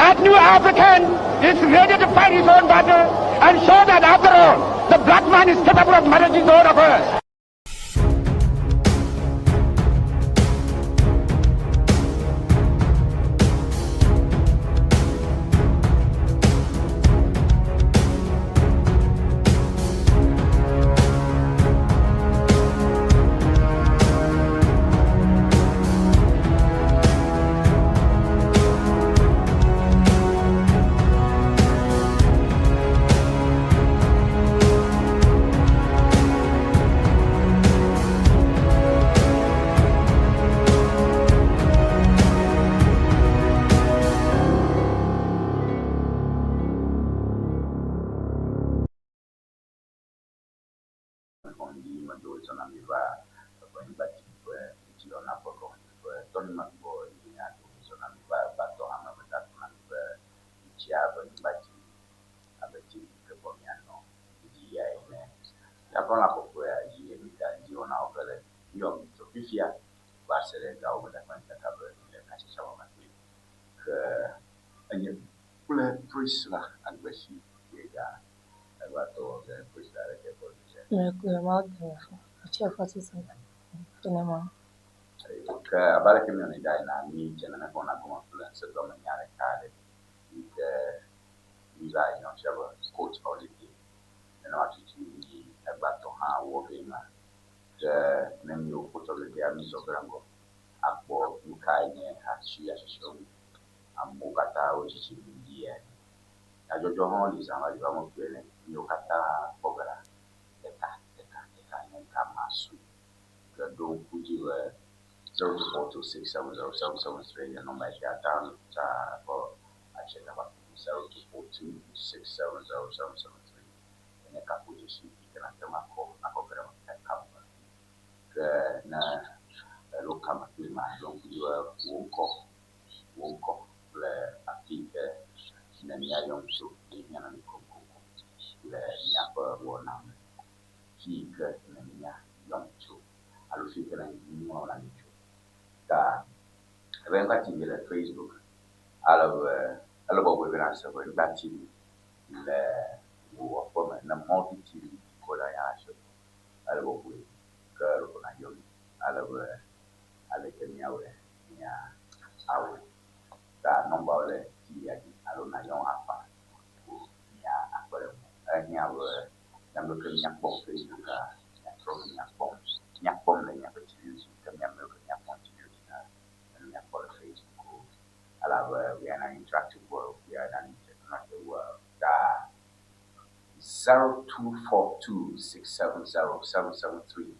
That new African is ready to fight his own battle and show that after all, the black man is capable of managing the whole affairs. Facebook. I love BoyeWednesday TV. Na multi TV ko da ya shi. I love Boye. Girl ko na yomi. I love Kenya ya awe. Da number le TV ya I love na yon apa. Ya akore. Nya we na mo ke nya po Facebook ya tro nya po. Nya po le nya pe TV ka nya mo ke nya po TV na nya po Facebook. We are an interactive world. We are an interconnected world. 0242670773.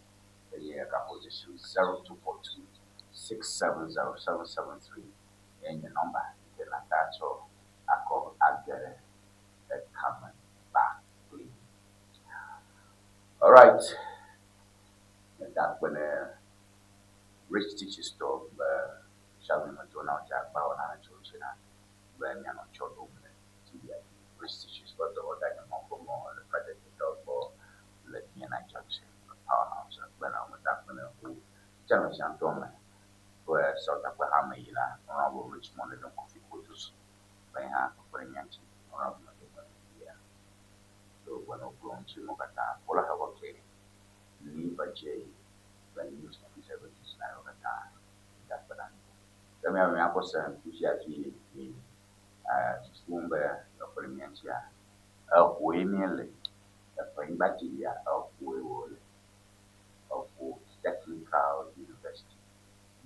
The year composition 0242670773. And your number is like that. So I call Agere that coming back, please. All right. That when rich teachers talk. Shall we not turn out Jack Bow and children? When you're not sure to be prestigious, but the other more the project for let me and I judge our house when I'm with that one who generation Toma where South Africa honorable Richmond and coffee photos by hand for Yankee or so when I'm going to Mokata, all I have okay, leave a J when you use 70s now over time. That's what I mean. The American person, Pushaki, Swumber, the Premiantia, of Waymill, the Primbatia, of Boye, of Technical University,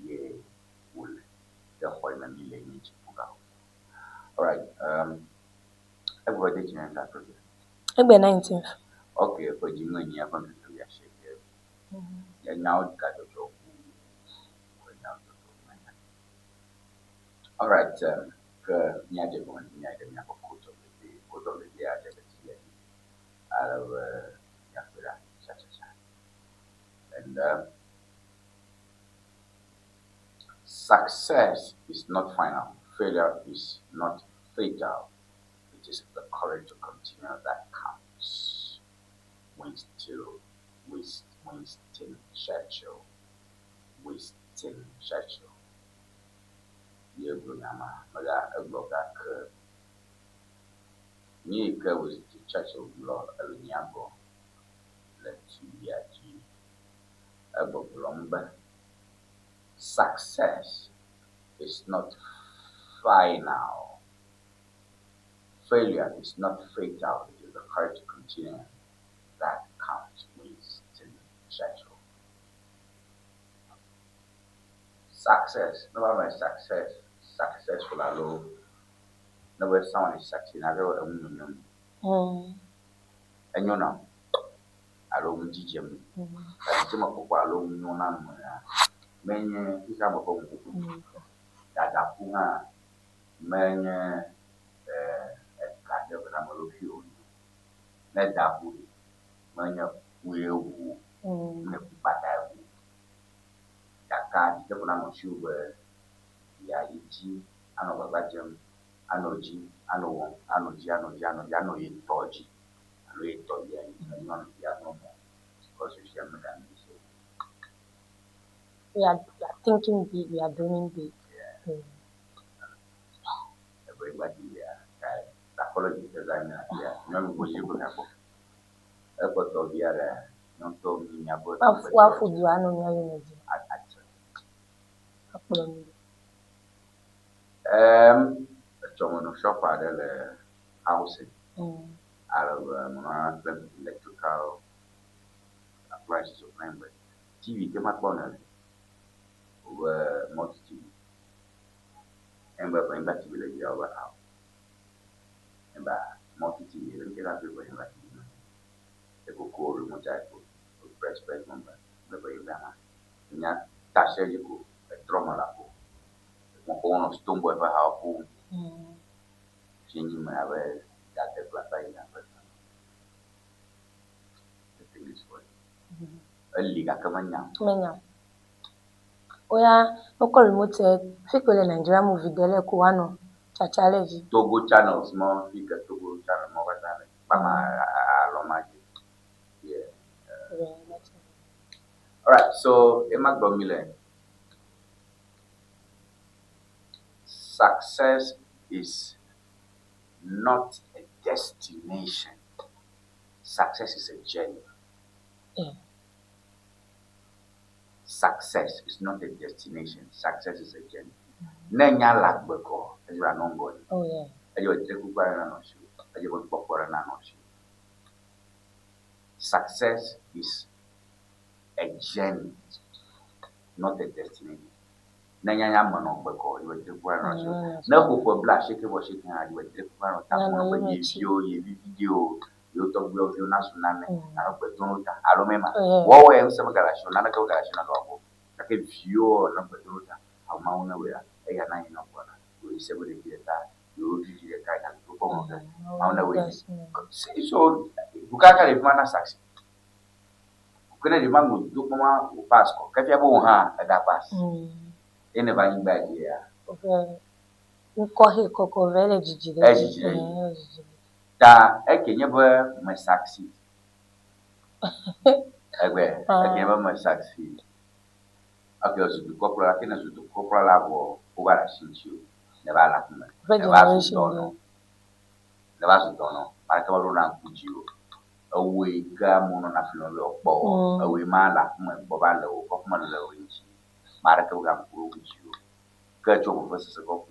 Yea, Wool, the Hoyman Millennium. All right, everybody in that project. Egbe 19th. Okay, for you and you are going to do your shake. And now got a job. All right, Nyaja going to Nyaja Nakoto, Koto, the Aja, out of Yakura, such and success is not final, failure is not fatal. It is the courage to continue that counts. Winston Churchill. ye Brunyama, Maga, a block Ni was the church of law, Ewenyigba, let's see, a lumber. Success is not final. Failure is not fatal. It is the courage to continue that counts with church. Success, no matter successful alone. No someone is succeeding. I go and you know, alone teaching. Some of people alone, no none. Many people that are poor, many got the number of you. Let that wood, many will, but I will. That can't get on a shoe where ya iji ano babajem ano ji ano won ano ji ano ye toji ano ye toji ya no more because you share me than so we are thinking big, we are dreaming big. Everybody psychology designer no go you go hapo e to biara no to mi nya bo wa fu ju ano nya yo meji no shop at the housing. Out of electrical appliances of member. TV came up on were multi TV. And we're going back to village over house. And by multi TV, and get up with him like the cocoa remote type of press number. The way Bama. And yet, that's where you go, a drama lapo. Mkono stumbo ever hapo chini mnawe data plata ina pesa the thing is what liga kamanya oya oko remote fikole Nigeria movie dele ko wano challenge Togo channels mo fika Togo channel mo batale pama alomaji all right so emagbomile success is not a destination. Success is a journey. Success is not a destination. Success is a journey. Nenya lagbeko, ejura nongo. Oh yeah. Ejo tekupara na no show. Ejo pokora na no show. Success is a journey, not a destination. Nanya mano beko, you tekupara no show. Na ko bla shake bo shake na you tekupara no tapo no video. You talk about your national name. I don't know. I remember. What way some garage? Nana go garage na go. Like a view na go. How mauna we are. Ega na ina bwana. We say we dey that. You do the kind of perform that. Mauna we. So bukaka le mana saksi. Kuna di mangu du mama u pass ko. Ka fia bo ha da pass. Ene ba yin ba dia. Okay. Nkohe koko vele jijide. Da ekenye bo my succeed. Egbe ekenye bo my succeed. Okay, so the corporal kena so the corporal labo over shinchu. Never la kuma. Never so dono. Maraka walo na kujiyo. Awe ga mono na filo lo po. Awe mala kuma boba lo ko kuma lo inchi. Maraka ga kujiyo. Ka chobo fasa se ko.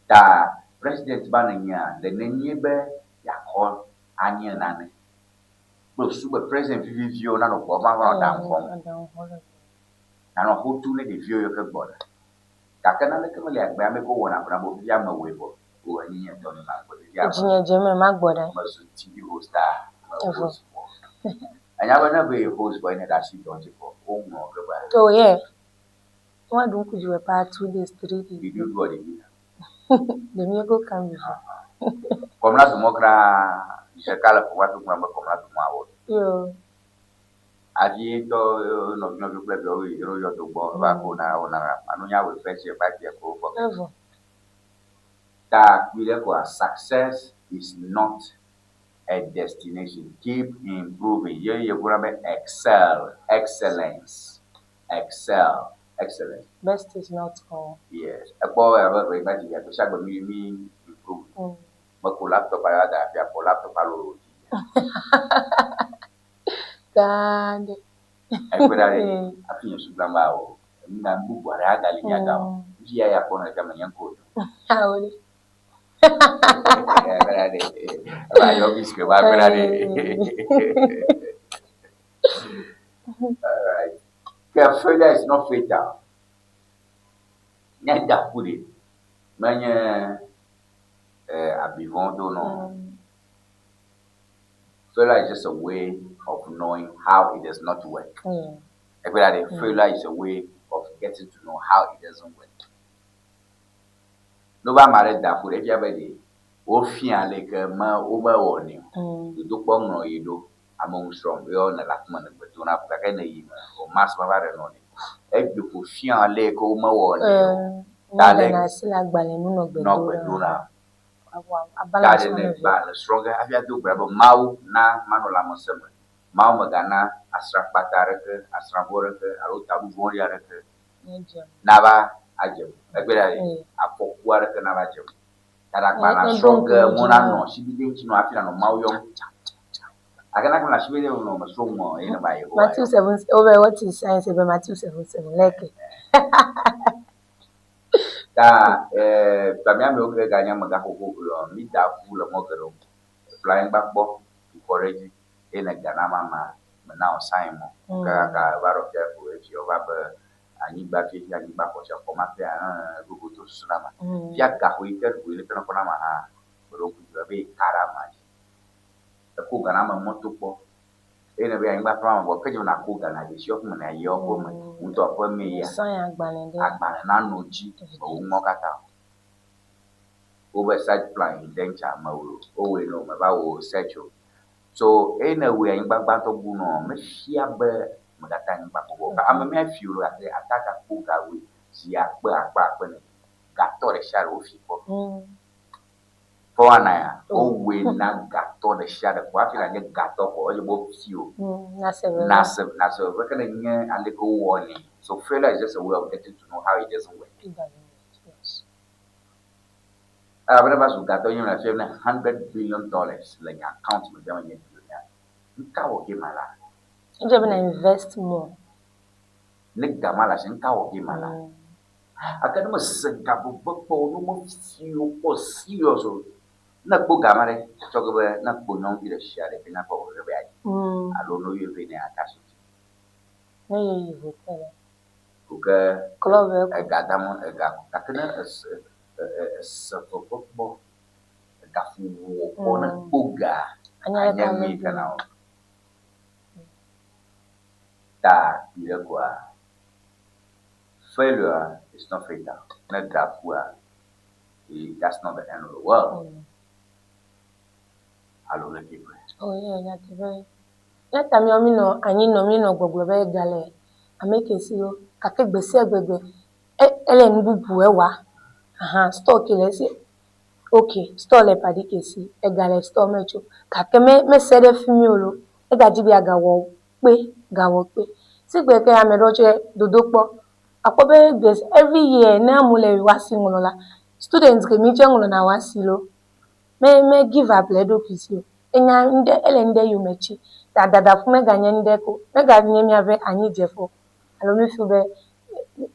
Da President Bananya, the Nenebe Yakon Anya Nane. But super President Vivio Nano Boma down home. And a whole two lady view your border. Takana Kamala, Bamako, one up from Yama Weibo, who are near Tony Marco, German Magboda, TV host. I never be a host by that she don't go home or go back. Oh, yeah. Why don't you a part 2 days, 3 days? Did you go in? The Migo come before. Come not to Mokra, the color for what to remember come not tomorrow. Adieto no play yo to go back on Anunya will fetch your back here for that success is not a destination. Keep improving. You're going to excel. Excellence. Excel. Excellent. Best is not all. Yes. A boy, I will imagine that shall be me improve. But laptop, I had a laptop. God. I feel so blamao. Nambu, what I got in your Gia upon a German code. How? I always go back. Alright. Failure is not fatal. Neither put it. Many abivondo no. Failure is just a way of knowing how it does not work. Failure is a way of getting to know how it doesn't work. Nobody married that food. Everybody, often like ma over warning. You do bong no you do among strong. We all like man, but do not like any or mass mavare no. If you put fian lake over warning, darling, I still like balloon no beduna. Garden stronger. Have you to grab a mau na manola mosem. Mau magana asrak batareke, asraboreke, arotabu warrioreke. Nava ajem. Everybody, a pokuara ke nava ajem. Tarak stronger, monano, she begins to know after no mau young. I can actually show you no strong more in a way. Matthew 7 over what is science about Matthew 7:7 like Pamia okay ganya magaho meet that full of mogero. Flying back box to correct in a ganama now Simon. Kaka varo careful if you have a new back if you are back for your format Google to Sunama. Yaka weekend will depend upon Amaha, but open to a big carama. The Kuganama Motopo. Anyway, I'm back from what Pedro Nakuga, and I shop when I your woman, who talk for me. Agban, no G, or Mokata. Oversight plan in danger, Mauro. Oh, we know about Setcho. So, anyway, I'm back to Buno, Meshia Bear, Magatan Bako. I'm a mere few at the attack of Kuga with Siak back when it got to the shadow of people. For an hour, oh, we not got to the shadow. What I get got up or you both you. Nasa, reckoning and the go warning. So, failure is just a way of getting to know how it doesn't work. I remember got to $100 billion like account with them in the cow game. I'm going to invest more. Nick Gamalas in cow game. I can almost say, Gabo, no more few or serious. Not book Gamare, talk about not put no be the share the pinnacle of the bag. I don't know you've been attached. No, you will tell her. Clover, I got them on a gap. A football, a gafu, on a booga, and I can make an out. That, failure is not fatal, not that well. That's not the end of the world. Oh, yeah, that's very. That time, you know, I need no mean of Gogwe Gale. I make a seal, I take the silver. Ellen Bubuewa. Store kilesi. Okay, store le padikesi. Egale store mecho. Kakeme me sede fimiolo. Ega jibi agawo pe. Sigbe ke ameroche dodokpo. Akobe base every year na mule wasi ngola. Students ke mi jengola na wasilo. Me give up ledo pisio. Enya nde elende yumechi. Dada fu me ganye ndeko. Me ganye mi ave anyi jefo. Alo mi fube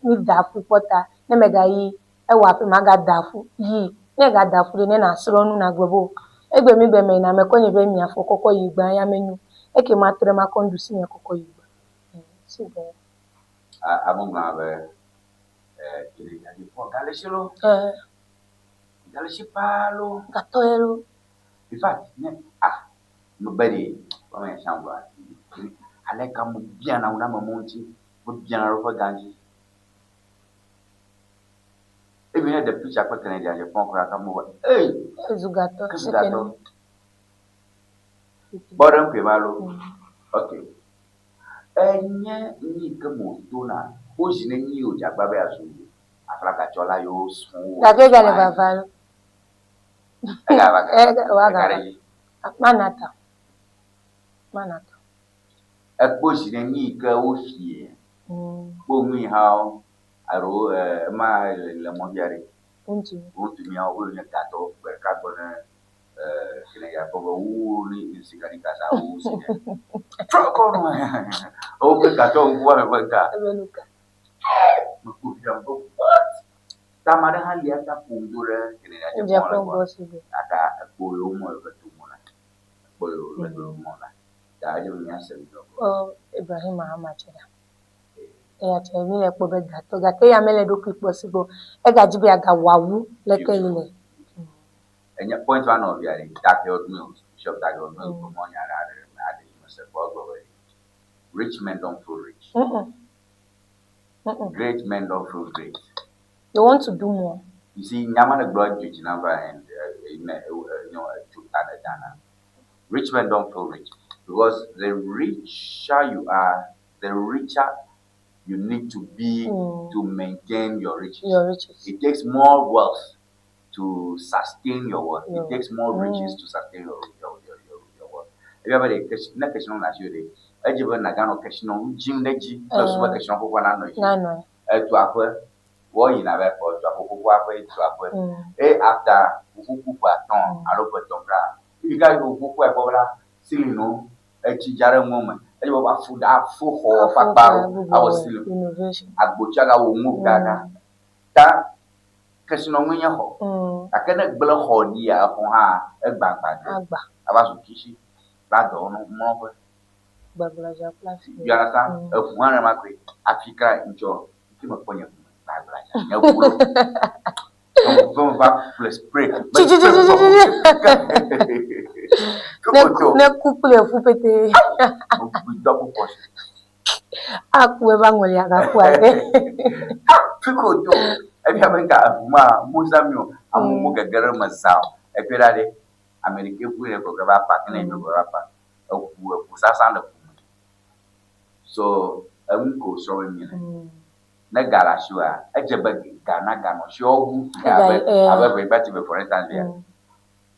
mi dafu pota. Ne me gayi ewa pe maga dafu yi ne ga dafu de na asro nu na gbebo egbe mi gbe me na me konye be mi afo kokko yigba ya menyu eke ma tere ma kondusi me kokko yigba so be amuma be ile ya di po galeshilo galeshipalo gatoero in fact no bari o me shamba ale kam bien na una mamonti bu bien ro fa ganji. Even the picture for Canada, the punk rock move. Hey, Zugato. Bottom Pimalo. Okay. Enya ni kemo tona. Who's in you, Jababe Azu? Afraka Chola, you smooth. Bavalo. Manata. A push in a knee go here. Boom me how. aro ma le mondiare Untu. mi a o ne gato per carbone che ne ha proprio uni si carica sa usi troppo no o per gato un po' per ga Ebeluka. ma ku jambo tamara hali ata pundure che ne ha Japan boss go. aka boyo mo e tu mona boyo le mona da yo nya se do Oh, Ibrahim Muhammad cheda. Ya chemi le po be gato. Gato ya mele do quick possible. E gaji bi aga wawu leke ile. and your point one of your dark mills, shop dark mills for money and adding myself all rich men don't feel rich. Great men don't feel great. They want to do more. You see, Nyamana blood judge number and rich men don't feel rich because the richer you are, the richer you need to be to maintain your riches. Your riches. It takes more wealth to sustain your wealth. It takes more riches to sustain your wealth. Everybody, na question na sure. Ejibo na gano question jim neji, so super question ko na no. No. To akwe, wo yi na be for to akoko akwe to akwe. After ukuku kwa ton, alo ko ton bra. You guys ukuku e ko bra, silino, echi jare moment. Ejibo ba food fu ho fa ba, I was silino. Innovation. Agbochaga wo mu gaga. Ta question on nya ho. Akene gbele ho di a ho ha egba Agba. Abasu kishi. Ba do no mo ko. Bablaja plus. You understand? If one of my Africa enjoy, you can point your Bablaja. No good. Don't back plus break. Ne couple fupete. Double portion. Aku ebangoli agakwade. People do. If you haven't got Muzamio, I'm more a mazao. A period, American will go back and go back. So I won't go showing me. Negara shua, a jabba gana gano, show I better for instance there.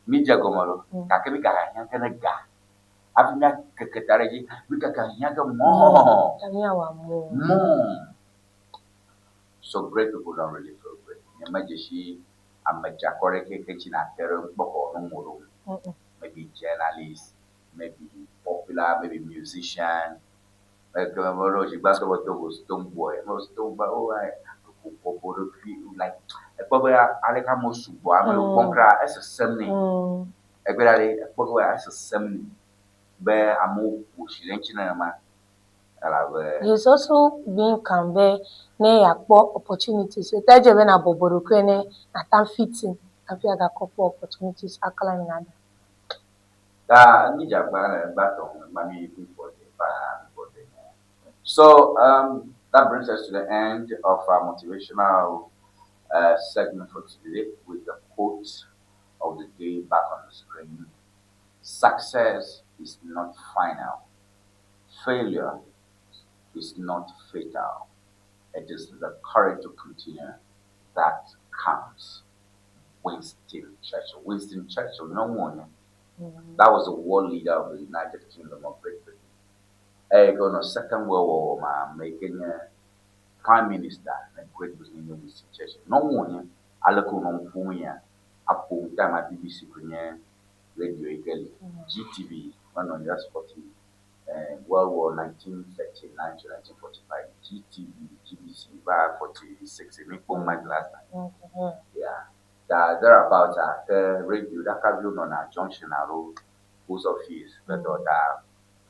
Media gomolo, Kakabika, Yankanaga. After that, Kakataraji, we can yaga more. So great people don't really feel great. Imagine I'm a Jacoreke kitchen at Terra Boko, maybe journalist, maybe popular, maybe musician. Like basketball was Stone Boy, most Stone Boy, like a probably Aleka Subo, I'm a bunker as a semi. A very probably as a semi. Bear a more push, He's also being campaign near opportunities. So that's when I bobo kwene atan fitting. I feel like a couple opportunities are climbing on. So that brings us to the end of our motivational segment for today with the quote of the day back on the screen. Success is not final. Failure is not fatal. It is the courage to continue that counts. Winston Churchill, no one. That was a world leader of the United Kingdom of Great Britain. On the Second World War, making Prime Minister in Great Britain, Winston Churchill. No one, I look on Punya, Apu, Dama BBC, Radio Egali, GTV, one on just 40. World War 1939 to 1945, GTV, GBC, about 46, in my last time. Yeah. Thereabouts at the radio, that can be on a junction, a road, post office, but that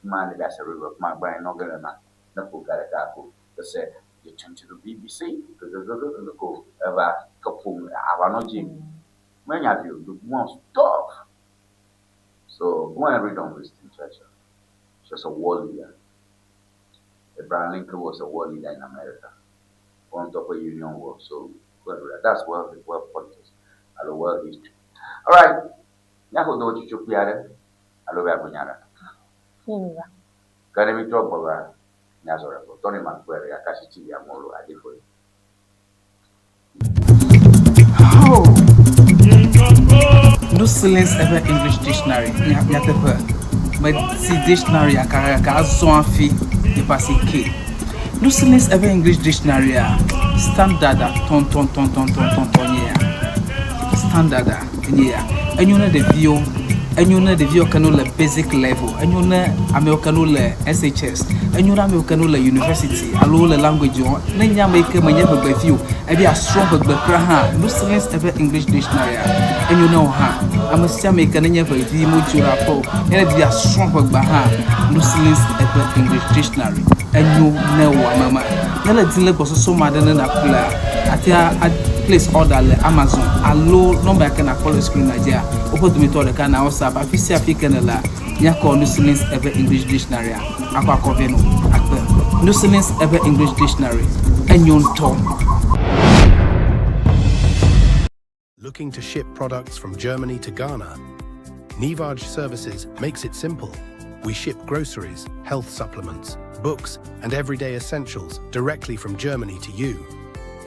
man, that's a river, my brain, no good enough. No, got a gago. They said, you turn to the BBC, the go, ever, couple, I want no gym. Many of you, the most tough. So, go and read on Winston Churchill. She was a war leader. Abraham Lincoln was a war leader in America. On top of Union War. So that's world politics. I love world history. Alright. Nyako do chuchu piare. I love Abunyara. Can we talk about Nazareth? Tony Manquere, Akashi TV Amolo, I did for you. No silence ever English dictionary. But see dictionary, I can't so fi. You pass K. Lucilis ever English dictionary standard ton standard and you know the view. And you know the view canola basic level, and you know Americanola SHS, and you know Americanola University, Alola language, Nanya make a maneuver by you, and be a strong but Praha, Lucilis ever English dictionary, and you know her. I must make a never the Mujura Po, and be a strong but Baha, Lucilis ever English dictionary, and you know Mama. Nella Dilla was so mad than a player. I place order le Amazon. Allo number can I call screen Nigeria. Open to me to the can I also have official la Nyako Lucilis ever English dictionary. Aqua Coveno. Lucilis ever English dictionary. And yon Tom. Looking to ship products from Germany to Ghana? Nivage Services makes it simple. We ship groceries, health supplements, books, and everyday essentials directly from Germany to you.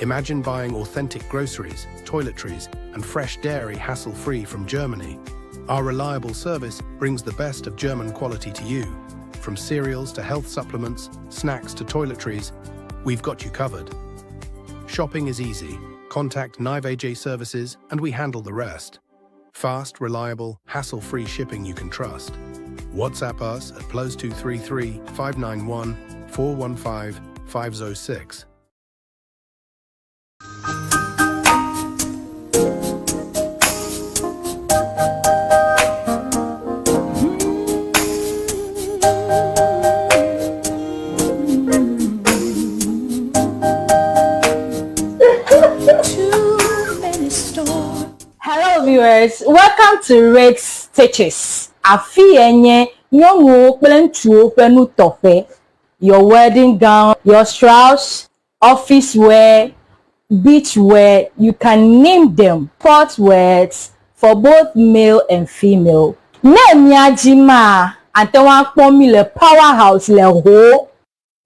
Imagine buying authentic groceries, toiletries, and fresh dairy hassle-free from Germany. Our reliable service brings the best of German quality to you. From cereals to health supplements, snacks to toiletries, we've got you covered. Shopping is easy. Contact Nivage Services and we handle the rest. Fast, reliable, hassle-free shipping you can trust. WhatsApp us at +233 591 415 506. Hello viewers, welcome to Rick's Stitches. Afienye nyongo plentu penu tofe. Your wedding gown, your strauss, office wear, beach wear, you can name them. Sportswears for both male and female. Ne miajima antewa kpomi le powerhouse le ho.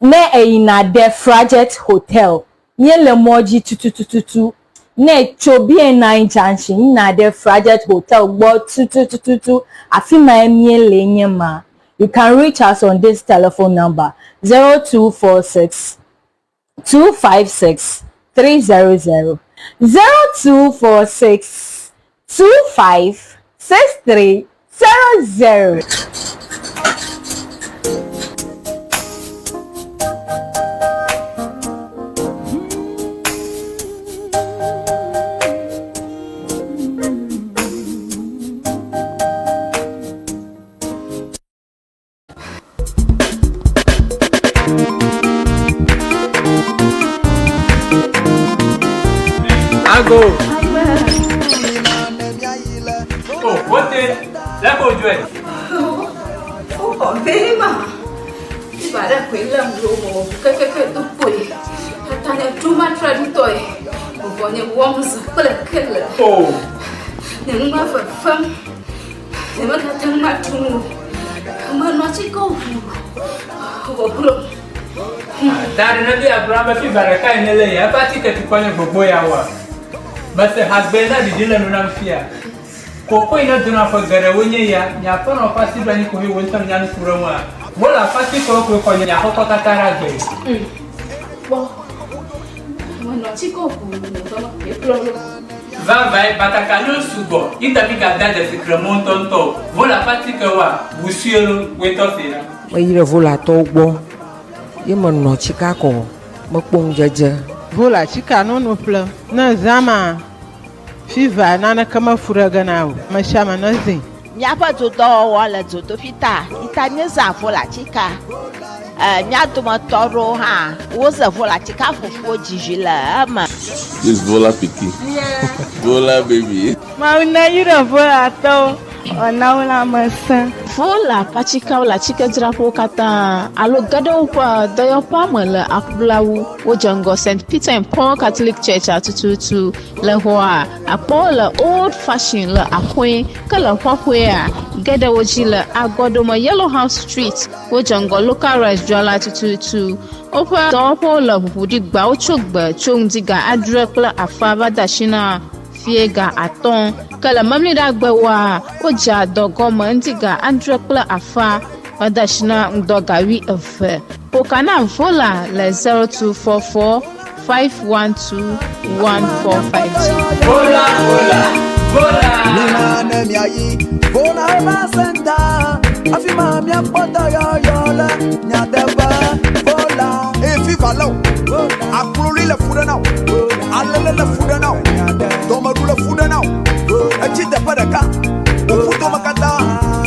Ne eina de Frajet Hotel. Nye le moji tututututu. Ne chobie nine junction na de Frajet Hotel but tututututu. Afima emie lenye ma. You can reach us on this telephone number 0246 256 300 0246 25 6300. Go. Oh, what the? Let go do it. Oh, very much. Bà đã quấy lầm rồi một cái tụi bụi, ta đã too much ready toy, một vài những warm rất là khét lệ. Oh. Những mà phải phăng, những mà ta thăng mặt chung, mà nó chỉ có vô cùng. Ta đã đi Abraham khi bà đã cái này lấy, à bắt cái tụi con những Boye à. But the husband na di dina nuna fia. Koko ina duna fa gare wonye ya, nya pa no fa sibra ni ko hi wontam nya nfura mu a. Bola fa ti ko nya ko katara gbe. Bo. Mo no ti ko ku no to e plolo. Va vai bataka no sugo. Ita bi ga da de secrement tonto. Bola fa ti ko wa, busielo weto fira. Wa yire vola to gbo. Ye mo no chika ko, mo pon jeje. Vola chika no plo na zama fiva nana kama furaga nawo mashama nazi nyapa to do wala to fita itanye za vola chika nyato motoro ha wo za vola chika fufu jijila ama this vola piki vola baby ma una yira vola to ona wala masa vola pachika wala chika drapo kata alo gado pa dayo pamela akblawu wo jango St Peter and Paul Catholic Church atututu le hoa apola old fashion la akwe kala kwakwe a gada woji la agodoma Yellow House Street wo jango local rice jwala atututu opa dopo la budi gba ochogba chongdiga adrekla afaba dashina fiega aton kala mamli da gbawa oja dogo mandiga andrekla afa adashina ndogawi efe Pokana Vola le 0244 512 1452. Vola, vola, vola. Nina nemiayi, vola eba senta. Afima mi apota yo la nyadeba vola. Efi valo, akululi le fuda now, alele le fuda now, domaru le fuda now. Echite padaka, ufuto makata,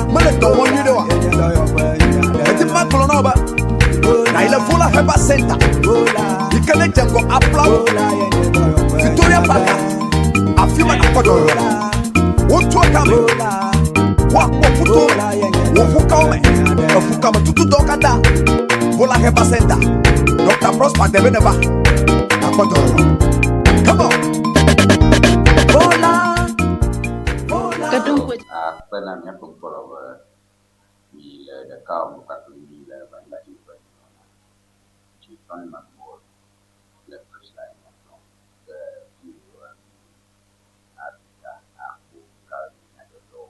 mele to wonyi dewa. Eti ma kolono ba, na ile vola eba senta. Ikele jengo applaud, Victoria Park. Afima na kodo wotu akame wa puto wo fukame fukame tutu dokata vola heba center Dr. Prosper Debeneba na kodo come on Kadung pernah nyambung kalau bila dekat muka tu bila bandar itu citon makmur lepas lain macam ke video ada aku kali ada tu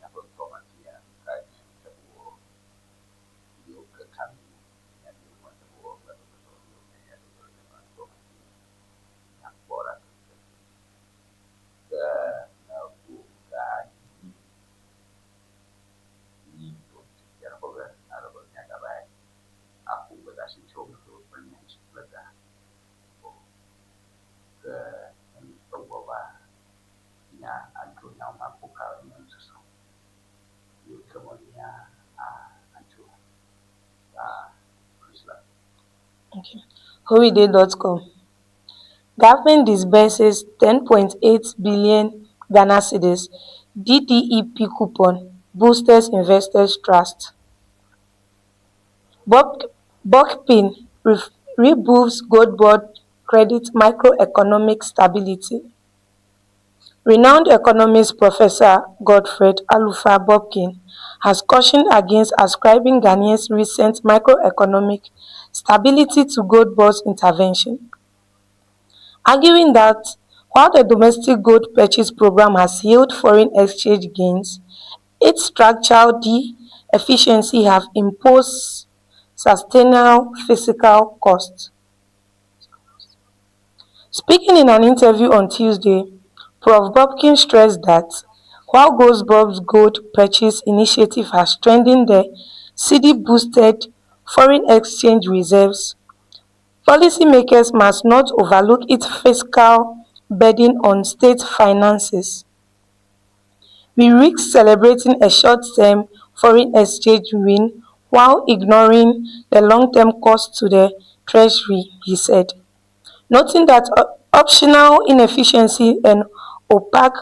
aku informasi yang kaya sebuah video ke kami yang dibuat sebuah betul-betul yang dibuat informasi yang borak ke Holiday.com. Government disburses 10.8 billion Ghana cedis DDEP coupon boosters investors trust. Bokpin removes gold board credit microeconomic stability. Renowned economist Professor Godfred Alufa Bobkin has cautioned against ascribing Ghanaians' recent microeconomic stability to gold board intervention, arguing that while the domestic gold purchase program has yielded foreign exchange gains, its structural deficiency have imposed sustainable fiscal costs. Speaking in an interview on Tuesday, Prof. Bobkin stressed that while Goldbob's gold purchase initiative has strengthened the cedi-boosted foreign exchange reserves, policymakers must not overlook its fiscal burden on state finances. We risk celebrating a short-term foreign exchange win while ignoring the long-term cost to the Treasury, he said, noting that optional inefficiency and opaque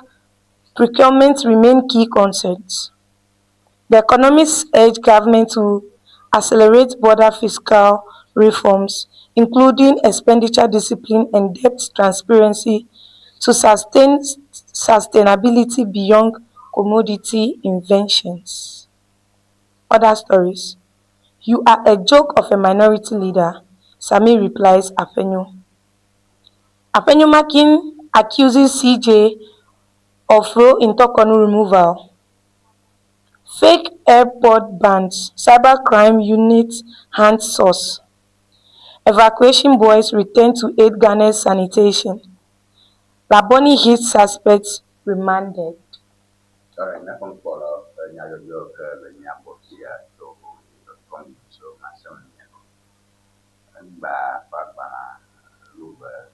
procurement remain key concerns. The economists urge government to accelerate broader fiscal reforms, including expenditure discipline and debt transparency, to sustain sustainability beyond commodity inventions. Other stories. You are a joke of a minority leader, Sami replies Afenyo. Afenyo Makin accuses CJ of role in Tokonu removal. Fake airport bans, cybercrime unit hand source. Evacuation boys return to aid Ghana's sanitation. Laboni hit suspects remanded. Sorry, na kung follow nyayo yo ke nyambo kia to kong so masam nyako. Ba luba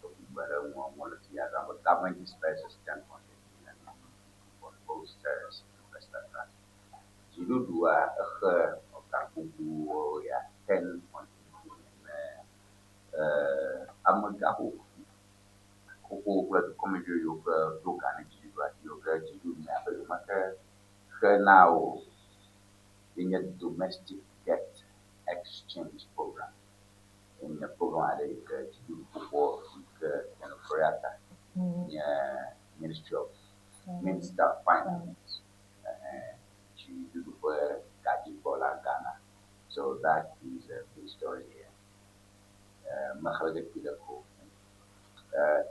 to bara mo tia ga government disperses 10.8 billion for posters investor trust. Jidu dua buku ya 10.8 billion amagahu kuku komedi yo ke dokan yoga jidu nyapa maka kenau in a domestic debt exchange program. In the program ada jidu for the Koreata Ministry of Minister of Finance jidu for gaji bola Ghana. So that is a big story here.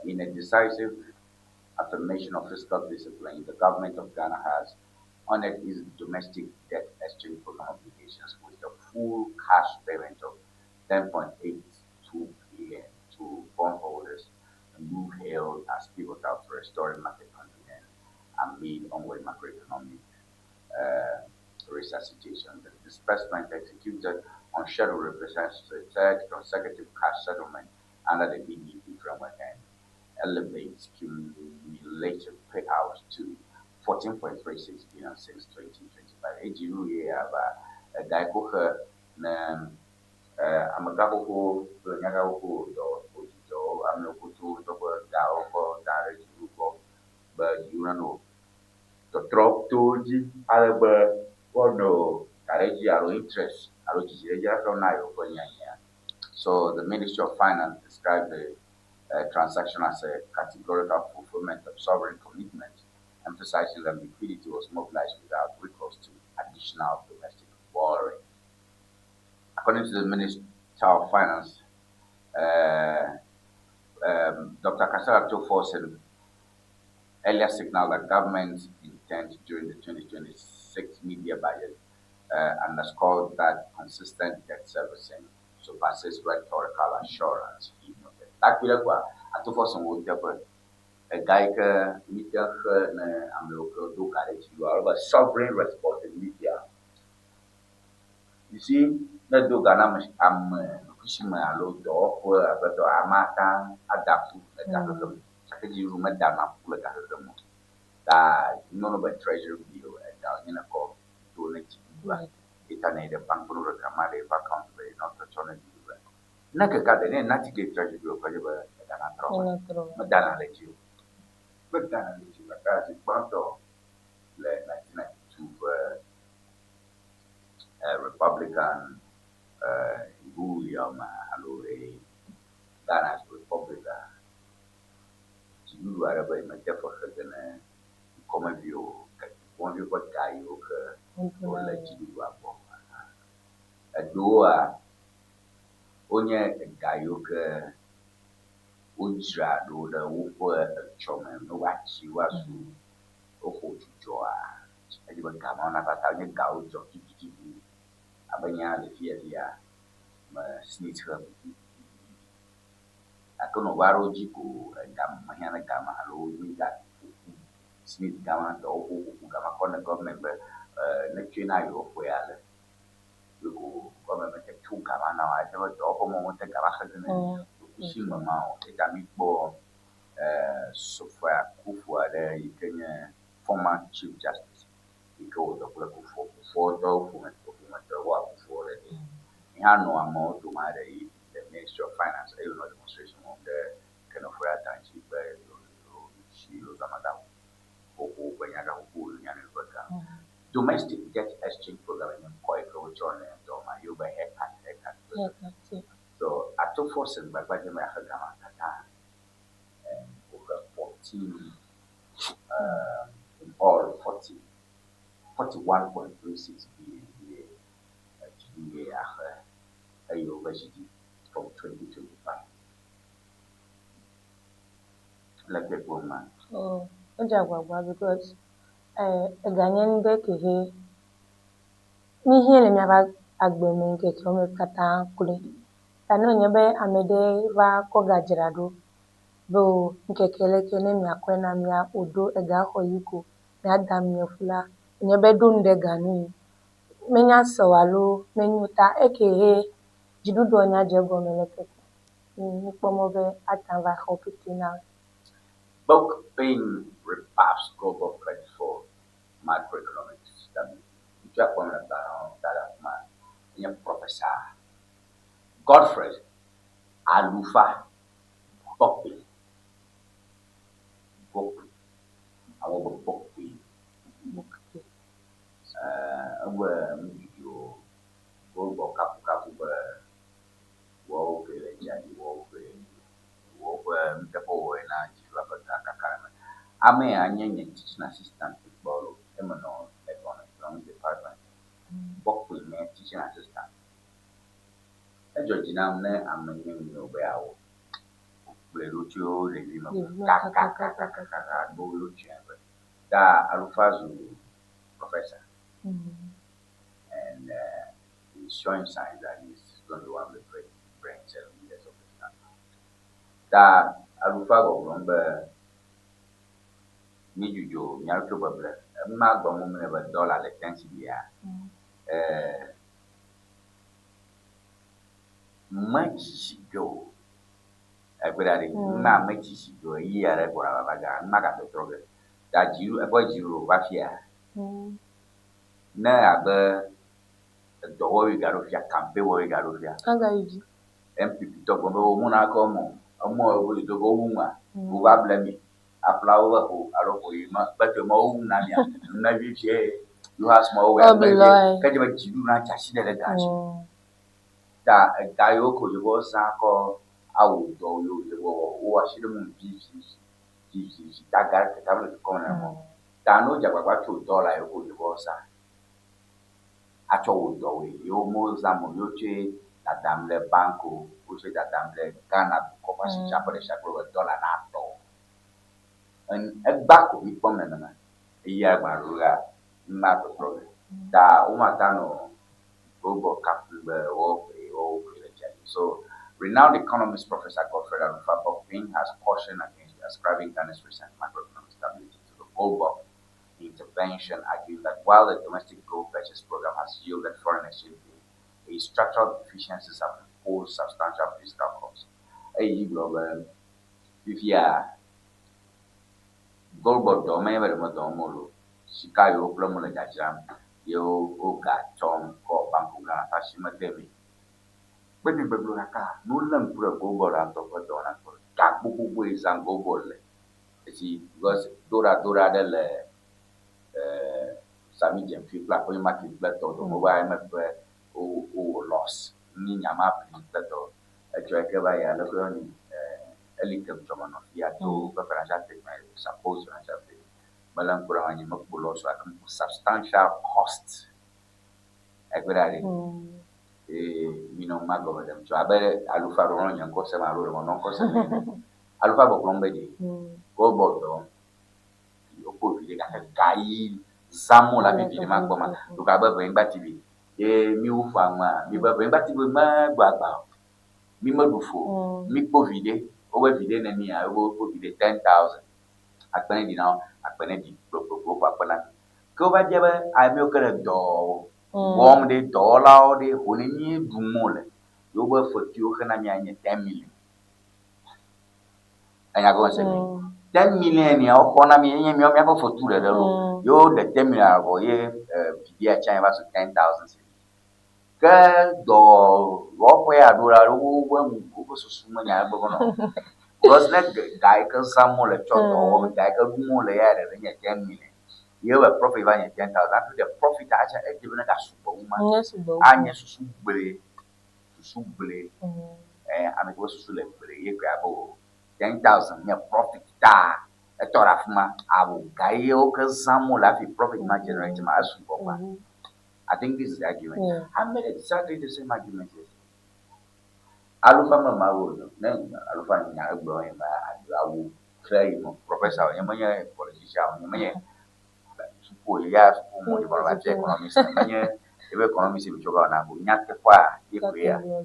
In a decisive affirmation of fiscal discipline, the government of Ghana has on it is domestic debt exchange program obligations with a full cash payment of 10.82 billion to bondholders, a move hailed as pivotal to restoring market confidence amid ongoing macroeconomic resuscitation. The disbursement executed on schedule represents the third consecutive cash settlement under the BDP framework and elevates cumulative payouts to 14.36 billion since 2025. AGU a Daiko Amagaho, Nagaho, Ojo, Amokutu, Dao, Direct Group, but you know. To drop to the other no interest. So the Ministry of Finance described the transaction as a categorical fulfillment of sovereign commitment, emphasizing that liquidity was mobilized without recourse to additional domestic borrowing. According to the Minister of Finance, Dr. Kasara Toforsen earlier signaled that government's intent during the 2026 media budget underscored that consistent debt servicing surpasses rhetorical assurance. That will go at the first one a guy media America do you are about sovereign responsibility. You see, that do Ghana am Kushima alo do but Amata adapt to you madam that none of a treasury bill and down in a call donate it an a bank camare account not the channel. Naka got the name not to get treasury bill for Madonna let you. But then I let you because it's part of 1992 Republican William Allure Ghana's Republican. You are a my deficit in a common view. One view what guy you or let you up. A door only a guy you Ujra do the woofer chum no wax you was to joy. I didn't come on about how you go to Abanya the fear here. Sneeze her. I couldn't borrow Jiku and Mahana Gama, hello, we got Smith Gama, the Gama Corner government, Neptuna, you where you go, government two Gama now. I never talk a moment, the Gama, see Mamma, a meatball, software, Kufua, there you can former Chief Justice. He goes up for document before the day. He had no amount to my Ministry of Finance, I know demonstration of the kind of rare township where she was another domestic debt exchange program in quite a journey and my over haircut. So I took forces by Bajama Hagama and over 14 in all 41.36 billion a university. From 2025. Like that woman. Oh, because a Ghanaian back here. Me here, never agreement get from a catan kuli. I know never a mede va cogajrado. Though Nkekele Kene Miaquena Mia Udo a gaho yuko, Nadam Yofula, never done the Ghanaian. Menya Sawalo, Menuta, aka Jidudonya Jago Meleke. Book being repaps global credit for macroeconomic stability. You have one of that man, young Professor Godfrey Alufa Bokpi. I want Bokpi. Where you go Kapu. The boy and I may a teaching assistant to borrow Emmanuel economic department. Book with me teaching assistant. A Georgina, I'm a new bell. Belucho, the Kaka, Bolucha, da Alfazu, professor. And he's showing signs that he's going to be one of the great brain cell leaders of this country. That Alufago remember me you nyarto babla ma gba mo me ba dollar le tensi bia much go egbedade ma much go yi are bora baga ma ka petrol da jiru jiru ba fia na abe do wo garo fia kampe wo garo fia anga yiji MPP to go mo na ko mo wo do go wuma wo ba blame Aflawa who are but the moon na you have small way. Kaja you not just the gash. Da Gayoko, you was Sako, I will do you wash the moon pieces. That got the tablet to corner. Da no Jabba $2 you was at all do you almost Zamoyoche, that damn le banco, which is that damn le Ghana, Copas, Chapel, $1 not all. And a back of it, a year Maruga, not a problem. Da Umatano, Bobo Capital, or so, renowned economist Professor Godfrey Alufabokpin has cautioned against ascribing Ghana's recent macroeconomic stability to the gold bug intervention, arguing that while the domestic gold purchase program has yielded foreign exchange gains, structural deficiencies have imposed substantial fiscal costs. If you are Goldberg domain where the Modomolo, Chicago, Plumula Jam, Yo, Oga, Tom, or Bankuga, Tashima Demi. But the Bablaka, no lump put a Goldberg out of a donor for Gabu ways and Goldberg. See, because Dora del Sami Jam, Fipla, or you might be better, or mobile or loss. Nina map in better. A Jacobaya, Loconi. Elikem Joman of Yato, suppose Malampura and Yamakulo, so I can substantial costs. Equity, Mago, them. So I bet Alufa Ron and Cosama or non Cosama. Alufa Bombay, go board, you put the guy, Samola, Magoma, look about bring back TV. New farmer, we bring back to my Baba. Mimo Bufo, Mipo Vide. Over video and I will put the 10,000. I plan it now, I plan it go back ever, I milk a door, warm the dollar, the honey, do more. You work for 10 million. And I go and say, 10 million, your economy, and you for 2 level. You're the 10 million, or ye, China to 10,000. Girl, do walk where I do that. Who so many I don't was that guy can some more lecture or guy can more layer than 10 million. You have a profit by 10,000. The profit actually given a superwoman. And yes, subly. And it was so late, 10,000 your profit. A torafma, I will guy or some more like profit my generating my superwoman. I think this is the argument. I made exactly the same argument. Alufama Maru, then Alufan Yagbo, I will clear him, Professor, Yamaya, politician, Yamaya, economists, economists, which are now not the fire, if we are.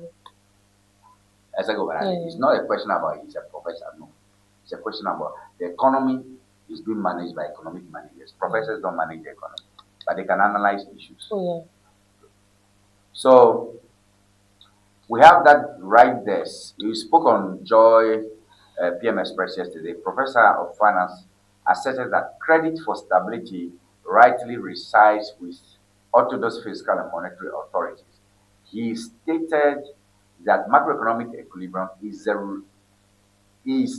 As I go, it's not a question about he's a professor, no. It's a question about the economy is being managed by economic managers. Professors don't manage the economy, but they can analyze issues. So we have that right there. You spoke on Joy PM Express yesterday. Professor of Finance asserted that credit for stability rightly resides with orthodox fiscal and monetary authorities. He stated that macroeconomic equilibrium is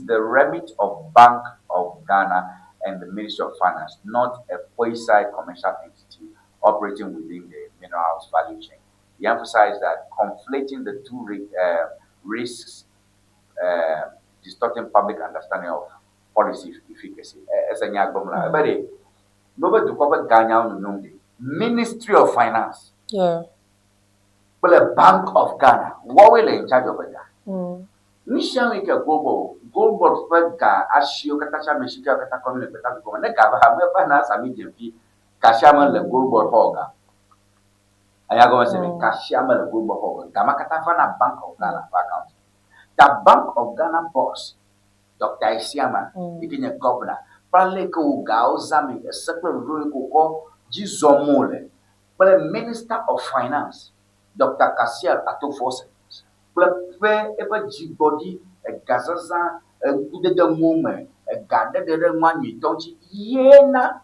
the remit of Bank of Ghana and the Ministry of Finance, not a quasi-commercial entity operating within the minerals value chain. He emphasized that conflating the two risks distorting public understanding of policy efficacy. As a Nyagomla, but nobody to cover Ghana no Ministry of Finance. Yeah. Well, a Bank of Ghana. What will in charge of that? Nisha make a global fed Ashio Katacha Meshika Kata community, Neka have finance a medium fee. Kasiama le Goldboard Hoga. Ayago say Kasiama le Goldboard Hoga. Gamakata fana Bank of Ghana account. The Bank of Ghana boss, Dr. Isiama, the governor, probably go Gao Zami, a separate rule go Jizomole, but the Minister of Finance, Dr. Kasiel Atofose, but ever Jibody, a Gazaza, a good the moment, a gathered the money, don't you? Yena.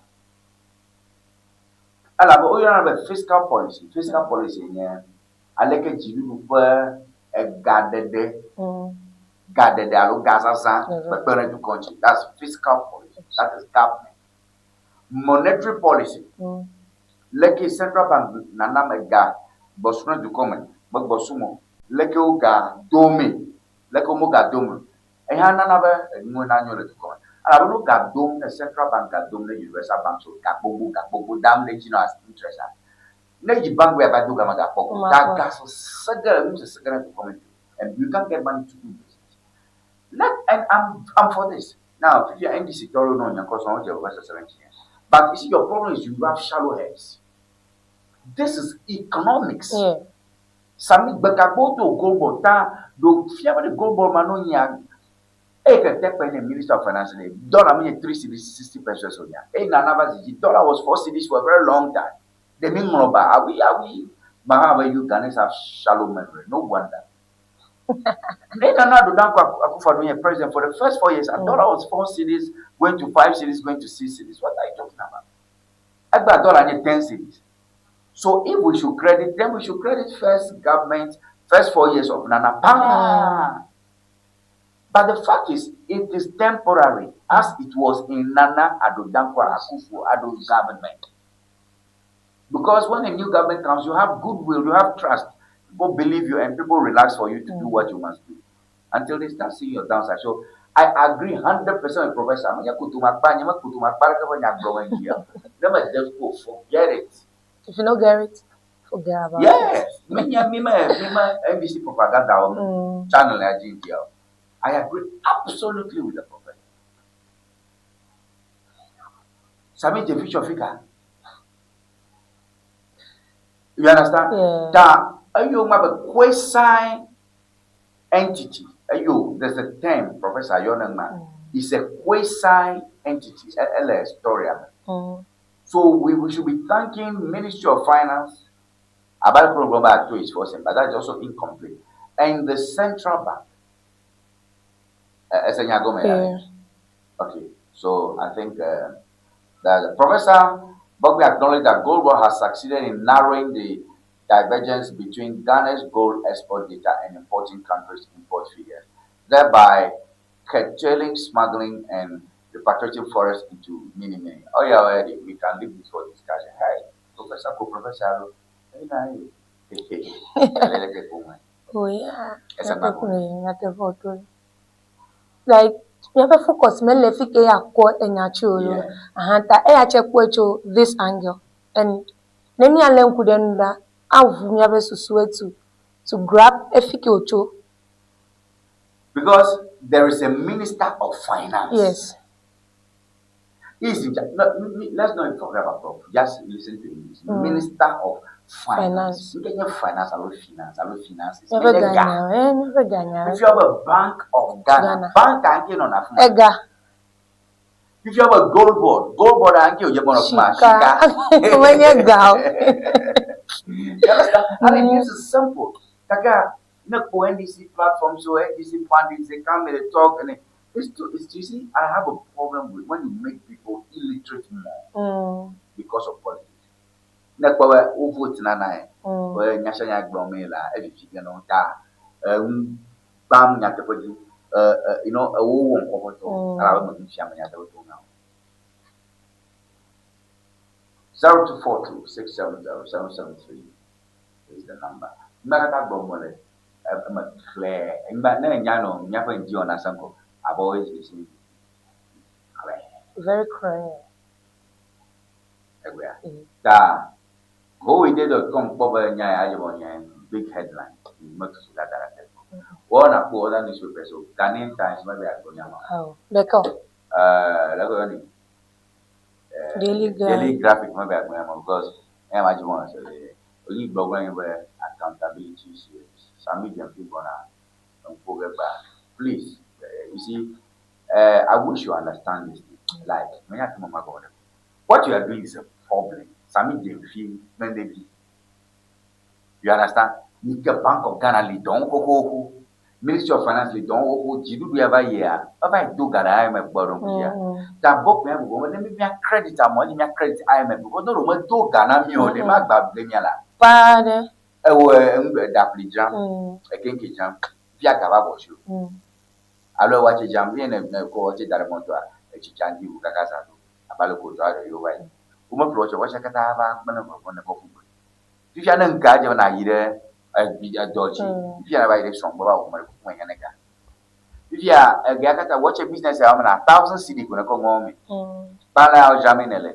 Alors, il y a une fiscal policy. Fiscal policy, avec un jibu pour garder alo Gaza, but parent to country. That's fiscal policy. That is government. Monetary policy. Leki central bank nana mega bosuna du comment, but bosumo. Leki oga dome. Leki omoga dome. E nana be muna nyole du comment. Alors no ga dome the central bank ga dome the universal bank so ga bobo dam le jino as interest. Na yi bank we ba do ga maga poko. That gas so sagara mu sagara du comment. And you can't get money to do this. And I'm for this. Now, if you're NDC, you know your cost on your 17 years. But you see, your problem is you have shallow heads. This is economics. Sami Bakaboto Goldboard, do fear the Goldboard Manonia. I can take the Minister of Finance. Dollar mean 3 cities, 60 pesos on ya. Dollar was 4 cities for a very long time. They mean more are we? Mahaba, you Ghanaians have shallow memory. No wonder. They cannot do that for being a president for the first 4 years. I thought I was 4 cities, going to 5 cities, going to 6 cities. What are you talking about? I thought I need 10 cities. So if we should credit, then we should credit first government, first 4 years of Nana. But the fact is, it is temporary, as it was in Nana Addo Dankwa Akufo Addo's government. Because when a new government comes, you have goodwill, you have trust. People believe you and people relax for you to do what you must do until they start seeing your downside. So I agree 100% with Professor. Forget it. If you don't get it, forget about it. Yes. NBC propaganda channel I agree absolutely with the prophet. Submit the future figure. You understand? Yeah. That you have a quasi entity. There's a term, Professor Yonangma. It's a quasi entity. So we should be thanking Ministry of Finance about the program at 2 but that's also incomplete. And the central bank. Okay, so I think that Professor Boye acknowledged that Goldboard has succeeded in narrowing the divergence between Ghana's gold export data and importing countries' import figures, thereby curtailing smuggling and repatriating forests into mini. Oh yeah, already we can leave this for discussion. Hey, Professor, Oh yeah. Like you have a focus me le fike yakọ enyacholo ahanta e achekwecho this angle and nemi alenku denunda avu mi abesusu to grab efike ocho because there is a minister of finance. Yes. Easy. Let's not forget about Prof. Just listen to English. Minister of Finance. You can have finance, I love finance. Never Ghana. If you have a Bank of Ghana. Bank anki on Africa. Ega. If you have a Goldboard anki on Japan of Shika. When you go. You understand? I mean, this is simple. Kaka, not for NDC platform, so NDC funding, they come and they talk and it's you see, I have a problem with when you make people illiterate more because of politics. Not where vote na where nyashanya glomela everything you know bam nyatepodi you know a wo nkofoto ara mo nfiam nyatepodi now 0242670773 is the number. Mbaka glomole am clear mba na nyano nyafa ndi ona sanko I've always listened clear. Very clear. That BoyeWednesday.com cover big headline. One of the other newspapers, so Ghanaian Times, maybe I go now. Oh, Leko. Leko, daily graphic maybe because imagine one say only blog where accountability series. Some medium people now forget back. Please, you see, I wish you understand this. Like, when I come on my God, what you are doing is a problem. Some medium feel when they be. You understand? You get Bank of Ghana lead don't Ministry of Finance lead don't you do every year. If I do Ghana IMF bottom here. That book me let me credit money me credit IMF because no room do Ghana me or the mag bab la. Pade. That please jam. I can't jam. Via Gaba Boshu. Allo watch jam bien ko watch that monto a chichanji ukakasa do. Abalo ko to ado yo bai. Uma pro watch kata ba mana ko ko. If you are not going to either a dodgy, if you are a strong about if you are a gagata, watch a business, I'm 1,000 city going to come home. Bala Jaminele,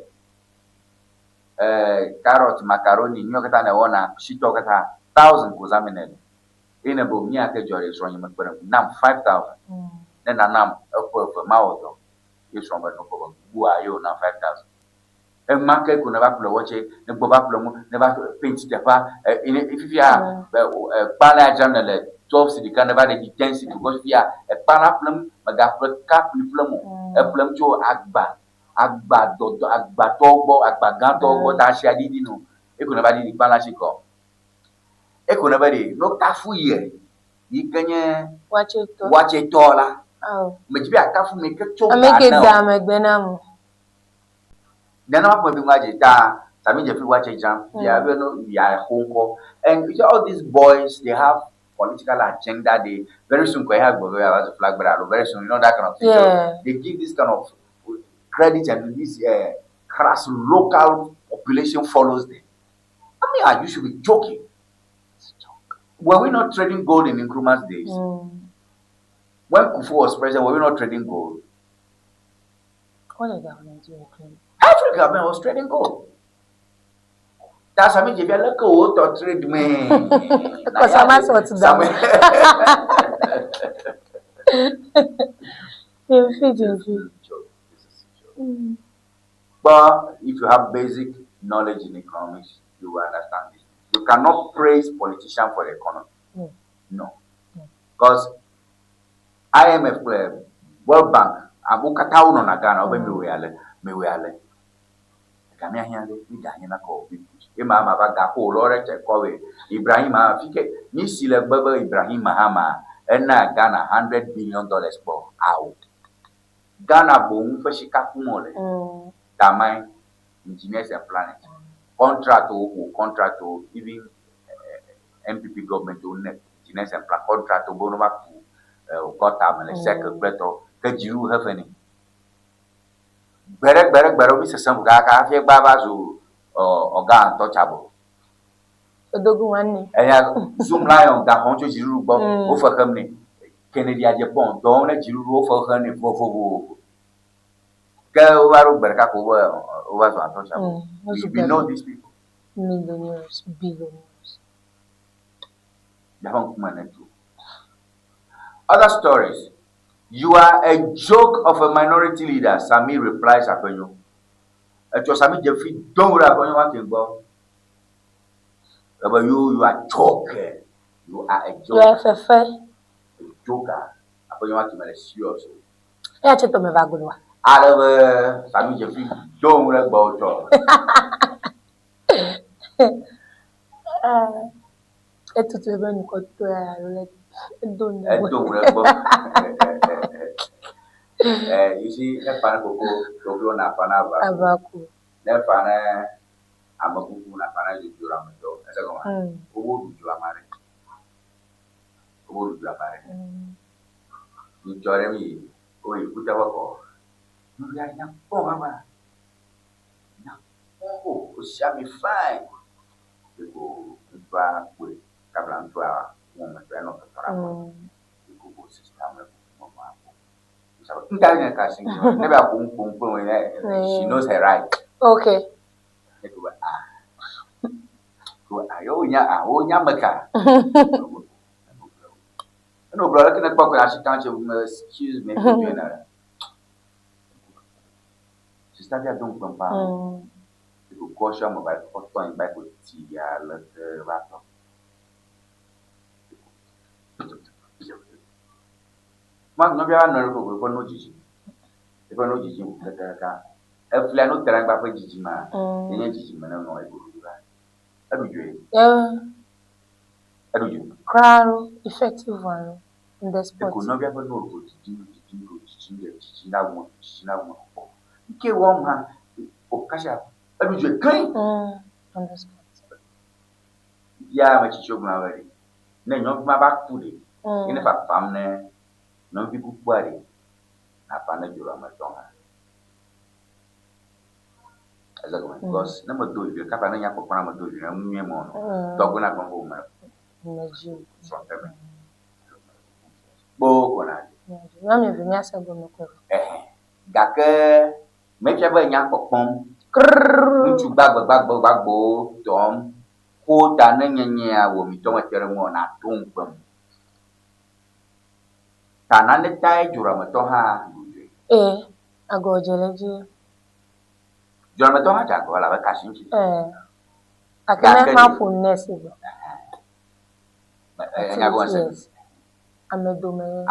carrot, macaroni, Nyokatana, Ona, she took 1,000 Kuzaminele. In a boom, near Kajori is running now 5,000. Then I nam a mouth is from who are you now 5,000. A market could never watch it, the Bobaplo never paint the bar. If you are a Pala Journal, 12 city can never be 10 city because we are a Palaplum, a Gafra Cap Plum, a Plum to Agba, Togo, Agbaganto, Dasha Dino. It could never be Palasico. It could never be no Tafu year. You can watch it taller. Oh, maybe a Tafu make a choke. I make it damn a Benam. Then I'm going to watch that. I mean, if you watch a jump, yeah, we are home call. And all these boys, they have political agenda. They very soon can have a flag bearer. Very soon, you know that kind of thing. Yeah. So they give this kind of credit, and this crass local population follows them. I mean, you should be joking. Were we not trading gold in Nkrumah's days? When Kufu was president, were we not trading gold? What is that? Every government was trading gold. That's how many people look gold or trade me. Because I'm not But if you have basic knowledge in economics, you will understand this. You cannot praise politicians for the economy. No. Because IMF, World Bank, Abu Katao no Nagana, me we are Kami ahia le ni ganye na ko bi. E ma ba ga ko lore che ko we. Ibrahim afike ni sile baba Ibrahim Mahama na Ghana $100 billion for out. Ghana bo mu fashika kumole. Tamai engineers and planet. Contract to even MPP government to net engineers and plan contract to bono ba ku got am le second better ke jiru have any. Berek bisa sam ka fi baba zu oga untouchable. Odogun wani. Ya zoom lion da honcho jiru bo o fa kamne. Kennedy aje pon don na jiru o fa kamne fo. Ka waru berka ko over zu untouchable. We know these people. Millionaires, billionaires. Other stories. You are a joke of a minority leader, Sami replies Apenyo. It was Sami Jeffrey, don't worry about what you go. But you are a joker. You are a joker. You are a joker. Apenyo want to make serious. Yeah, check me bagulwa. Alava Sami Jeffrey, don't worry about it. It's to even go to don't you see, that Panako, na Panava, that Pana, Amaku, Napana, Duramento, as a woman. Who would you are married? Who would you are married? You join me, or you put our call. You are young, oh, Mama. Oh, shall be fine. You go to Prague with Cablan to our woman, friend of the Paramo. You go to system. She knows her right. Okay. No, brother, can I talk with excuse me? Sister, they don't come back. You go show me by photo and by with tea, let the wrap up. Man, no, we are not going to no Gigi. If I know Gigi, if we are not telling about Gigi, man, then Gigi, man, no, I go do that. I do you. I do you. Crowd effective one in the sport. Could not be able to Gigi, now one, Gigi, now one. You can't warm her. Oh, cash up. I do you clean on the spot. Yeah, my children already. Then you my back to it. In a family, no people worry. I found a jewel on my tongue. As I go, because number 2, if you cap and yap for do you know me more. Dog when I come home. Bogona. Mammy, if you ask a woman, Gaka, make a way yap for home. You bag, Tom. Who done any will be Thomas Jeremon at Tom. Tanane tai Juramatoha. I go jelly. Juramatoha, I go have a cashing. I can make my phone nest. I'm a domain.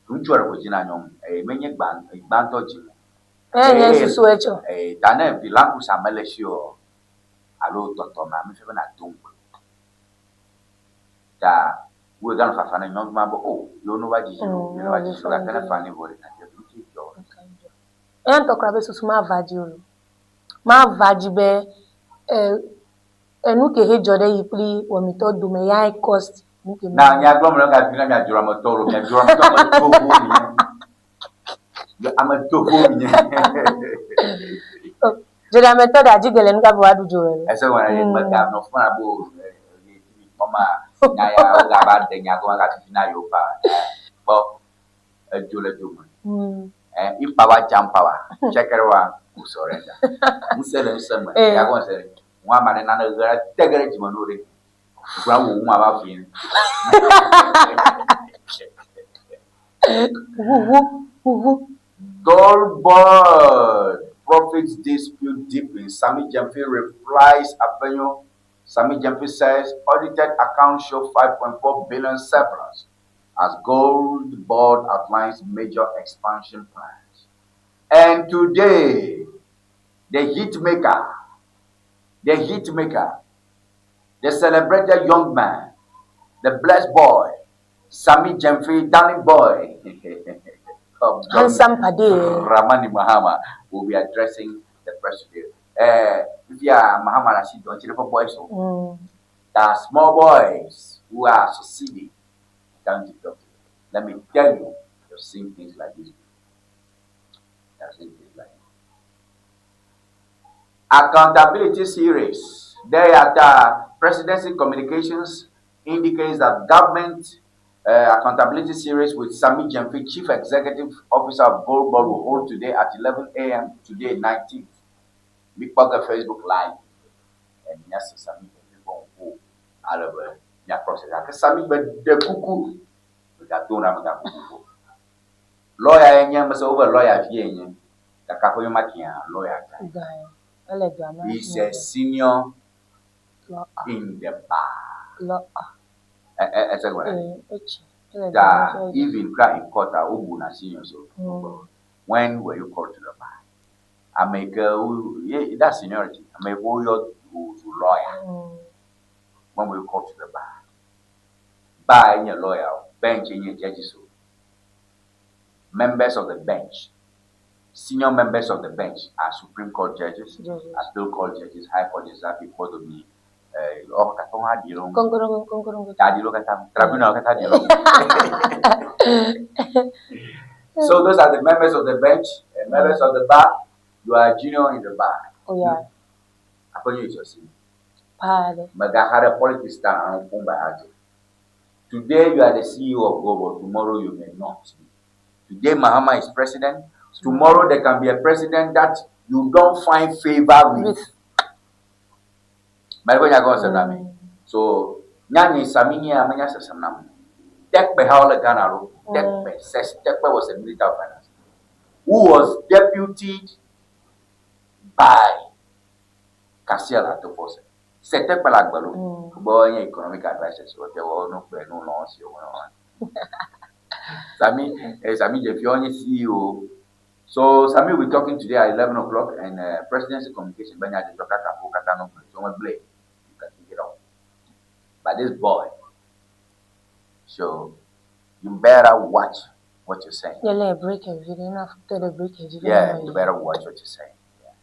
Don't you ever know a many band, a bantoji? Yes, switch. A Tane, the Lampus are malicious. I wrote Dr. Mammy Feven at Doom. We're going to have a young man. Oh, you know what you know, I just got a funny word. And to crab is my vagil. My vagibe, and look at his jody, you plea, when we thought do may I cost. Now, you're going to have a dramator, and drama. I'm a tofu. Did I method I jiggle and have what do? As I want to have no fun about Mama. Naya about the Yagoa Nayopa. Well, a Jula Duman. If power jump power, check her one who surrender. Who said in some way, I was saying, one man and another, take a regiment. Ground about him. Goldberg profits dispute deepen. Sammy Jemfi replies Avenue. Sammy Jemfi says audited accounts show 5.4 billion surplus as Gold Board outlines major expansion plans. And today, the hitmaker, the celebrated young man, the blessed boy, Sammy Jemfi, darling boy, handsome Paddy Ramani Mahama will be addressing the press today. If you are Mahama Rashid, don't you know boys? There are small boys who are succeeding. Let me tell you, you've seen things like this. Accountability series. There are presidency communications indicates that government accountability series with Sammy Jemfi, Chief Executive Officer of Gold Board, will hold today at 11 a.m. today, 19th. Big Bugger Facebook Live. And yes, Sammy Jemfi will go out of the process. Sammy, but the cuckoo, we got two lawyer, and must over lawyer, the Capoe Makia, lawyer. He's a senior in the bar. As I even cry in court, Ubuna senior. So, when were you called to the bar? I make that seniority. I make lawyer. When we call to the bar, bar in your lawyer, bench in your judges, members of the bench, senior members of the bench are Supreme Court judges, Appeal Court judges, High Court judges, because of me. So those are the members of the bench and members of the bar. You are junior in the bar. Oh yeah. According to your senior. Magahara politics stand on by today you are the CEO of Gobo. Tomorrow you may not. Today Mahama is president. Tomorrow there can be a president that you don't find favor with. So, Nani Saminia Manyasa Sanam. Tekpe Haula Ganaro, Tekpe says Tekpe was a military finance. Who was deputy by Cassiel at the force. C'était pas la balou. Boy, economic advisors, what they were no play no loss. Sami, the Fiona CEO. So, Sami, we're talking today at 11 o'clock, and Presidency Communication, Banya de Jokaka, Pokatano, so much blame. You can take it off. But this boy, so you better watch what you're saying. Yeah, let break a video enough to the break a video. Yeah, you better watch what you're saying. Yeah.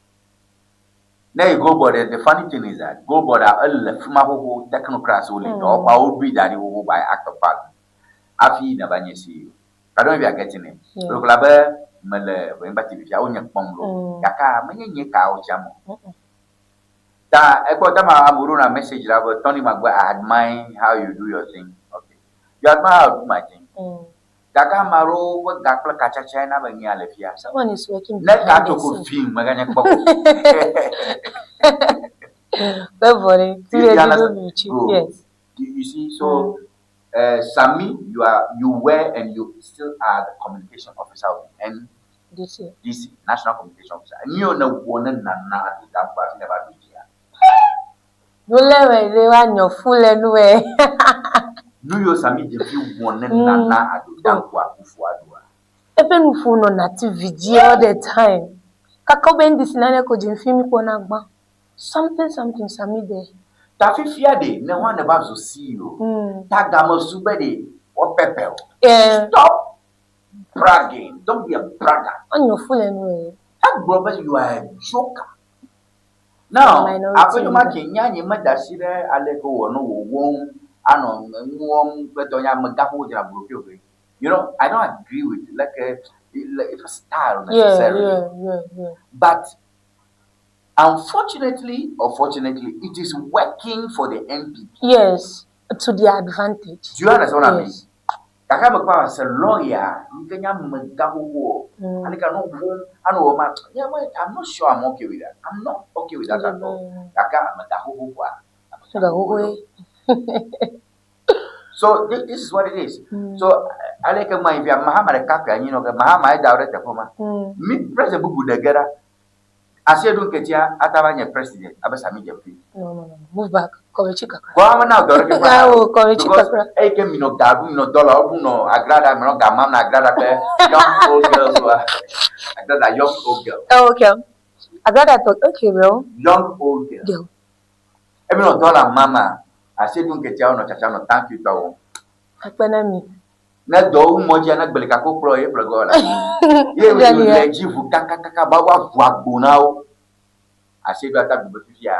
Now you go, but the funny thing is that go, but who technocrats only, or I would be that you by act of parliament. Afi na banye see you. I don't know if you are getting it. Look, Labe, Mele, Wembati, if you own your pongo, Yaka, many cow chamo. That I got a Muruna message about Tony Maguire. I admire how you do your thing. Okay. You admire how I do my thing. Gaga Maro, what Gakla Kacha China, when you are left here. Someone is working. Let that to go film, Magana. Yes. You see, so Sami, you were and you still are the communication officer of the NDC, National Communication Officer. And you know one and none that was never be here. You learn they want your full anyway. No, you Sami, if you want and none at the Dankwa before. Even phone on native video all the time. Kakaben this nana could in film Ponagba. Something Sami there. Tafi fiade, no one about to see you. Tagamo subede or pepper. Stop bragging. Don't be a bragger. On your full anyway. That brother, you are a joker. Now, after you making Yanni Madasire, Aleko or no womb, and on Betoya Magapo, you know, I don't agree with it. Like a style necessarily. Yeah. But unfortunately or fortunately, it is working for the NPP. Yes, to their advantage. Do you understand what I mean? Kakama as a lawyer, you can have Magapo, and I cannot home. I know, I'm not sure I'm okay with that. I'm not okay with that at all. So this is what it is. So I like my if you are Muhammad Kaka, you know, Muhammad director for me. President Bubu Degera. I said, don't get here at president. Abasami Jeffrey. No. Move back. Kovichika. Go now, Kovichika. I came no gabu, no dollar, no agrada, no gamma, agrada, young old girls who are agrada, young old girl. Oh, okay. Agrada, okay, well. Young old girl. I mean, no dollar, mama. I said, don't get here, no chachano, thank you, Tao. Apanami. Na do moja na gbele kako pro ye progola ye we leji fu kaka baba fu agbonao ase do ata gbe fifia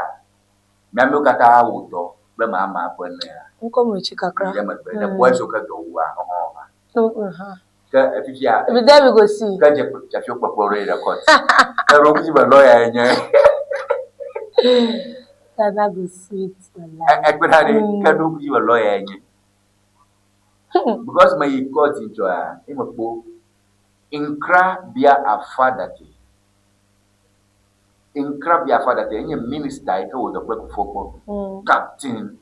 mi ame kata wodo ble mama pone nko mo chi kakra ye me the boys o ka do wa ka fifia we there we go see ka je fio poporo record e ro ki ba lawyer enye that go sweet wallahi e gbera ka do ki ba lawyer enye. Because my court into a Inkra bia a father. Inkra bia father, any minister, I told the black football captain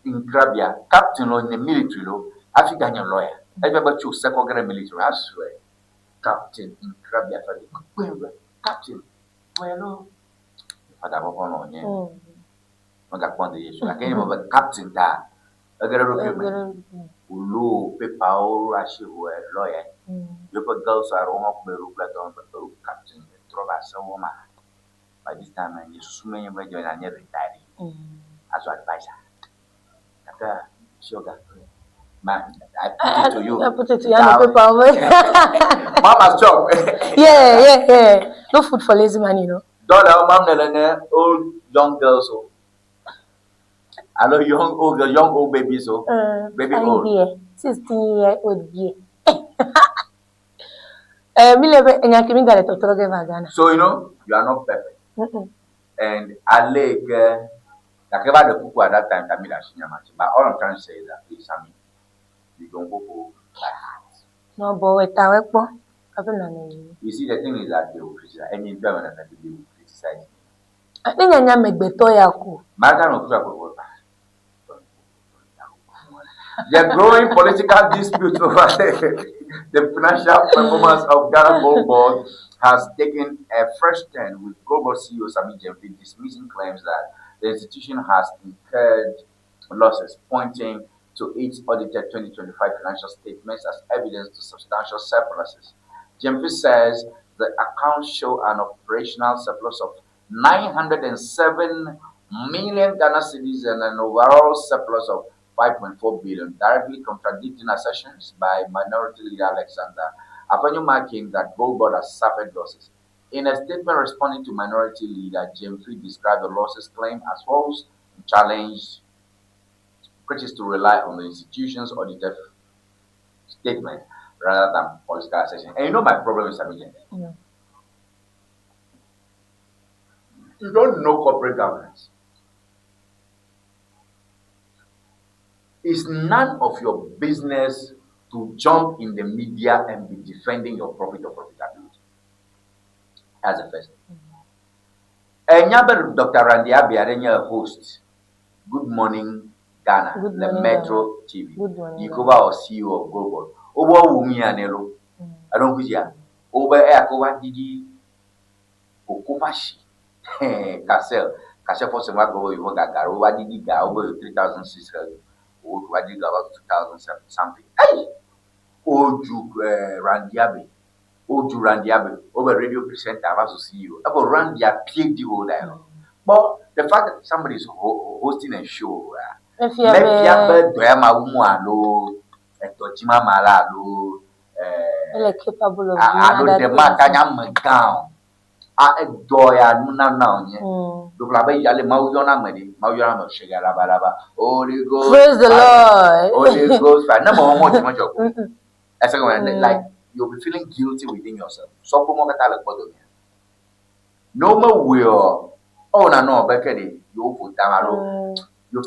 Inkra captain on the military law, African lawyer. I never choose second grade military, I swear. Captain Inkra bia father. Captain, well, Father Bono, yeah. I got one day, I can't remember captain that. I got a rookie. Ulu pepa o rashi o lawyer. You put girls are on up the roof on the captain, trova so woman. By this time, I just swim in my joint and never retired as an advisor. Sugar. Man, I put it to you. I put it to you. Mama's job. Yeah. No food for lazy man, you know. Dollar, mom, old young girls. Hello, young old baby, so baby old. 16-year-old year. So you know you are not perfect. And I like the people at that time. But all I'm trying to say is that please, I mean, you don't go by heart. No, boy, you see, the thing is that they will criticize any government that they will criticize. I think I make better. The growing political dispute over the financial performance of Ghana Gold Board has taken a fresh turn, with Global CEO Sami Jemfi dismissing claims that the institution has incurred losses, pointing to its audited 2025 financial statements as evidence to substantial surpluses. Jemfi says the accounts show an operational surplus of 907 million Ghana cedis and an overall surplus of 5.4 billion, directly contradicting assertions by Minority Leader Alexander Afanyo, marking that Gold Board has suffered losses. In a statement responding to Minority Leader, Jemfi described the losses claimed as false and challenged critics to rely on the institution's audited statement rather than political assertion. And you know my problem is Samijin. Yeah. You don't know corporate governance. It's none of your business to jump in the media and be defending your profit or profitability. As a first. And Dr. Randy Abiarenya host Good Morning Ghana, the Metro TV. You cover our CEO of Global. Over Wumi Anelo. I don't know. Over Aircova Didi Okumashi. Castle for some go you got over Didi over 3,600. Over Didi about 2,000 something. Hey! Oju Randiabe. Oju Randiabe. Over radio presenter, I was to see you. About Randia PhD holder. But the fact that somebody is hosting a show, maybe capable of praise the Lord. Like you'll be feeling guilty within yourself. So no will. Oh, no, Beckedy, you put down. You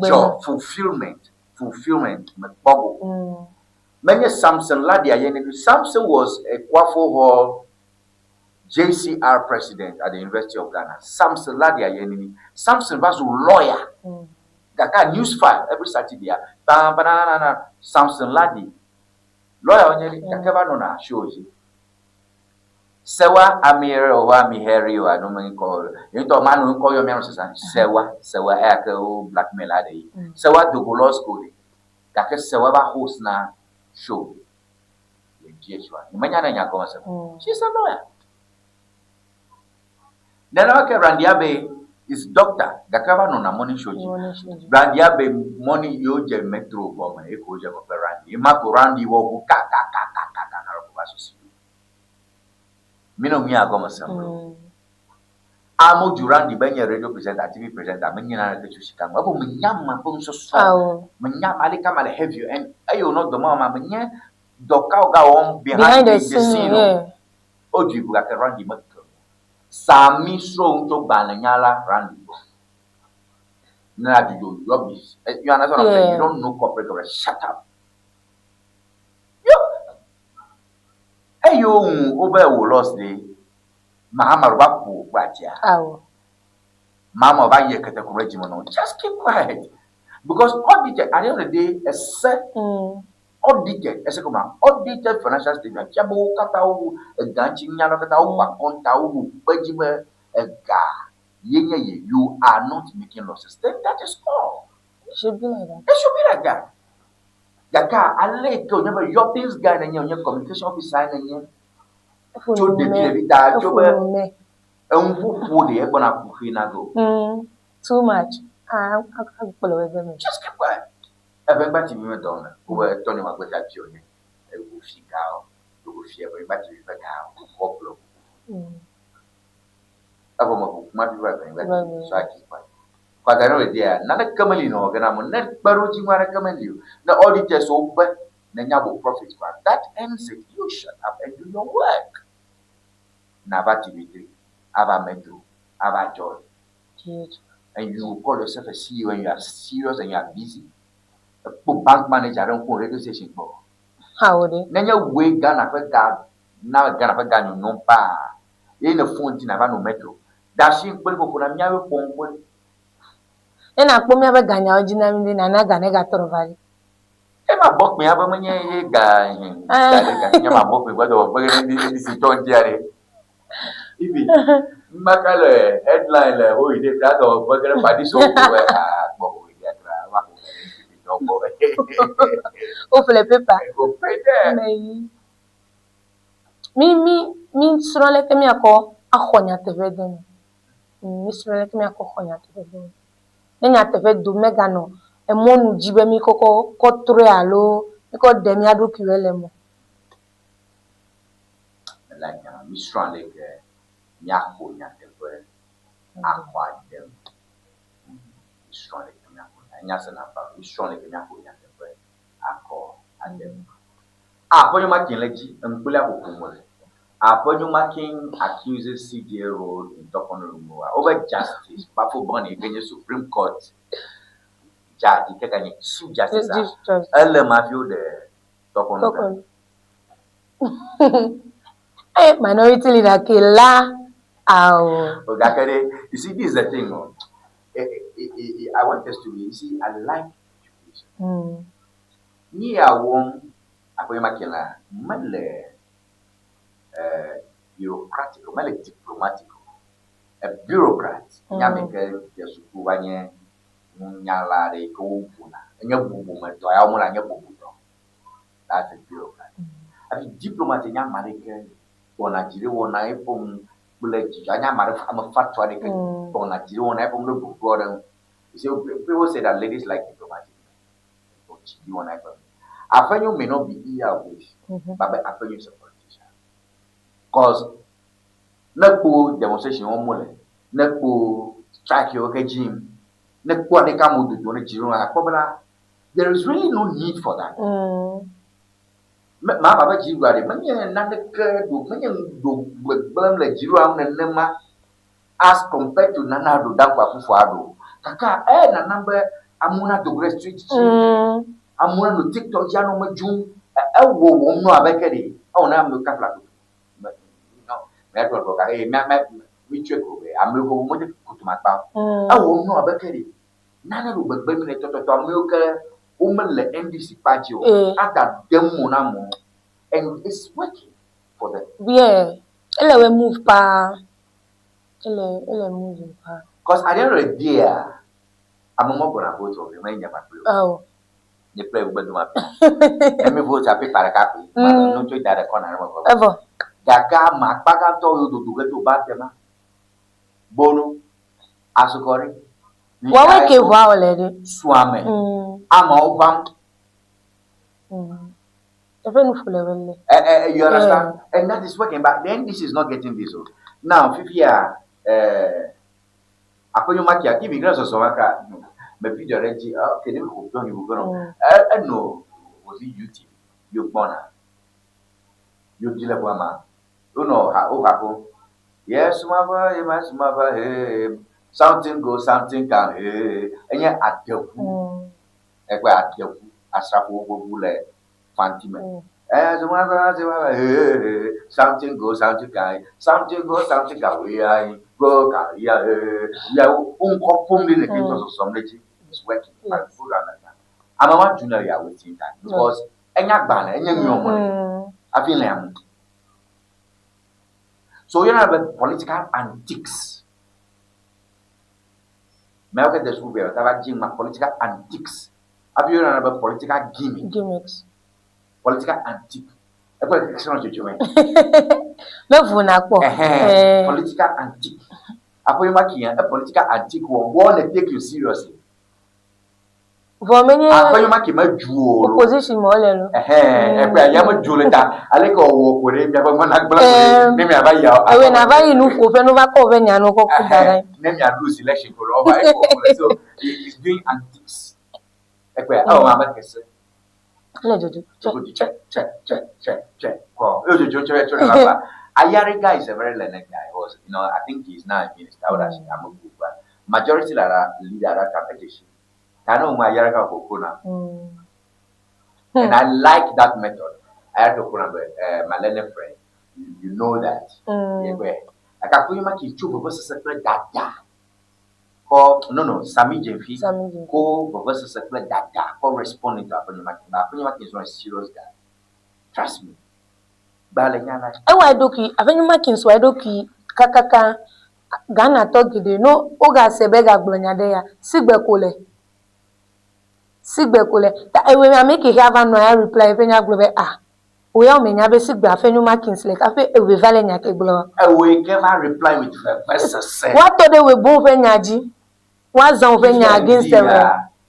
job, fulfillment, bubble. Many Samson Ladia, Samson was a Kwafo Hall JCR president at the University of Ghana. Samson Ladia Yenini. Samson was a lawyer. Gaka news file every Saturday. Samson Ladi. Lawyer on your Gakava shows you. Sewa Amir or Amiheri or I don't mean call you to man who call your memories and Sewa Echo blackmail a day. Sewa to go law school. Gaka Sewa host na show. She's a lawyer. Then Randiabe is doctor. Gakava no na morning show. Randiabe money you je metro for my echo je for Randy. Imako Randy wo kaka. Mino mi agoma samro. Amo Durandi benya radio presenter, TV presenter, menyana na kechu shikam. Abo menyama pon so. Menyama ali kama le heavy and ayo no do mama menye doka ga on behind the scene. Oji buga ke Randy makko. Sami sro unto bananyala Randy. Na do rubbish. You understand what I'm saying? You don't know corporate governance. Shut up. Ayo over lost the Mahama Wapu Batia. Mama Baye Katakurejimono. Just keep quiet. Because audited at the end of the day, a set audited, a second audited financial statement. Chabu Katau, a dancing Yanakatau, Bakontau, Bajima, a ga. You are not making losses. Then that is all. It should be like that. It should be like that. Gaka, I let go. Never your things guy and your communication officer and your. To the too much. Just keep quiet. Everybody went on. Who were Tony Magueta Junior. A woofy cow. The woofy everybody with a cow. Hoplo. I won't my people. So I keep quiet. But I know there. Not a camelino, Ganamo, net Baruji where I recommend you. The auditors over, then you will profit. But that ends it. You shut up and do your work. Nava TV3, Ava Metro, Ava Joy. And you call yourself a CEO when you are serious and you are busy. A bank manager don't call radio station for. How would it? Then you wait Ghana for God. Now Ghana for God, you know, pa. You ain't a phone in Havana Metro. That's in Pulpo for a Miao Pong. na akpọ m ya be ganya oji na ndị na gane ga tọrọ vali. E ma bok me aba manye ga hin. Ga ma bok me gbado bagere ndi si ton diare. Ibi makale headline le o ide ka do bagere padi so ko bo ya tra wa ko do bo. O fele pepa. Ko pede. Mi srole ke mi ako ahonya teve den. Mi srole ke mi ako ahonya teve den. Nenya teve do mega no. E monu jibe mi koko kotre alo ko demi adu kiwele mo. Like mi srole ke mi ahonya teve akwa dem. Mi srole ke mi ahonya. Nya se na ba mi srole ke mi ahonya teve akọ adem. Aponyo makinleji nkule akokumo. Aponyo makin accuses CDA role in Tokonorumo over justice. Bafo Boni against Supreme Court. Judge Kekanye Chief Justice. Elle mafio de Tokonorumo. Eh, minority leader kila. Okay, you see, this is the thing. I want us to be. You see, I like education. Ni awon aponyo makila mele bureaucratic, mele diplomatic. A bureaucrat, nyameke yesuku wanye nyalare ko wuna. Nya bubu meto ya omula nya bubu to. That's a bureaucrat. Abi diplomatic nyamareke bona jiri wona epom buleji nya mare am fatwa de ke bona jiri wona epom no bubu odan. You see, people say that ladies like diplomatic. But jiri wona epom. Afanyo may not be here with, but Afanyo is a politician. Because Nakpo demonstration on mole, Nakpo strike your regime, Nakpo Nekamu do the Jiro, there is really no need for that. Mama Jiwa, many another do burn the Jiro and Nema as compared to Nana do Dapa Fuado. Kaka, a number Amuna to Great Street. Amuna no TikTok jano majum wo no abekedi o na am ka fla no me to ko ka me cheko be am ko mo de kutuma pa wo no abekedi nana ro gbegbe mi to am ka o le NDC party o ada dem mo na mo and it's working for them. Yeah, ele we move pa ele move pa because at the end of the day I'm more gonna vote for the main oh the play with let me vote a paper copy. No to that corner. Ever. Gaga Macbaga told you to get to Batema. Bono Asukori. What we wow lady? Swame. I'm all bummed. You understand? And that is working, but then this is not getting this. Now, Fifia, Apoyo Makia, give me grass or Somaka. Me video ready. Okay, then we go. You go. I know. Was it YouTube? You born? You deal with mama. You know how happen. Yes, mama. Yes, mama. Hey, something go, something come. Hey, and yeah, at the ekwe at the asrapo bule fantime. As mama. Hey, something go, something come. Something go, something come. We are go. Yeah, yeah. Unkopum in the kingdom of somebody. Is working. Yes. I'm not junior here waiting time because any banner, any money. I feel like so you know political antics. Melke the school bear, that political antics. Have you know about political gimmicks? Political antique. A question to you. Political antique. A political antique won't take you seriously. For many opposition more than a Juleta, I like all work with him. Name I will never know open over Covenant. Name your lose election for all. So he's doing antics. Oh, I'm a guess. Check. Oh, Ayariga is a very learned guy. Was I think he's now a minister. I'm a good one. Majority leader that competition. I know my Yaraka Kokuna. And I like that method. I have to put my learning friend. You know that. I can put you make you choose because it's a that. No, Sami Jefi. Ko Professor Sekle Dada. Ko responding to Ewenyigba. Ewenyigba is not a serious guy. Trust me. Balenyana. Ewa doki. Ewenyigba is wa doki. Kakaka. Ghana togide. No. Oga sebega glonyade ya. Sigbe kole. Ta Ewenyigba make have no I reply. Ewenyigba ah. We are many abe sigbe Ewenyigba like afe ewe vale nyake glo. We can reply with Professor Sekle. What today we both Ewenyaji? What's on against the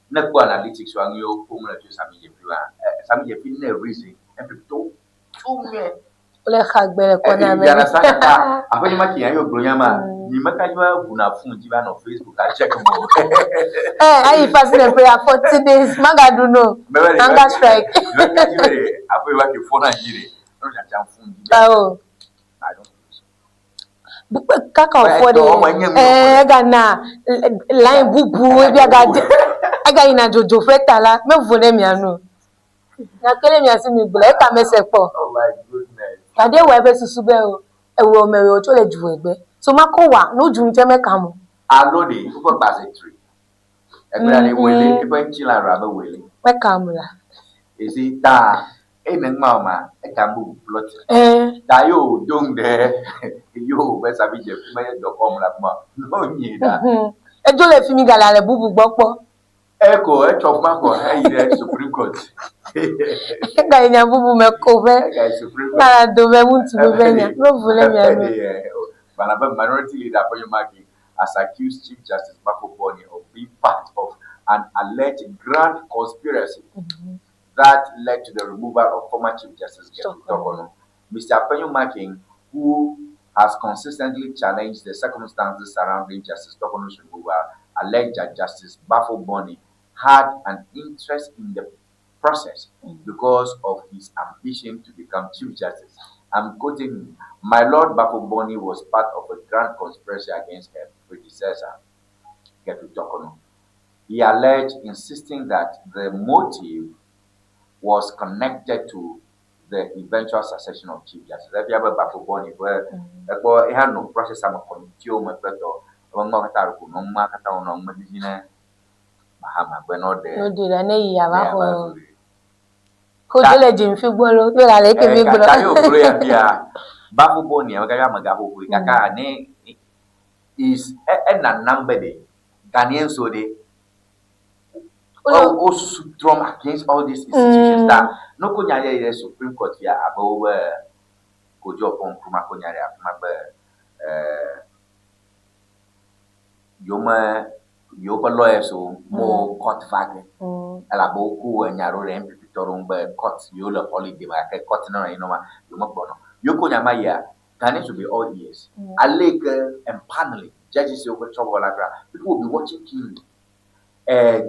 na kwa analytics wa nyo formula to Sami Jefi na reason and people to me le khagbele ko na me ya saka afanye maki yanyo glonyama ni makajwa buna funji ba no Facebook I check mo I fast the prayer 40 days magadu no hunger strike afanye maki phone ajire no cha funji oh kaka ofode Ghana line bubu e bi aga ina jojo fetala me vole mi anu na kele mi asi mi gbele ka mese po oh my goodness ade we be susu be o ewe o mere o to le ju egbe so makowa no ju nje me kan mo alode for base 3 egbe ni wele e pe nchila ra be wele me kan mo la ezi ta enengma e kan bu plot da yo dong de yo be Sami Jefi me do kom la ma no nyi da e jo le fi mi gala le bubu gbopo Echo, of Marco, hey, Supreme Court. Ganya bubu me kove. Na do me muntu be benya. No vule mi anu. But minority leader Ewenyigba has accused Chief Justice Boye of being part of an alleged grand conspiracy that led to the removal of former Chief Justice Mr. Ewenyigba, who has consistently challenged the circumstances surrounding Justice Tokono's removal, alleged that Justice Boye had an interest in the process because of his ambition to become Chief Justice. I'm quoting him, "My Lord Boye was part of a grand conspiracy against her predecessor, Tokono." He alleged, insisting that the motive was connected to the eventual succession of Chief Justice. If you have a Boye, where he had no process, I'm a committee, Mahama, we're not there. No, did I know you have a who diligent figure? You are like a big brother. Boye, Kaka, is a number day. Ghanaian so they also strong against all these institutions that no Konyaya is Supreme Court here above Kojo upon Kuma Konyaya, Yoma. Yopa lawyers so more court faggy. Alaboku and Yaro and Pitorum by court, Yola holiday, like a court no, you know, Yomabono. Yoko Yamaya, Ghanaians will be all ears. A lake and paneling, judges over trouble like that. People will be watching King.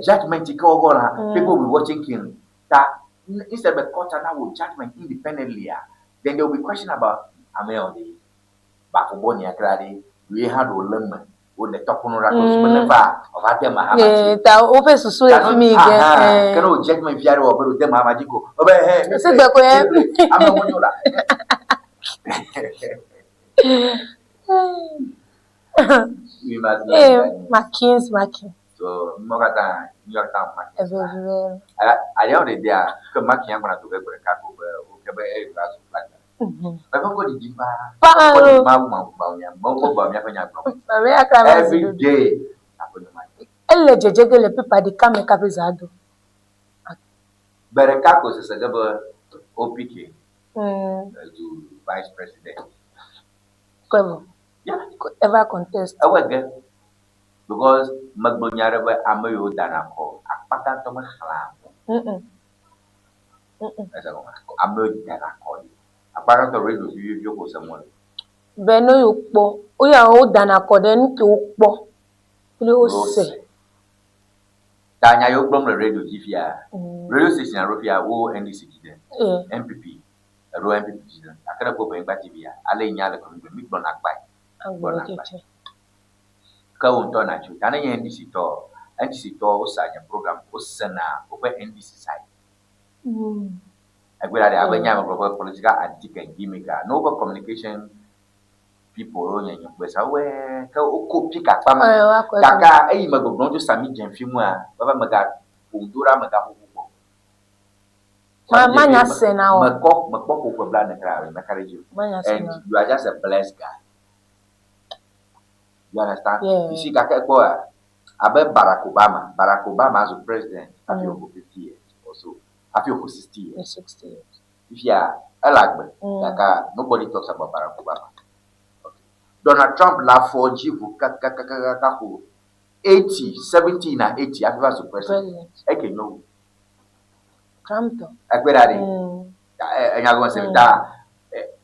Judgment, people will be watching King. That instead of a court and now judgment independently, then there will be question about Amel, the Boye Grady, we had a lemon. The top on never of them. Ta ofe susu e fi mi ge. Kero judgment fiare o bero dem Hamajiko. Obe he. Se gbe ko e. Am mo nyola. We must Marking. So mogata New York Town marking. Everywhere. I know the dia ke marking yang to be ka ko o ke be e class like that. Every day, elle jeje le pipa di kame kapizado. Berekako is a double OPK to Vice President. Yeah, could ever contest. I was there because Magbonyaraba Amayo Danako, a pattern to my halam. Amayo Danako. Apparently, radio you go someone. Beno yukpo. Oya o dana koden ki ukpo. Ile o se. Tanya yo from the radio jifia. Radio station Rofia o NDC jide. MPP. Ro MPP jide. Akara ko ben TV ya. Ale nya le ko mi gbon agbai. Gbon agbai. Ka won to na chu. Tana ye NDC to. NDC to o sa nya program o sana o be NDC side. I will have a political and gimmick. No communication people on your place. Away, go pick a family. Kaka, I am going to Sami Jenfimwa, Baba Maga, Undura Maga. Manya say now. Makok for blood and crowd, and you are just a blessed guy. You understand? Yeah. You see, Kaka, about Barack Obama. Barack Obama as a president, I feel for 50 years or so. I feel for 60 years. 60 years. If you are, I like me. Nobody talks about Barack Obama. Okay. Donald Trump laughed for Jivu, 80, 17 and 80, I feel as a president. I can know. Trump. I bet that and I'm going to say that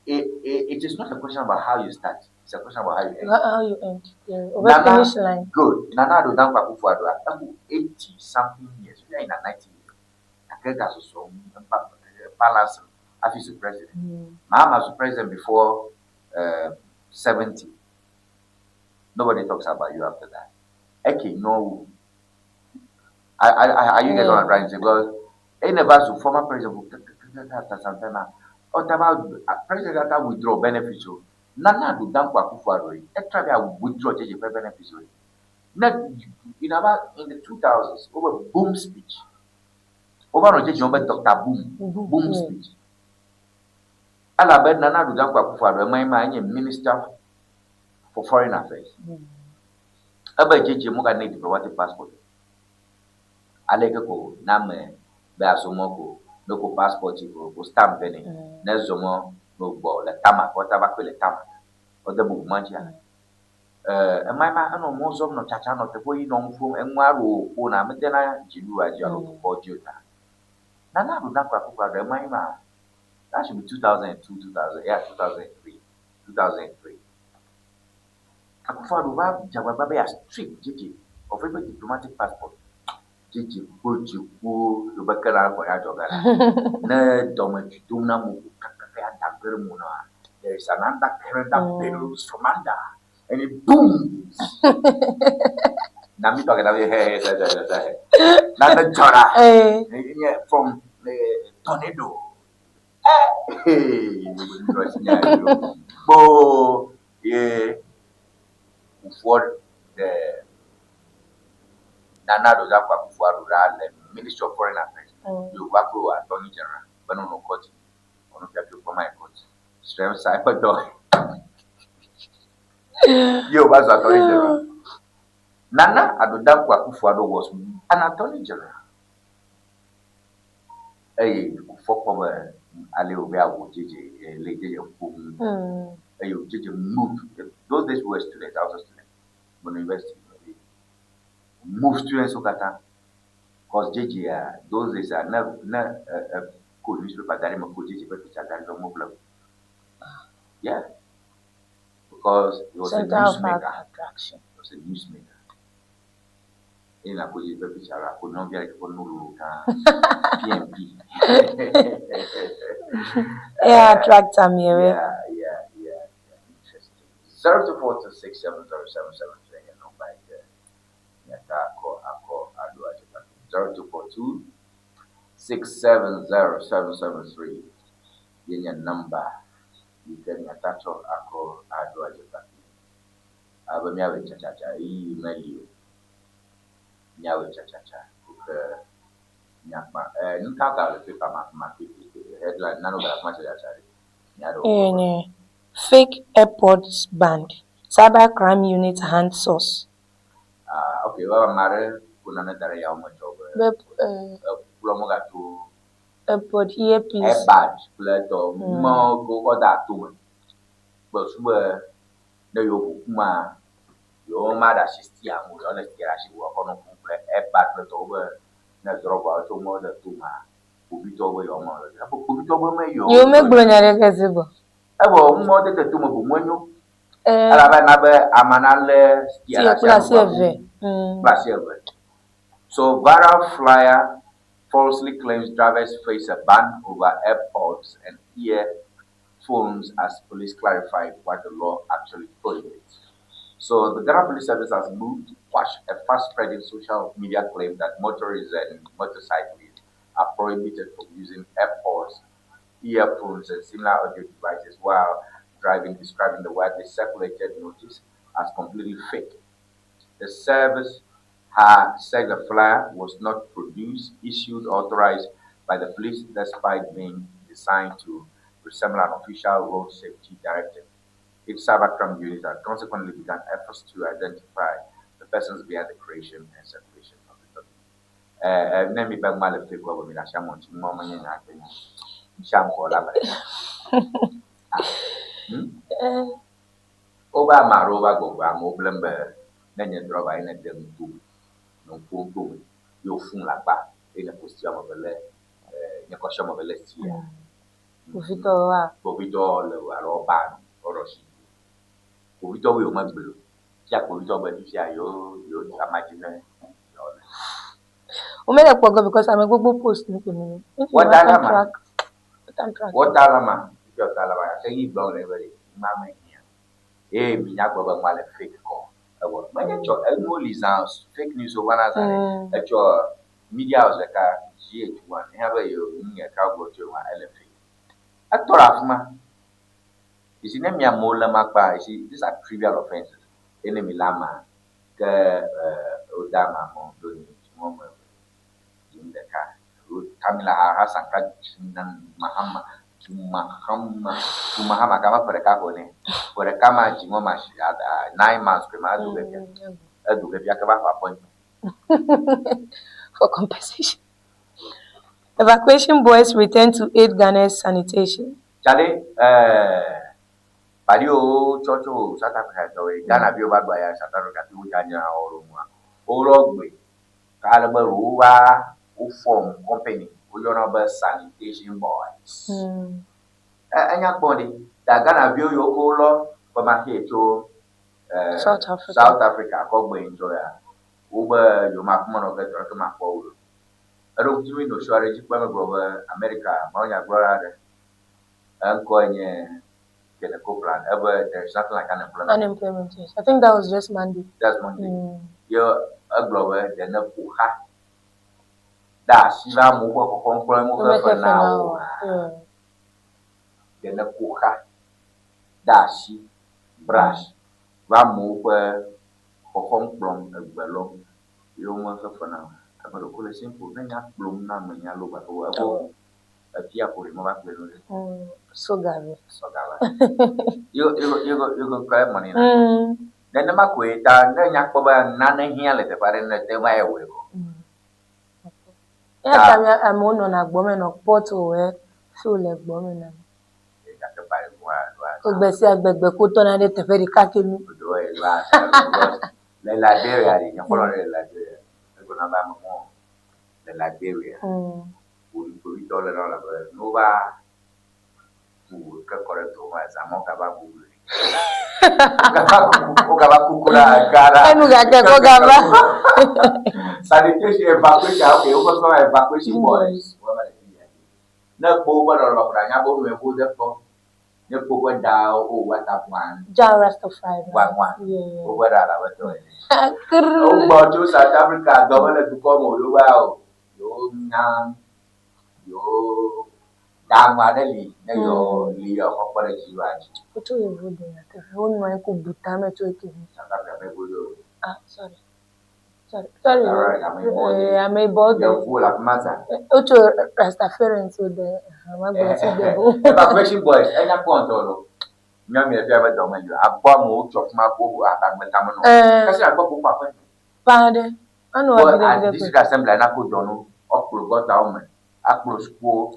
it is not a question about how you start. It's a question about how you end. How you end. Yeah. Over finish line. Good. Nana do not go for 80 something years. We are in a 90 years. I think that's also balance. I feel the president. Mama was the president before 70. Nobody talks about you after that. Okay, no. Are you guys on trying to say? Because any of us, former president, after some time, or about president that withdraw benefits. Nana do damn Kwakufuadori. Actually, I would withdraw JJ benefits. Not in the 2000s, over boom speech. Over on JJ Dr. Boom speech. Alabama Nana do damn Kwakufuadori. My minister for foreign affairs. About JJ Moga need diplomatic passport. Aleko Name Beasomoko, no passport, go stamp penny, Nezomo. No ball, the tamak, whatever call it tamak, or the book mancha. And my man, no most of no chachano, the way you know from Mwaru, Una, Medena, Jilua, Jalo, for Juta. Nana would not quite the my man. That should be 2002, 2003, 2003. Akufaruba, Jawababe, a strict JJ, of every diplomatic passport. JJ, Boju, Lubakara, for Yajoga, Ne Domajunamu. There is an undercurrent that billows from under, and it booms. Now me talking about hey, now the Jora from the tornado. Hey, Bo, yeah, for the Nana Dozakwa for the Minister of Foreign Affairs. You work with Attorney General, but no court. For my coach, strength cyber dog. You was Attorney General. Nana Adodam Kwakufuado was an Attorney General. Hey, for Alevia JJ, lady of whom you JJ moved. Those days we were students, I was a student. When university, move students to Kata. Because JJ, those days are never cool newspaper that I'm yeah, because it was Center a newsmaker. Attraction. It was a newsmaker. In a newspaper picture, I could not get a PMP. Yeah, attract them here. Yeah. Interesting. 02426707773. No, by the 0242 6707773. Your number. You can attach or call Adwaja. Abamia Chacha, email you. Nyawe Chacha. Nyakma. Nukaka, the paper market headline, none of that much as fake airports banned. Cybercrime unit hand source. Okay, well, Mare, Kunanatari Yamato. Plomogato. Airport earpiece. Airpad, Plato, more go that to me. But where the Yokuma, your mother, she's still honestly, she work on a airpad over. Drop to more than 2 months. Put over your mother. Put over you make Brunia Gazebo. I will more than the tomb of Munyo. Another Amanale, So, viral flyer falsely claims drivers face a ban over AirPods and earphones as police clarified what the law actually prohibits. So the Ghana Police Service has moved to quash a fast-spreading social media claim that motorists and motorcyclists are prohibited from using AirPods, earphones, and similar audio devices while describing the widely circulated notice as completely fake. The service had said the flyer was not produced, issued, authorized by the police despite being designed to resemble an official road safety directive. Its cybercrime units have consequently begun efforts to identify the persons behind the creation and circulation of the document. Let me back my fake over me. I shall want to moment in sham call over my rover go by mobile then you drop in a dem too. No phone to your phone like that in a costume of a leg, in a costume of a list here. Povito all ban or she. Povito will not blue. Jack Povito, but you imagine. We made a program because I'm a Google post. What Dalama? What Dalama? Your Dalama, I say you blown every mamma here. Eh, me not go by fake call. About my only sounds fake news over at your media house like a GH1. Have you in a cowboy to my elephant? Actor Afma. You see, name your mola makba. These are trivial offenses. Enemy lama, Odama, moment in the car. Kamila Hasanka, Mahama, Mahama, Kama for the Kabone, for the Kama Jimoma, 9 months, I do get Yakaba appointment for compensation. Evacuation boys return to aid Ghana's sanitation. Charlie, Padio, Chocho, South Africa, Ghana, Bioba, South Africa, Ghana, or Orogwe, Calabarua, who form company, who are sanitation boys. And young body, that Ghana view your color from my head to South Africa, Cogway, Enjoyer, Uber, you mark one of the Turkma Pole. I don't do no shortage, America, Moya brother, Uncle, get a co-plan. Ever there's something like unemployment. Yes. I think that was just Monday. That's Monday. You're a global, then a puha. That's Shiva move for now. Then a puha. That's she brush. Ramu for home from a balloon. You want for now. I'm going to call a simple thing up bloom now when you look at a tia for him. So Gary. You go grab money. Then the Macquay, then Yakoba, none here let the parent let them away. I'm on a woman of bottle where so like woman. Oh, Bessie, I beg the cotton and the very cacking. The Liberia, in your colony, Liberia. I'm going to buy more. The Liberia. We put it all around Nova. Who correct to my Zamoka sanitation evacuation, okay, also evacuation boys. No over or Ranyabo, we put the phone. You put down, oh, what up one? Jar Rastafari. One. Over that, oh, but to South Africa, governor to come over. Yo. Damadeli, no, Leo, operation. What are you doing? I want my cook butame to it. Sorry. Sorry. I'm a board. You're full of matter. Ocho Rastafarians with the evacuation boys. And I point all. Yummy, if you ever done you, a bomb of my book at Metamano. That's a book. Pardon. I know this is assembly and I put Dono, up to got down. Apple school,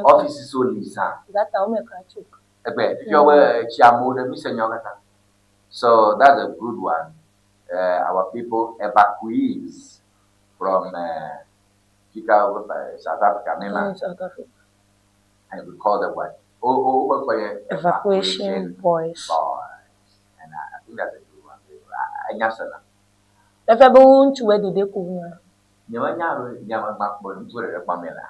offices only, sir. That I'll make a check. If you were Chiamo, the Miss Yogata. So that's a good one. Our people evacuees from Chicago, South Africa, South Africa. And we call them what? Evacuation boys. And I think that's a good one. I just said that. If I want to where did they go? Never never backbone to the Pamela.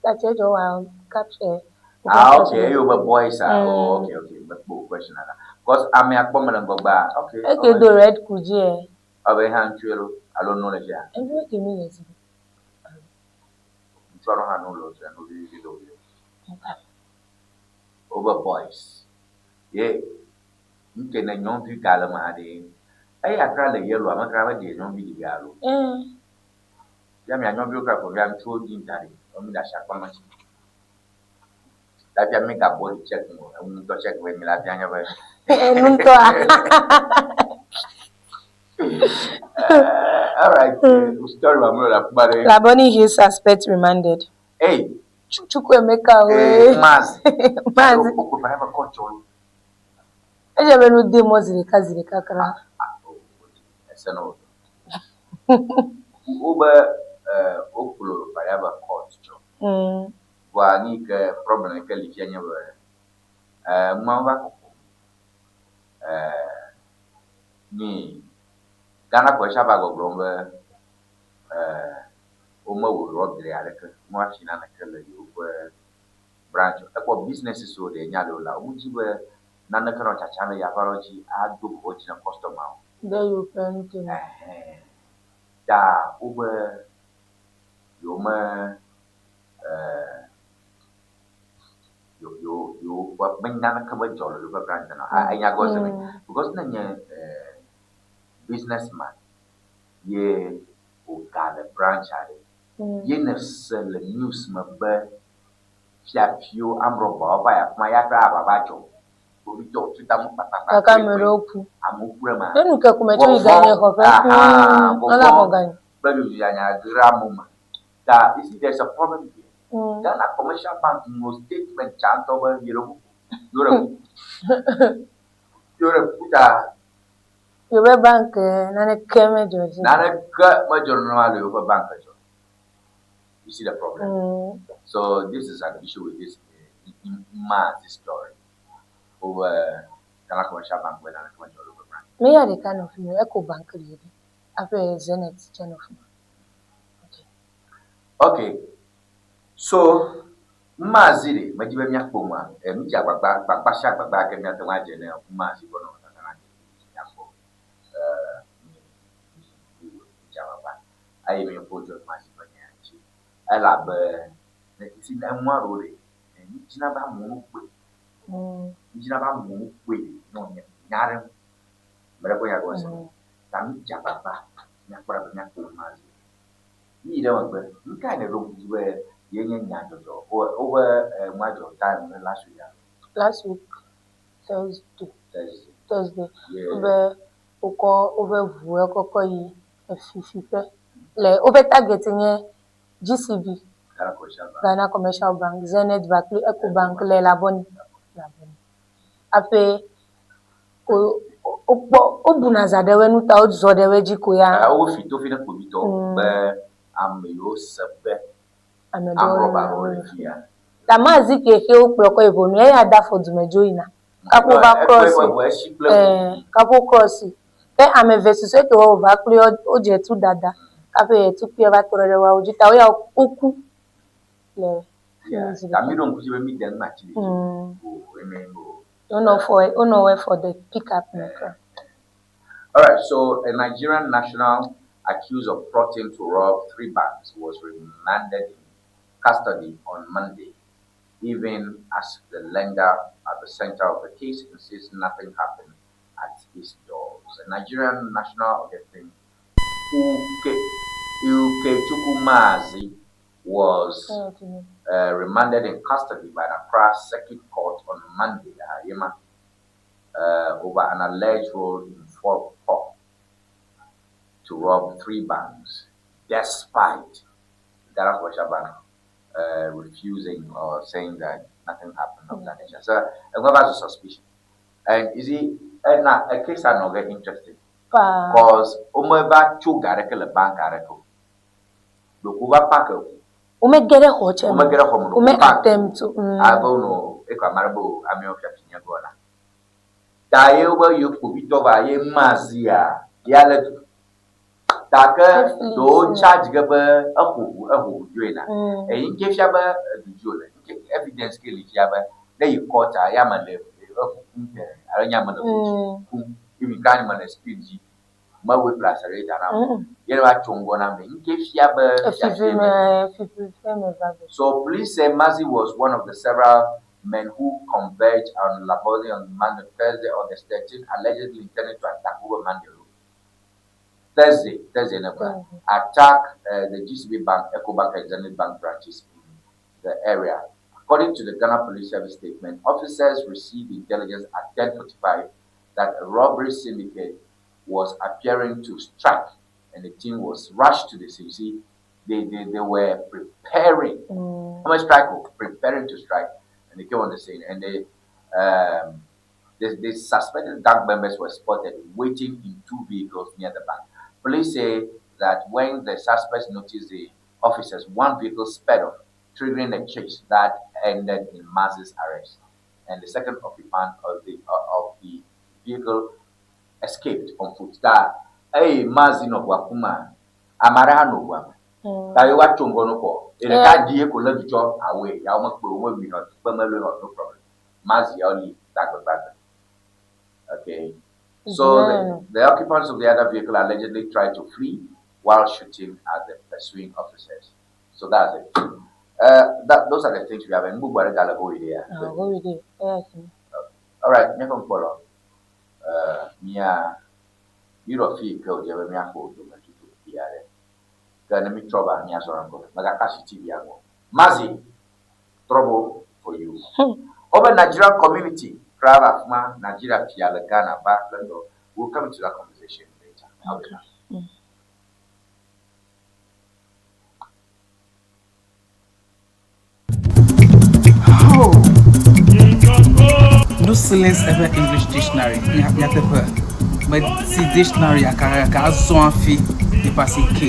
That's it. I'll capture. Okay, you were boys. Okay, but book question. Because I'm a woman and go back. Okay, the red could you? I'll be hand to I don't know the year. And what do you mean? So I don't have no laws and no. over boys. Yeah. You can a young people galamade. I try the yellow, I'm a travel day, young people gallo. Yammy, I know you for young children, daddy, only that shall come. That you make a body check, I want to check when you have January. All right, story about Laboni he suspect remanded. Hey, Chukwemeka we. Mas. Mas. Eje benu de mozilika zilika kra. Eseno. Uba okulo paraba court jo. Wa ni ke problem ke lifianya we. Mwa ko. Ni Ghana ko shaba go grombe Oma will rob the article, more than a color you were branch. About businesses so the Yadola, which were none of the channel apology, I do watching a customer. There you painting. Da over Yoma you what when none covered jolly over branch. I go because none businessman, ye, who got a branch at it. Yen sell the news, my bird. Few amroba by my abajo. We talk to them, Cameroku. I'm Ugrama. Then you can come to Ghana. But you are Gramma. That is, there's a problem here. Then a commercial bank most statement chant over Europe. You're a bank, Nana Kemejo. Nana cut my journal over bank. You see the problem. So this is an issue with this man's story over Ghana commercial bank with an commercial brand. Me are the kind of eco bank lady. After Zenith channel. Okay. So Maziri, Majiba Yakuma, and Jabba Bashak back and at the Wajana, Mazi Bono. I am a photo of my I love it's in a more road, and it's never move with. It's never move with no Yaram. But I was Tam Jababa, Nakura Nakumazi. You don't, but you kind of room where Union Yato or over a much of time last week. Last week, Thursday. Over Vuakoi, a fife. Over targeting GCB, Ghana Commercial Bank, Zenith Barclay, Eco Bank, Laboni. Ape Obunaza, they were not out, so they were Jikoya. I will fit to finish but I'm your subbe. I'm robber here. The Maziki Hill Procco, I had that for Dumejoina. Couple crossing. I'm a vessel to Barclay or Jetu Dada. Ape tu pia batore wa ujita oya oku le Tamiro kujibe mi den match no for the pickup. All right, so a Nigerian national accused of plotting to rob 3 banks was remanded in custody on Monday, even as the lender at the center of the case insists nothing happened at his doors. A Nigerian national getting Uke Chukumazi was remanded in custody by the Accra Circuit Court on Monday over an alleged role in four to rob 3 banks, despite Ghana Commercial Bank refusing or saying that nothing happened of that nature. So, a suspicion. And you see, a case are not very interesting. Because Omeba two Garekele bank areko. The Kuba Packer. Umegere hoche. Umegere home. Attempt to. I don't know. Eka marabo amio fiatinya gona. Taye uba you kubitova ye mazia. Yale. Taka do charge gaba ahu juena. E inke fiaba dujola. Evidence ke lifiaba. Then you caught a yamale. Aranyamale. If can man speed ma we plus rate around you know chongo na me nke fiaba. So police say Mazi was one of the several men who converged on Labode on Monday, Thursday, August 13th, allegedly intended to attack over Monday. Thursday, attack the GCB Bank, EcoBank, and Zenith Bank branches in the area. According to the Ghana Police Service statement, officers received intelligence at 10:45 that a robbery syndicate was appearing to strike, and the team was rushed to the scene. See, they were preparing. Preparing to strike, and they came on the scene, and the suspected gang members were spotted waiting in 2 vehicles near the bank. Police say that when the suspects noticed the officers, one vehicle sped off, triggering a chase that ended in Maz's arrest, and the second occupant of the vehicle escaped on foot. Hey, Mazi no Wakuma, Amara no Wam. Tayowa Chongono ko. Eka die ko let job away. Ya almost put we not family no problem. Mazi only that was bad. Okay. So the occupants of the other vehicle allegedly tried to flee while shooting at the pursuing officers. So that's it. Those are the things we have. And move where go there. Go with it. All right, never follow. Mia, you don't feel good. You have me a hold to me to be there. Can me trouble me as well. Magakashi TV ago. Mazi, trouble for you. Over Nigerian community, crowd of man, Nigeria, Ghana, Backland. We'll come to that conversation later. Okay. No silence ever English dictionary. But see dictionary aka so afi e pass K.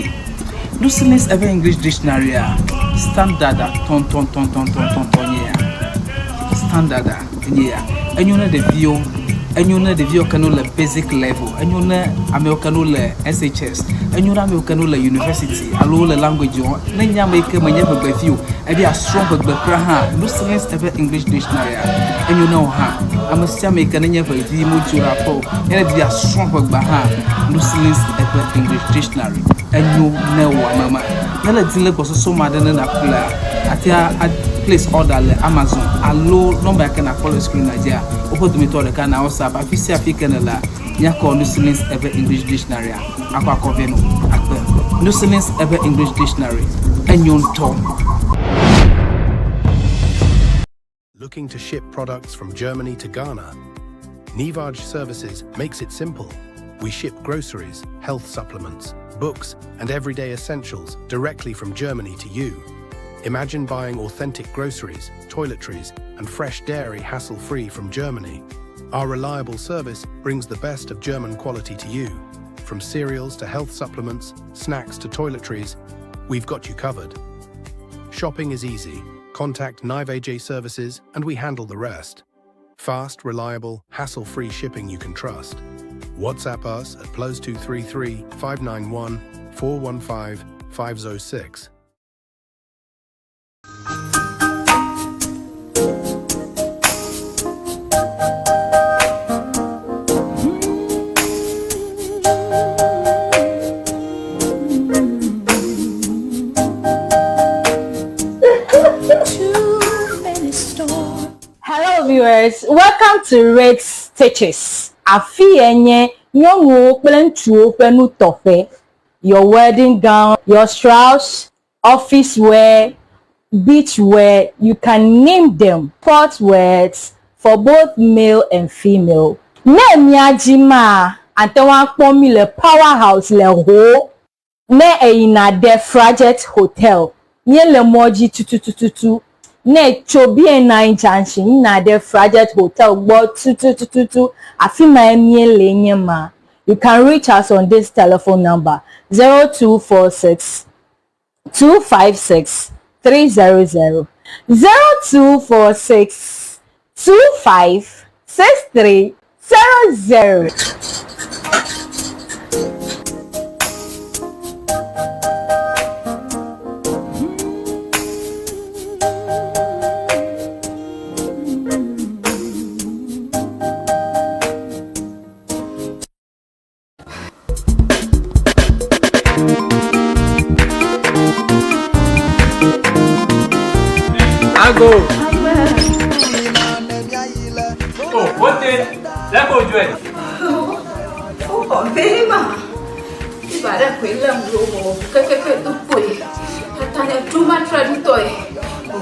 No silence ever English dictionary standard ton standard and you know the view. And you know the view can basic level, and you know American SHS, and you know American university, allow language, then you make a maneuver by you, and be a strong but no silence ever English dictionary, and you know how I must make a never the Mujurapo, and be a strong but no silence ever English dictionary, and you know mama. Nella Dilla was so mad than a player at place order Amazon, a low number can follow screen idea. Open to me to the can also, but if you see a la Yako no silence ever English dictionary, Aqua Coveno, no silence ever English dictionary, and you Tom. Looking to ship products from Germany to Ghana? Ŋdi Services makes it simple. We ship groceries, health supplements, books, and everyday essentials directly from Germany to you. Imagine buying authentic groceries, toiletries, and fresh dairy hassle-free from Germany. Our reliable service brings the best of German quality to you. From cereals to health supplements, snacks to toiletries, we've got you covered. Shopping is easy. Contact Ŋdi Services and we handle the rest. Fast, reliable, hassle-free shipping you can trust. WhatsApp us at +233 591 415 506. Hello viewers, welcome to Red Stitches. Afienye nyongo kple penu tofe. Your wedding gown, your strauss, office wear, beach wear, you can name them. Sport wears for both male and female. Ne miajima antewa kpomi le powerhouse le ho. Ne eina de Frajet Hotel. Nye le moji tututututu. Ne chobi na junction na de Frajet Hotel gbo tututututu. Afima emie lenye ma. You can reach us on this telephone number 0246 256 300 0246 25 6300. Go. What is that? Go join. Oh, very much. If I don't quit them, go Boye. Tanya too much ready toy.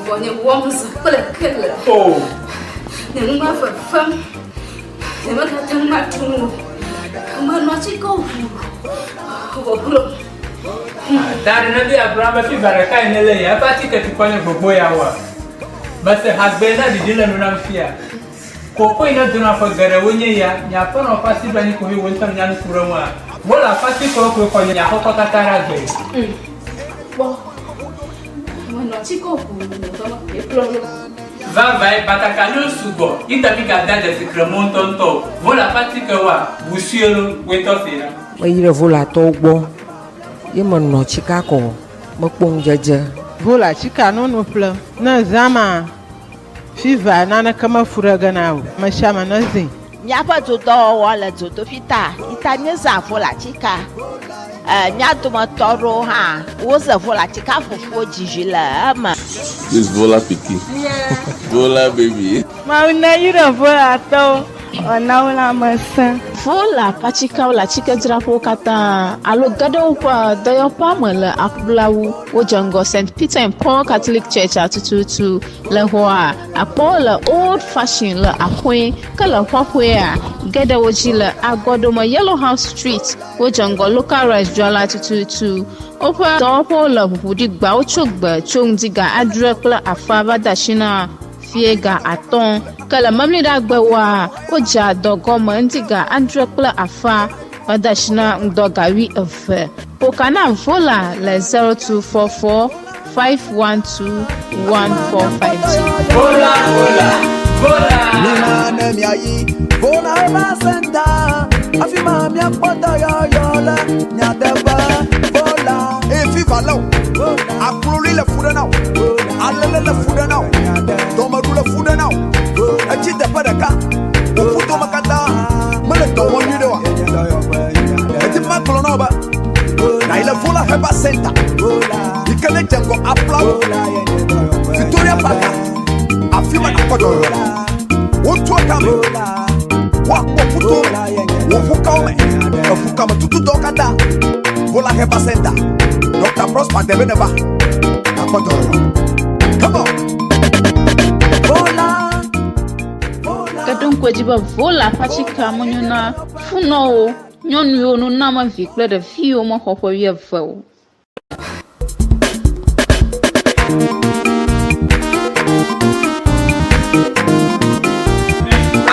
BoyeWednesday, kple. Oh. Never for fun. Never got too much to move. I'm not go. That Ŋdi Abraham fi baraka inele ya pati ke tukone gbogbo ya wa. Base hasbena didile nuna mfia. Koko ina duna fa gare wonye ya nya pa no pasi bani ko wi wonta nya no kura wa. Wala pasi ko nya ko katara gbe. Bo. Mano chiko ku no ke plolo. Va vai batakalo sugo. Ita mi ga da de sikremon tonto. Wala pati ke wa busielo weto fira. Wa yire vola to gbo. Ye no chika ko mo pon jeje. Vola chika no ple. Na zama fiva na kama furaga na mashama na zin. Nyapa todo wala todo fita. Itanye za vola chika. Nya to toro ha. Wo za vola chika fufu jijila ama. This Vola Piki. Yeah. Vola baby. Ma una yira vola to. Ona una masa. Vola pachika la chika drapo kata alo gado pa dayo pa mele akblawu wo jango St. Peter and Paul Catholic Church atututu le hoa apo le old fashion le akwe kala hwahwe a gada woji le agodoma Yellow House Street wo jango local restaurant atututu opa dopo le budi gba ochogba chongdiga adre kla afaba dashina fiega aton kala mamni da gbawa oja dogoma ndiga andre kla afa badashina ndogawi efe okana vola le 0244 512 1450 Vola Nina ne miayi Vola eba senta Afima mia pota yola Nyadeba Vola Efi valo Akulori le fude now Alele le fude now Domaru le fude now Echite pedeka Ufuto makata Mele tomo nyidewa Eti makolo no ba Na ile Vola eba senta Ikele jengo aplau Victoria Park Afima na kodo Wotu akame Wakuputo Wofukaume Wofukame tutu dokada Vola Heba Center Dr. Prosper Debeneba Akodo Come on Vola kadon kwajiba vola pachika monyuna funo nyonu yo no nama vikle de fio mo hofo ye fo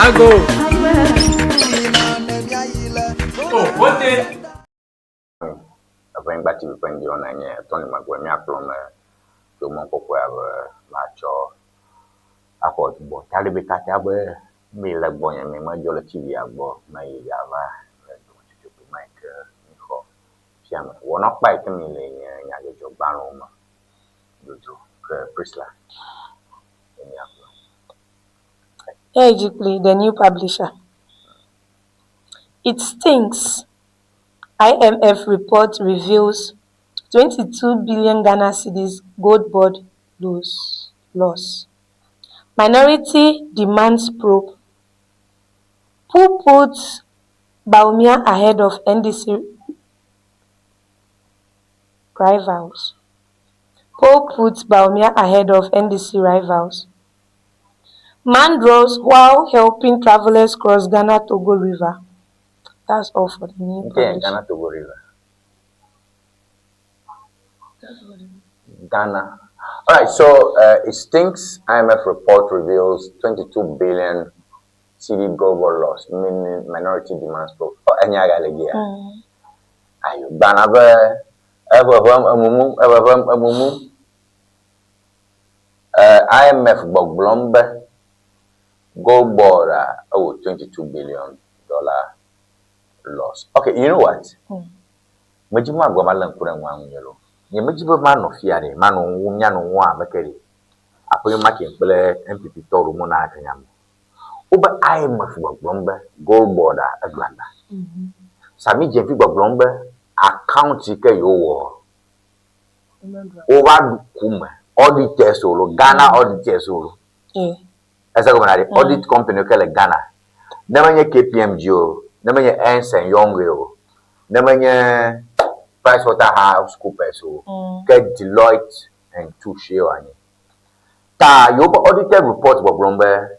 Ago. Oh, what is Ewenyigba TV Morning Show Tony Magwemi aplome to mon popo ave macho akot bo talibe kata be mi le bonya mi ma jole TV agbo ma yava do to mic ni ho fiam wona pa ite mi le nya jo gbanu ma do Prisla BoyeEwenyigba, the new publisher. It stinks. IMF report reveals 22 billion Ghana cedis gold board loss. Minority demands probe. Who puts Bawumia ahead of NDC rivals? Who puts Bawumia ahead of NDC rivals? Man draws while helping travelers cross Ghana-Togo River. That's all for the new publisher. Ghana-Togo River. Ghana. All right, so it stinks. IMF report reveals 22 billion CD global loss, meaning minority demands for Enyaga Legia. Ayo, Ghana amumu. IMF Bogblombe. Gold board, $22 billion loss. Okay, you know what? Majima Gomalan Kuran yellow. You majiba man of Fiare, man on Wunyano Wa Makeri. Apoy Makin Play, MPP Toru Monakayam. Over IMF Bogblombe, gold border, Atlanta. Sami Jeffy Bogblombe, account Chika Yo. Over Kuma, auditors solo, Ghana auditors solo. As a audit company called Ghana. never nye KPMG, never nye Ernst and Young, never nye PricewaterhouseCoopers, get Deloitte and Touche on it. Ta yopo audited report for Brombe,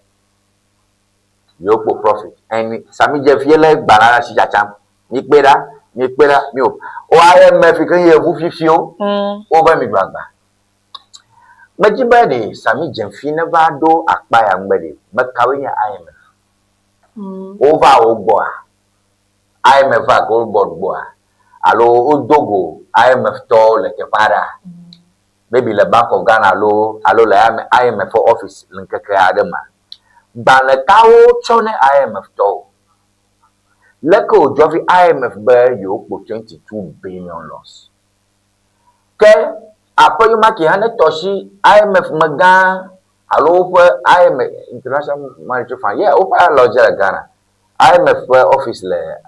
yopo profit, and Sami Jefiele Banana Shacham, Nikbeda, Mio. O IMF can hear Wufi Fio over Midwagba. Majibadi, Sami Jemfina Vado, Akbaya Mbedi, but carrying IMF. Over Oboa, IMF a gold board boa. Alo Udogo, IMF to like a para. Maybe the Bank of Ghana alo la IMF office linkeke adema. Ban le kawo chone IMF to. Leko jovi IMF be yo po 22 billion loss. Ke apo yo maki hane toshi IMF maga alo IMF International Monetary Fund. Yeah, opa lodger Ghana. IMF office le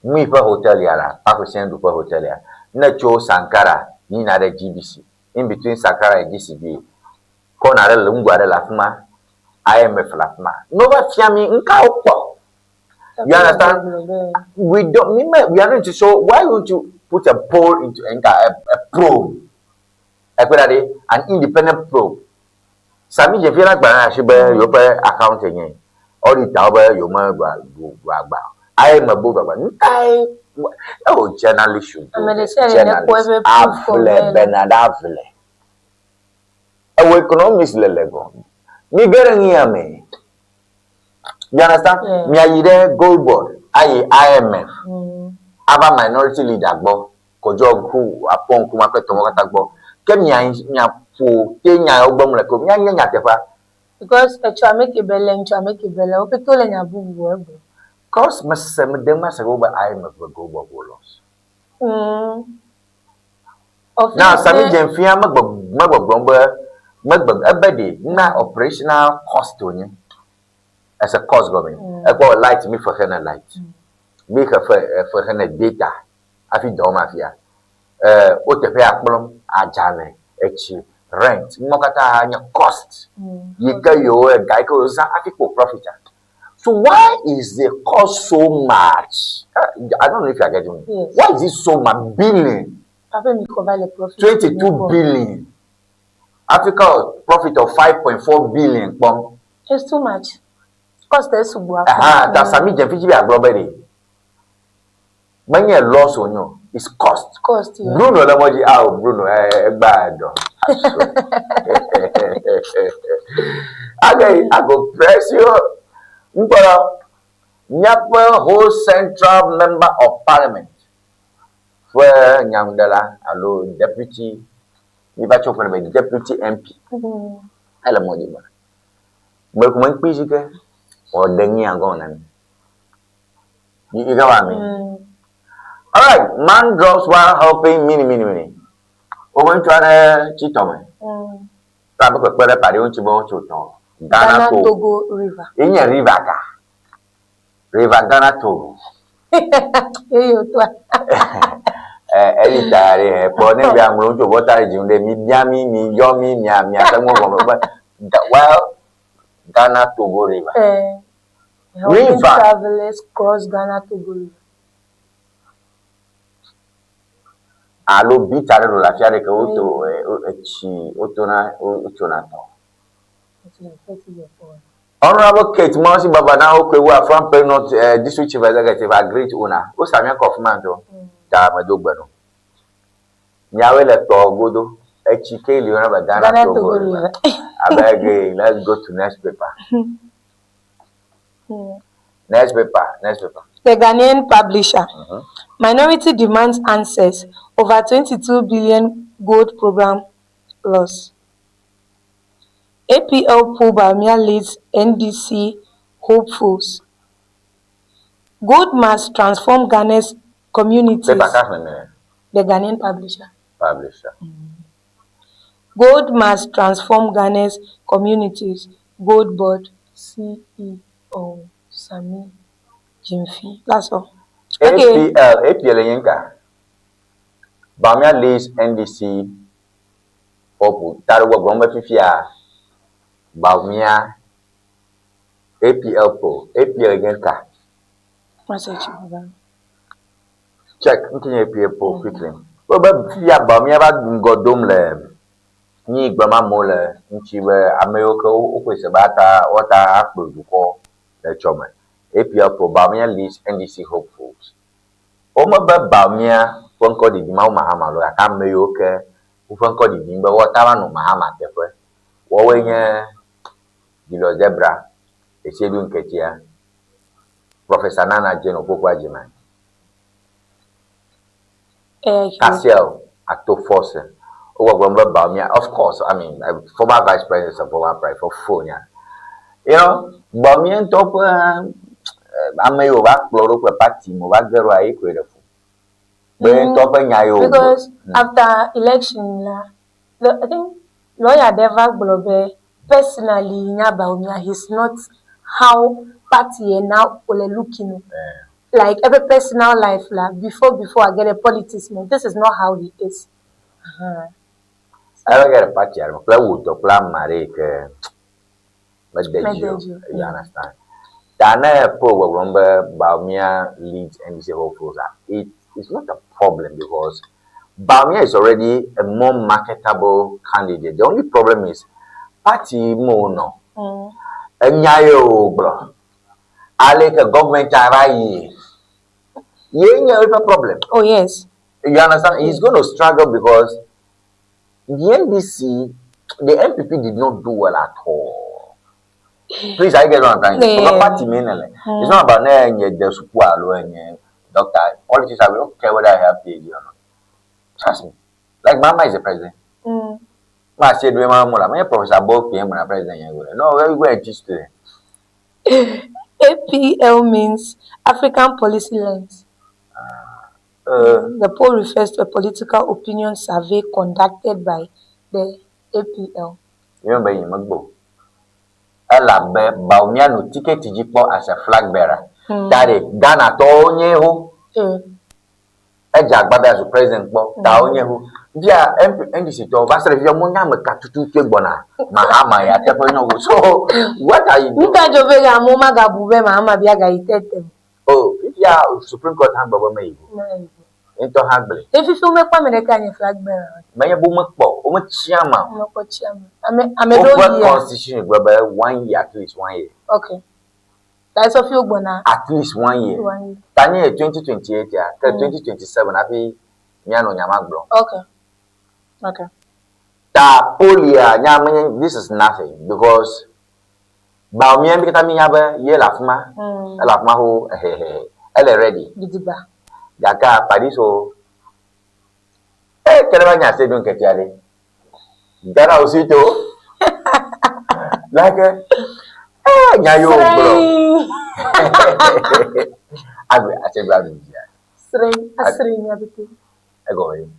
mi fa hotel yala, pa send for hotel ya. Na cho Sankara, ni na de GBC. In between Sankara and GCB. Ko na re lungwa de lafma, IMF lafma. No ba fiami nka opo. You understand? We are not to show. Why would you put a poll into a probe? An independent probe. Sami je fiera gba shibe yo pe accounting yin. All the tawbe yo ma gba. I am a book about oh, journalist should do. Avile, Bernard Avile. Economics lelego. Me getting me. You understand? Me ayide gold board. IMF. Aba minority leader gbo. Kojo ku apon kuma pe tomo kata gbo. Ke mi anya fo te nya ogbo mu le ko mi anya tefa. Because echo make belle. Ope to le nya bubu egbo. Cause Masama go by IMF will go loss. Now, Sami Jemfia Magba Ebedi, na operational cost to you as a cost government. I got light me for her light. Make her for her data. I think Domafia. What the fair problem are jane, rent, Mokata cost. You get your guy goes, I think for profit. So why is the cost so much? I don't know if you are getting me. Yes. Why is it so much? Billion. 22 billion. Africa profit of 5.4 billion. It's too much. Cost is so much. That's a medium fee globally. Many a loss on you. It's cost. Cost. Yeah. Bruno, the money out. Bruno, bad. Okay, I go press you. Nyapa whole central member of parliament where Nyamdala allo deputy deputy MP ala modi ba mo ko man pijike o dengi angona ni igawa mi all right man drops while helping mini o won try chitome ta ba ko pere pare on chi bo chuto Ghana Togo River. Inya River ka. River Ghana Togo. Eyo to. Eri tare po ne bi amro jo botare jinle mi biami mi yomi mi ami atamu mo well Ghana Togo River. River travelers cross Ghana Togo River. Alo bi tare ro la fiare ke oto otona to. Honorable Kate Mosi Baba now we are from Penot District Chief Executive, a great owner. Who Samia Kofmanto? Damadogbano. Nyawe le Togodo, Echike Leona Badana Togo. I beg, let's go to next paper. Next paper. The Ghanaian publisher. Minority demands answers. Over 22 billion gold program loss. APL poll Bamia leads NDC hopefuls. Gold must transform Ghana's communities. The Ghanaian publisher. Mm-hmm. Gold must transform Ghana's communities. Gold board CEO Sami Jimfi. That's all. Okay. APL Yenka. Bamia leads NDC hopefuls. Tarwa Gomba Fifia. Baumia APL po APL again ka. Check into APL po quickly. But ya Baumia ba godom le ni gbama mo le nchiwe America o kwese bata wata akpo ko le choma. APL po Baumia leads NDC hopefuls. Oma ba Baumia fonko di ma mahama lo aka America fonko di mba wata no mahama tefe. Wo wenye Dilo Zebra, Esedu Nketia, Professor Nana Jeno Pokwa Jiman. Cassiel, Acto Force, Baumia, of course, I mean, former Vice President of former Pride for Fonia. You know, Baumia top, Amayo back, Loro, Party, Movagero, equitable. Because after election, I think lawyer Deva Globe. Personally, Baumia, he's not how party now looking. Like every personal life, before I get a politician, this is not how he is. I don't get a party. I play with the plan, Marek. You understand? Dana Power remember Baumia leads NDC hopefuls. It's not a problem because Baumia is already a more marketable candidate. The only problem is party mono. Enyayo bro. Aleke government arai. Yeah, a problem. Oh yes. You understand? He's going to struggle because the NDC, the MPP did not do well at all. Please, I get what I'm saying. Party mainly. It's not about the support and doctor. Politics, I don't care whether I have PhD or not. Trust me. Like Mama is the president. I said, my professor both PM and president. No, where we go and teach today. APL means African Policy Lens. The poll refers to a political opinion survey conducted by the APL. Remember, you Magbo. Elabe Baumia no ticket jipo as a flag bearer. That is Ghana Tonyehu. Ejagbabe as a president, Taonyehu. Via NDC to Vasser Yamunya Makatutu Kebona, Mahama, so what are you doing? Jovega Momaga Bube Mahama Biaga Itetem. Oh, if you are Supreme Court Hamburg, maybe into Hamburg. If you make American flag bearer, may a boom of Chiama, I'm a constitution, 1 year, at least 1 year. Okay. That's a few bona. At least 1 year. 1 year. 2028, 2027, I'll be Yano Yamaglo. Okay. Okay. This is nothing because Baumia Mikamiaba, Yelafma, Elafmaho, ele ready. Gaka Padiso. Televania said, don't get yelling. Gana Osito. Like a Yayo, bro. I said, I go in.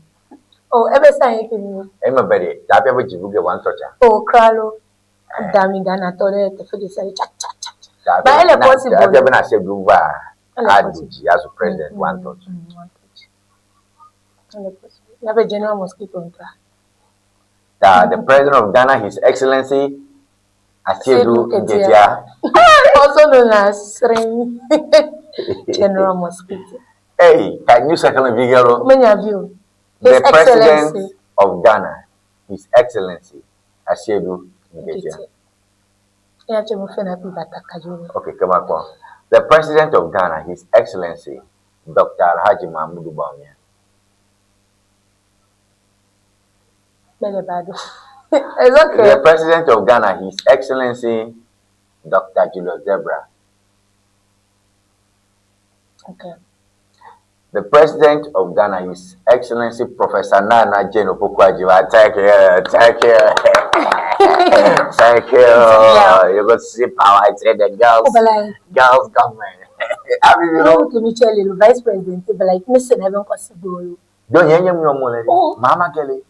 Oh, every time you can. I'm a very happy with you. One torture. Oh, Cralo. Damn, Dana told the food say chat. But it's possible. I've never said Duva. As a president, one touch. You have a general mosquito. The president of Ghana, His Excellency, Asedu Nketia. Also known as Sring. General mosquito. Hey, can you second a video? Many of you. The President of Ghana, His Excellency, Asedu Nketia. Okay, come on. The President of Ghana, His Excellency, Dr. Alhaji Mahmoud Baumia. It's okay. The President of Ghana, His Excellency, Dr. Julius Zebra. Okay. The President of Ghana, His Excellency Professor Nana Jeno Pokwajiwa. Thank you. Thank you. You got to see power. I said the girls government. You Vice President, but like Mr. Never possible. Don't hear me more. Mama Kelly.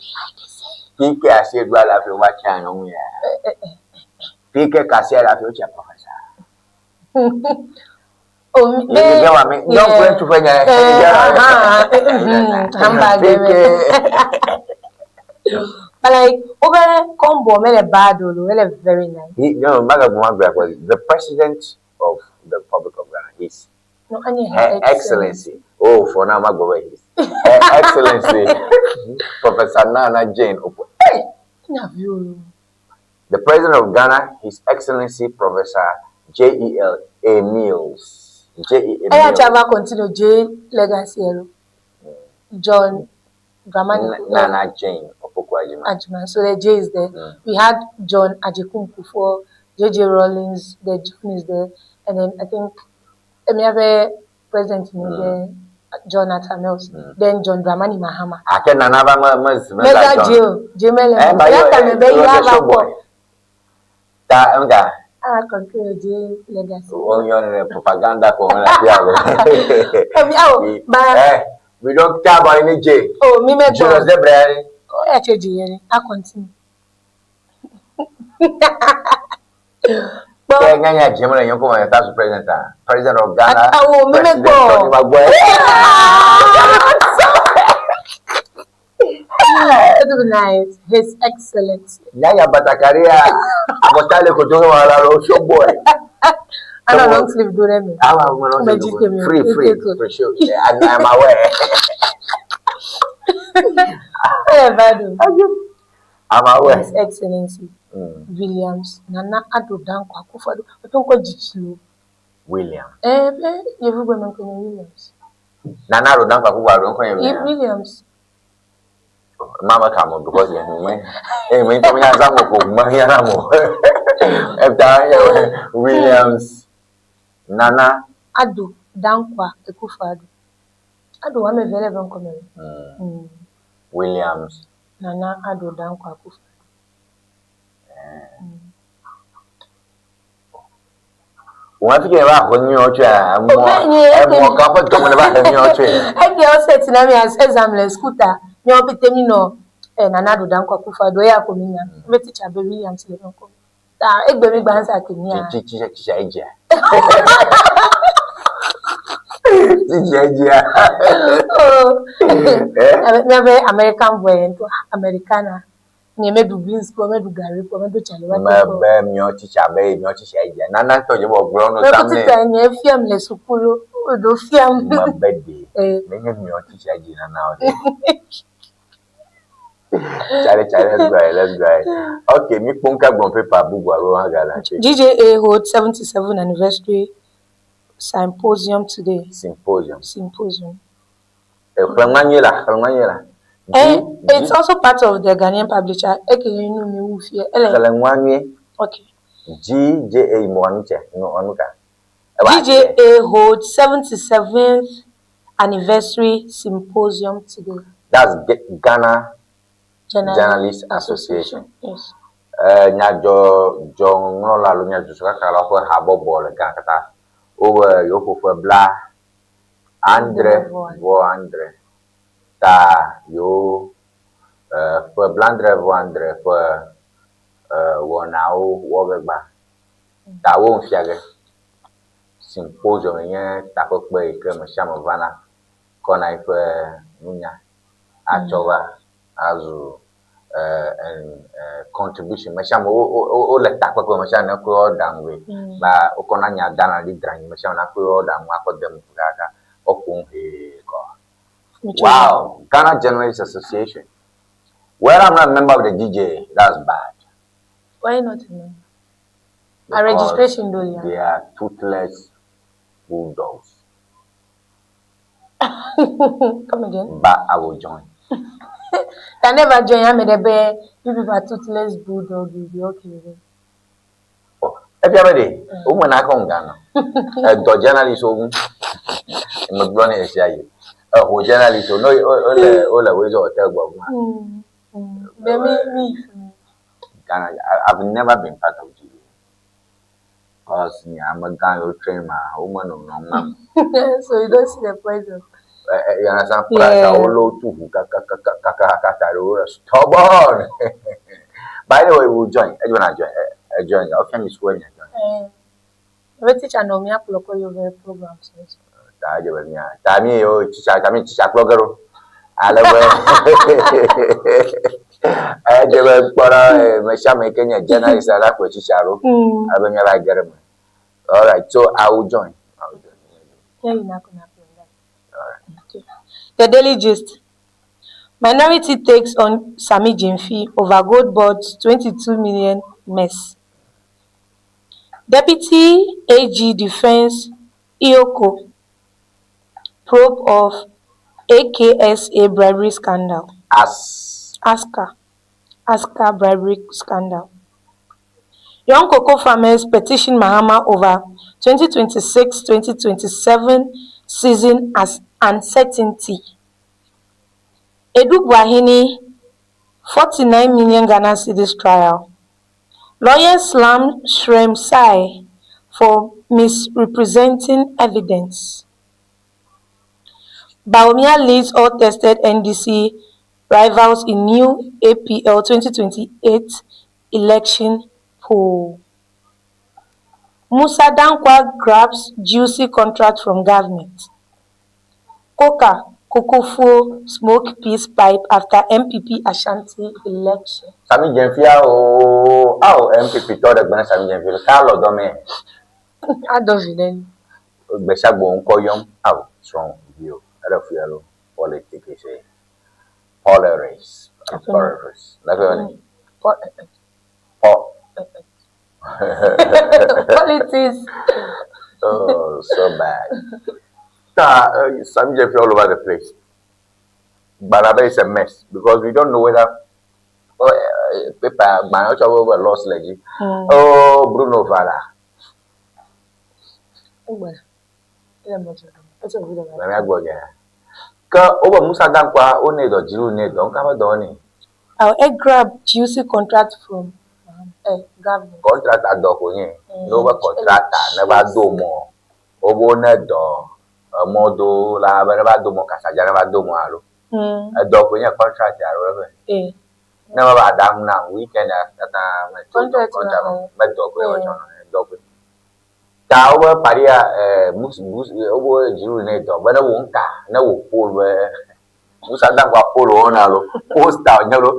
PK I said, well, I feel what I know. PK I said, I feel your professor. Oh, don't go to But like over combo, bad or very nice. The president of the Republic of Ghana, he's no, Her Excellency. Oh, for now, his Her Excellency, Professor Nana Jane Opo. Hey! The president of Ghana, His Excellency Professor J.E.L. Mills. J.E.L. I have continue J legacy. John Dramani Nana Jane Opo Ajman. So the J is there. We had John Ajekunku for J.J. Rawlings. The John is there, and then I think we have a president in there. Jonathan Mills, then John Dramani Mahama. I can another Mega Jill, Jimele. I control J legacy. Propaganda for we don't care about any J. Oh, me make Julius Debrani. Oh, actually, I continue. President of Ghana. Oh, me make it would be nice. His Excellency. Yaya Batakaria. Abotale Kojono Alaro show boy. I don't long sleep do them. Free sure. I'm aware. I'm aware. His Excellency Williams Nana Ado Danko Akufo-Addo. I don't call Jichlu. William. Everyone call Williams. Nana Ado Danko Akufo-Addo. Williams. Mama come on because Williams Nana Ado Danko Akufo-Addo. Ado wa me vele van come. Williams Nana Ado Danko Akufo-Addo. One thing about when you're more comfortable about your train. I get set in a exam scooter. No, but no, and another Danko Akufo-Addo. Ya komina. Me teacher be Williams le nko. Ta egbe mi gba answer kenya. Teacher. Oh, never American boy and Americana. Ni me do beans, me do gari, me do chale. Me your teacher, Nana told you about grown up. Me teacher, ni fiam le sukulu, do fiam. My birthday. Me your teacher, now. Let's go. Okay, me punka bon paper bubu aro gala. GJA holds 77th anniversary symposium today. Symposium. It's also part of the Ghanaian publisher. Okay. GJA Moanche. No, Anuka. GJA holds 77th anniversary symposium today. That's Ghana Journalists Association. Yes. Nyajo Nola Lunya Jusuka Kala Habo Ball Gankata over Yoko for Bla Andre Ta yo for Blandre Andre for Wonao Wobeba Ta won't fiage symposium in Taco Bay Kermashamavana Kona for Nunya Achowa Azu and contribution masham o le takwa ko masham na ko damwe ba okona nya dana di dran masham na ko damwa ko dem gaga okun he ko. Wow, Ghana Journalists Association. Well, I'm not a member of the DJ. That's bad. Why not a member? A registration though, yeah. They are toothless bulldogs. Come again. But I will join. I never join. I'm a bear. You people are toothless bulldog. You'll be okay with it. Oh, everybody. Woman, I come Ghana. The journalist, I'm going to say you. Oh, journalist, no, all the ways of tell me. Ghana, I've never been part of GA. Because I'm a Ghana trainer, woman or no. So you don't see the point of. You understand? Stubborn. By the way, we'll join. I want to join. I'll come to join. We teach and me upload your programs. Tami yo teacher, kami teacher blogger. I never put my shaman Kenya Jenna is a lack with Charo. I don't know I get him. All right, so I will join. Yeah, you're not gonna happen that. Okay. The Daily Gist. Minority takes on Sami Jimfi over gold board's 22 million mess. Deputy AG Defense Ioko probe of AKSA bribery scandal. Aska bribery scandal. Young cocoa farmers petition Mahama over 2026-2027 season as uncertainty. Edu Buahini 49 million Ghana cedis trial. Lawyers slam Shrem Sai for misrepresenting evidence. Baumia leads all tested NDC rivals in new APL 2028 election poll. Musa Dankwa grabs juicy contract from government. Kokofo smoke peace pipe after MPP Ashanti election. Sami Jenfia MPP told the Sami Jenfia Carlo Dome. I don't know. Beshago Unkoyom out strong view. I don't feel politics. Polaris. Politics. Oh, so bad. Some Jeff all over the place. Baraba is a mess because we don't know whether paper man over lost leg. Oh, Bruno Vara. Over Musa Dankwa only the Jew need don't cover Donny. Our egg grab juicy contract from government. Contract at Dokonye. No contractor, never do more. Obo Nedo. Modo la never do more Casaja, never do more. A Dokonye contract, never Adam now. We can contract. Tower Paria Mus over Jew NATO, but I won't no pull where Musadam was pull on a post down yellow.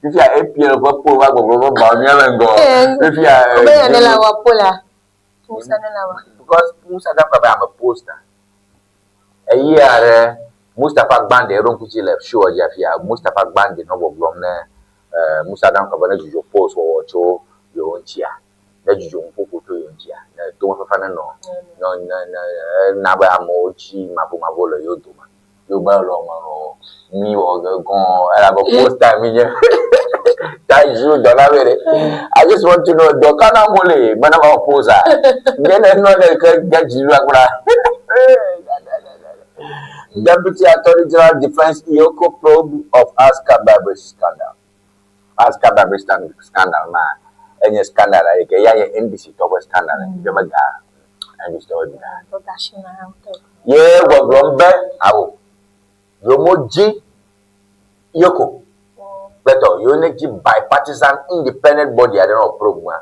If you are a peer of a pool, I will go about and go. If you are because Musadam I'm a poster. A year Mustafa Band, the Rumpuchi left sure Jafia, Mustafa Band, the noble Glomne, Musadam Cabanage, your post or show your own chair. That you don't put to your chair. Don't have no Naba Mochi, Mapumavola, you do. You buy long me or go. I have a post time in here. That is you, don't have it. I just want to know, Dokana Mole, Manama Posa. Then I know they can get you. Deputy Attorney General Defense Ioko probe of Aska bribery scandal. Aska bribery scandal, man. Any scandal, like a NBC top scandal, and the story. Yeah, what Rombe, Awo. Yomoji Yoko. Better, unity bipartisan independent body, I don't know, program.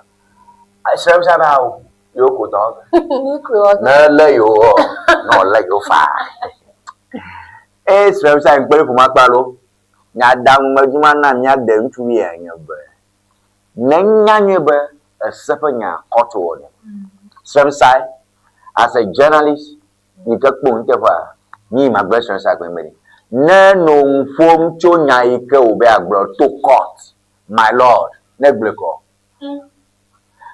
I serve how Yoko dog. No, lay you, no, like you far. It's very time, but for Macalo. Yadam Majumana, Yadam to be a Nanyaba, a Sepanya hot water. Some side, as a journalist, you got Puntepa, me, my best friend, Sacramento. No form Chonya Ike brought to court, my lord, Neblico.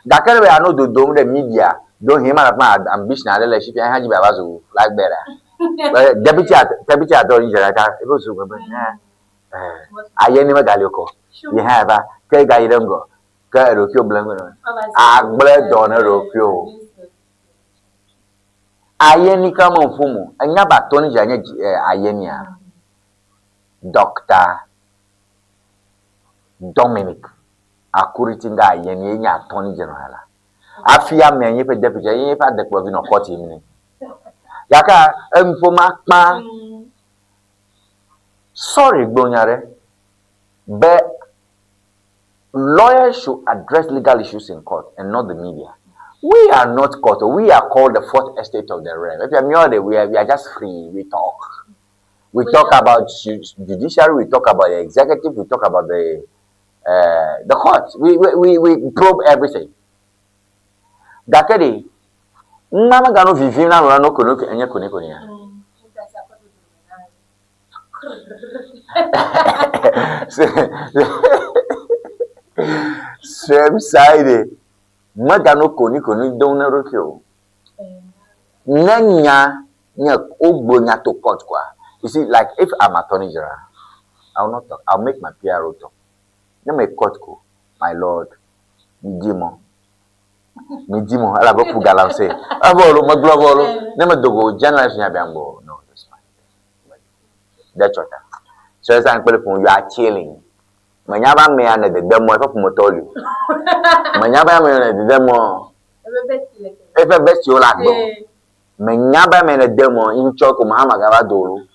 That kind of I know the dome the media, don't hear my ambition, I let you have you like better. Deputy Attorney General, it was I never Galico. You have a Kegairongo, Kerokio Blanco. I bled on a Rokio. Ayeni come on Fumu, and Yaba Tony Janet Ayenia. Dr. Dominic Akuritinga Ayeni Attorney General. Afia me yepe deputy yepe the province of 40 minutes. Yaka ma sorry Gbonyare, but lawyers should address legal issues in court and not the media. We are not court. We are called the fourth estate of the realm. If you are we are just free. We talk. We talk about judiciary, we talk about the executive, we talk about the courts. We probe everything. Dakedi, mama gano vivina no kono enya koni koni ya. Same side. Magano koni don't know kyo. Nanya nya ogbo nya to court kwa. You see, like if I'm attorney general, I will not talk. I'll make my PRO talk. Then my court go, my lord, midimo, ala go pugala say, avolo, maglovolo, nema dogo, journalist nyabambo. No, that's fine. That's what. So as I'm telling you are chilling. Manyaba me ane de demo, if I tell you. Manyaba me ane de demo. If I best you like go. Manyaba me ane demo, incho kumahama gava dolo.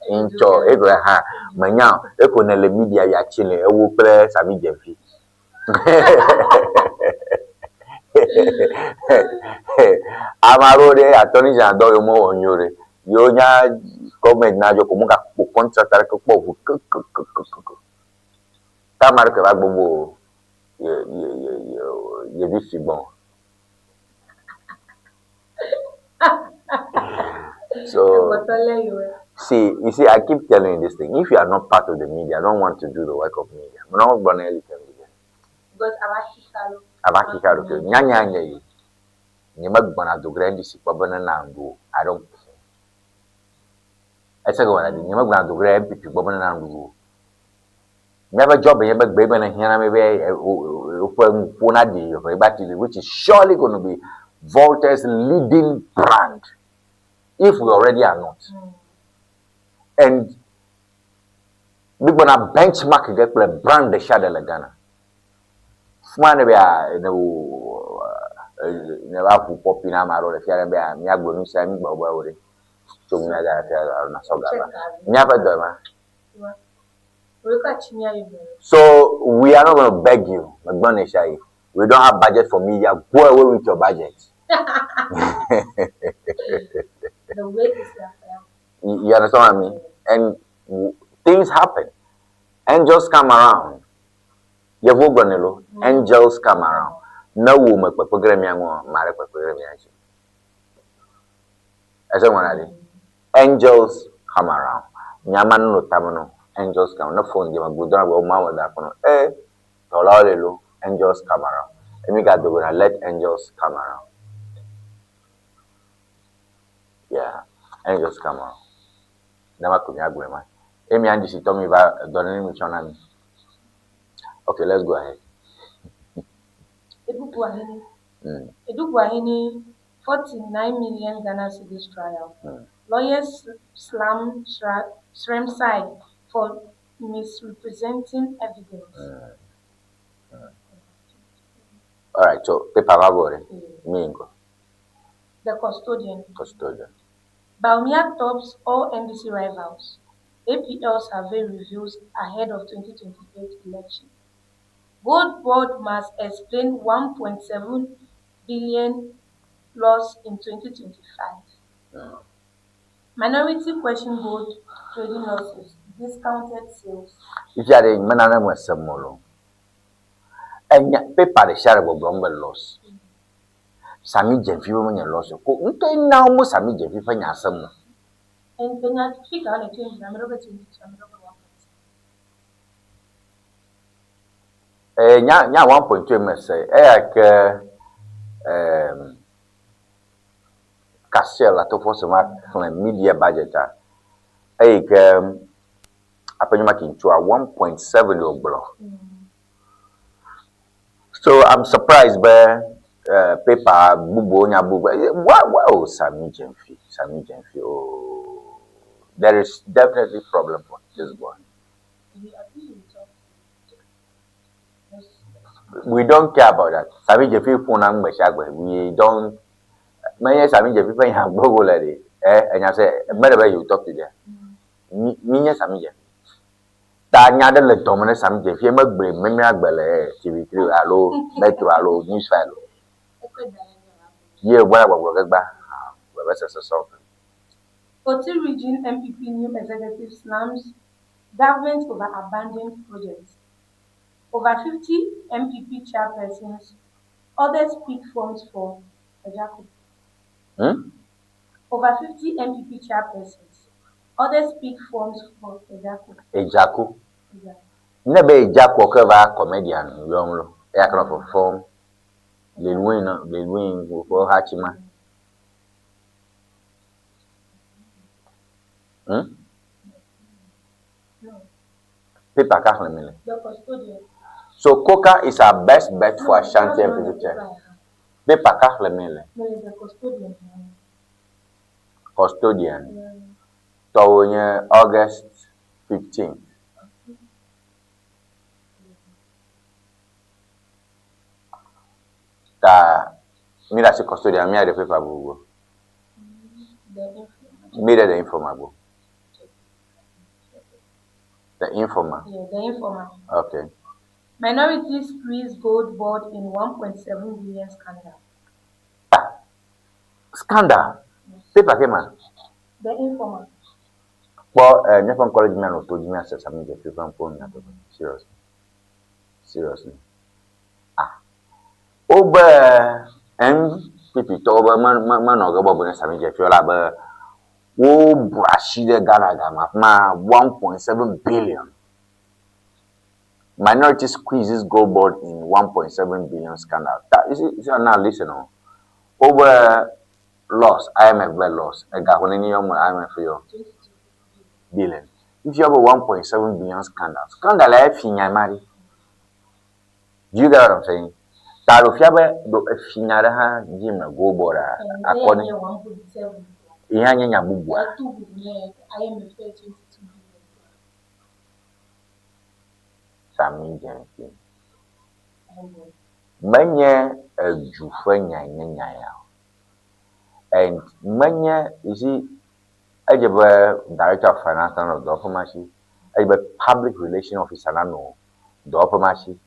Incho, ego ha, manya, eko ne le media ya chilling, ewo kple sami jemfi. Amarode, attorney general do mo onyore. Yo nya comment na jo kumuka ku contract ko po Tamar que va bobo ye dit bon. So see, you see, I keep telling you this thing. If you are not part of the media, I don't want to do the work of media. I'm not going to tell you. Because Abakikalo ke nyanya yi. Nyema gbona do grand disi kwa bana na ndo. I don't care. Ese go na di nyema gbona do grand pipi kwa bana na ndo. Never job nyema gbebe na hiana me be ofuna di of Ibati, which is surely going to be Voltaire's leading brand if we already are not. And we're going to benchmark get a brand the shadow la Ghana. Fumane be never fu popina maro le fiare be mi agbo mi sa mi gbogbo ore. So mi ada fiare na so gaba. Never do ma. So we are not going to beg you, we don't have budget for media. Go away with your budget. You understand what I mean? And things happen. Angels come around. Angels come around. No woman angels come around. Nyaman no tamano. Angels come. No phone game. Go down with mama that kono. Tolalo. Angels come around. And we got to go and let angels come around. Yeah, angels come around. Never could be agree, man. Amy and she told me about Donny Michonami. Okay, let's go ahead. Edubuahini 49 million Ghana cedis trial. Lawyers slam Shrem side for misrepresenting evidence. All right, so paper favore. Mingo. The custodian. Baumia tops all NDC rivals. APL survey reviews ahead of 2028 election. Gold board must explain 1.7 billion loss in 2025. Minority question gold trading losses, discounted sales. If you are a man, was some more. And yet, paper the share of Bromwell loss. Sami Jemfi when you lost your coat. Now, most Sami Jemfi when you are some. And then I figure out a change. I'm over to nya 1.2 mese Cassiel la to force ma media budget apenyuma kintu a 1.7 oblo. So I'm surprised by paper bubo nya bubo. Wow, Sami Jemfi. Oh, there is definitely problem for this one. We don't care about that. Sami Jemfi phone we don't. Many Sami Jemfi when you go already. And I say, whenever you talk to them, me Sami Jemfi. Tanya the dominant Sami Jemfi. You must bring me TV3 allo, Metro allo, news file. Yeah, whatever we get back. Something. Oti Region MPP new executive slams government over abandoned projects. Over 50 MPP chairpersons, others pick forms for Ejako. Over 50 MPP chairpersons, others pick forms for Ejako. Ejako. Never Ejako cover comedian, young aircraft of form. They win for Hachima. Paper Catholic. So Coca is our best bet for Ashanti and future. Paper Catholic. Custodian. So August 15th. Me that's a custodian, me the paper go. Me the informer. The informer. Yeah, the informer. Okay. Minorities squeeze gold board in 1.7 billion scandal. Scandal? Paper came on. The informer. Well, never encourage me to do me as a family if you can phone me. Seriously. Over MPP to over man or go bonus family if you're like Brashide Galaga, 1.7 billion. Minority squeezes gold board in 1.7 billion scandal. That is it. Now listen on. Over loss, IMF loss. A Gahoninium IMF for you. Billion. If you have a 1.7 billion scandal, I think I marry. Do you get what I'm saying? That if you have a finara gym gold board, according. Ihanya bubwa. Sami jenfi. Manya jufanya nyanya. And manya is he ajaba director of finance and diplomacy, ajaba public relation officer no diplomacy.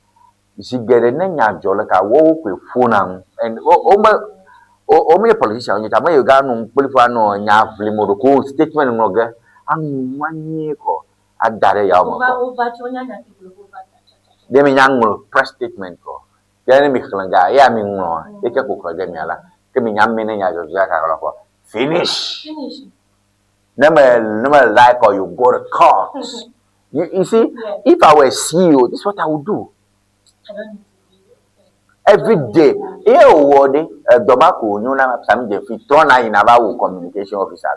You see get a nyanya jolaka wo kwe phone and o me politician you tama you ga no polifa no nya flimo ko statement no ga anwanye ko adare ya mo de me nyang press statement ko ya mi khlanga ya mi no e ke ko ko ga mi ala ke mi nyam me nya jo ya ka ko finish never like or you go to court. You see, if I were CEO, this is what I would do. Every day, Domako, you know, some day, if turn in about communication officer.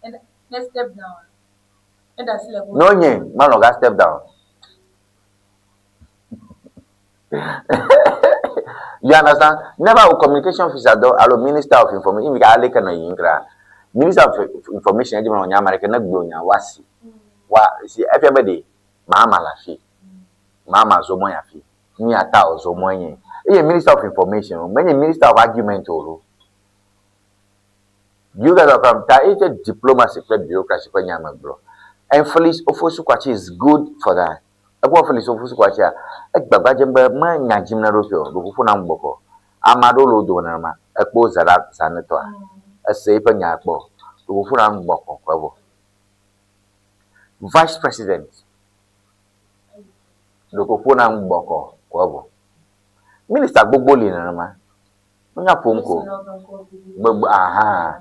And let's step down. And that's level. No, man, I step down. You understand? Never a communication officer, though, Minister of Information, Minister of Information, I don't know, American, wasi. See, everybody, Mama Lafi, Mama Zomoyafi, Niata Zomoye. A Minister of Information, many Minister of Argument. You guys are from Taita diplomacy, bureaucracy, bro. And Felice Ofosukwachi is good for that. A poor Felice Ofosukwachi, a Babajamba, man, Najimna Rosio, Bufunam Boko, Amadolo Donama, a Bozara Sanator, a Saper Nyako, Bufunam Boko, Vice President, Bufunam Boko, Quavo. Minister Boboli Nama, Una Punko, aha,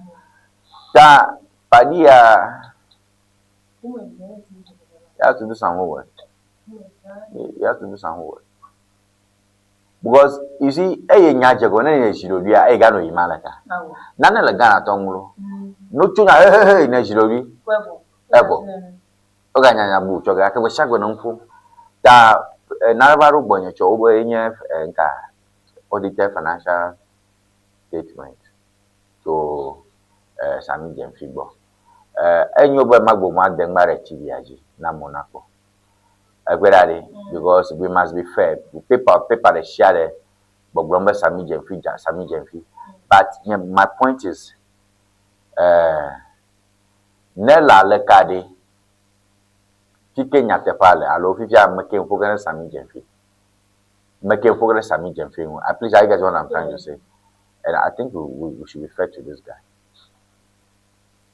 Ta Padia. You have to do some homework. You have to do some homework. Because you see, a Yajago, and Shirobi, a Gano Imalaka. None of the Ghana Tongulo. No tuna, Najirobi. Ever. Ogana Bucho, I was Shagononfu. Ta Narvaru Bonyacho over in and audited financial statement to Sami Gemfibo. And you were Magoma than Mare TVG, na Monaco. Because we must be fair. Paper the share, but Grumble Sami Gemfi. But my point is, Nella Lecade, Kenya Tepale, alo Fifia making progress Sami Gemfi. Making progress Sami Gemfi. At least I get what I'm trying to say. And I think we should be fair to this guy.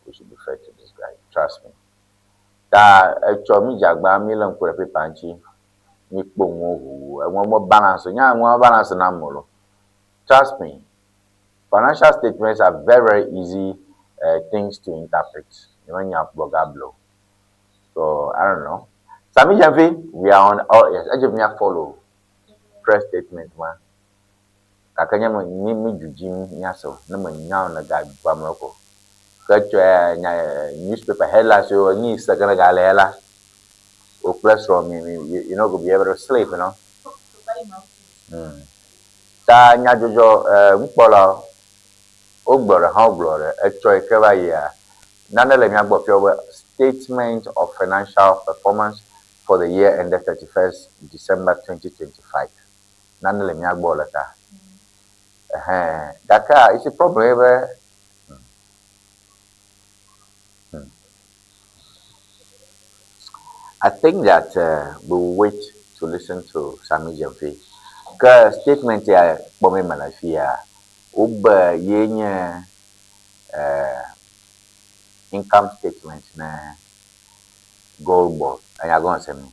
we should be fair to this guy. Trust me. That me jagba me lang kure pe panchi. Me pongo and one more balance. Nya one balance na molo. Trust me. Financial statements are very easy things to interpret. When you have blow. So I don't know. Sami Janvi, we are on all yes. I just follow press statement man. Kakanya mo ni mi jujim nyaso na mo nyaw na ga bamroko. Kacho newspaper headlines so ni sagana ga lela. O press from you know go be able to sleep, you know. Ta nya jojo mpola ogboro ha ogboro echo ikeba ya. Nana le nya gbo pio statement of financial performance for the year ended 31st December 2025. Nana le nya gbo lata. Daka is a problem. I think that we'll wait to listen to Sami Janvi. Because statement ya Bome Malafia, Uba Yenya income statement na gold board. And you're going to say me.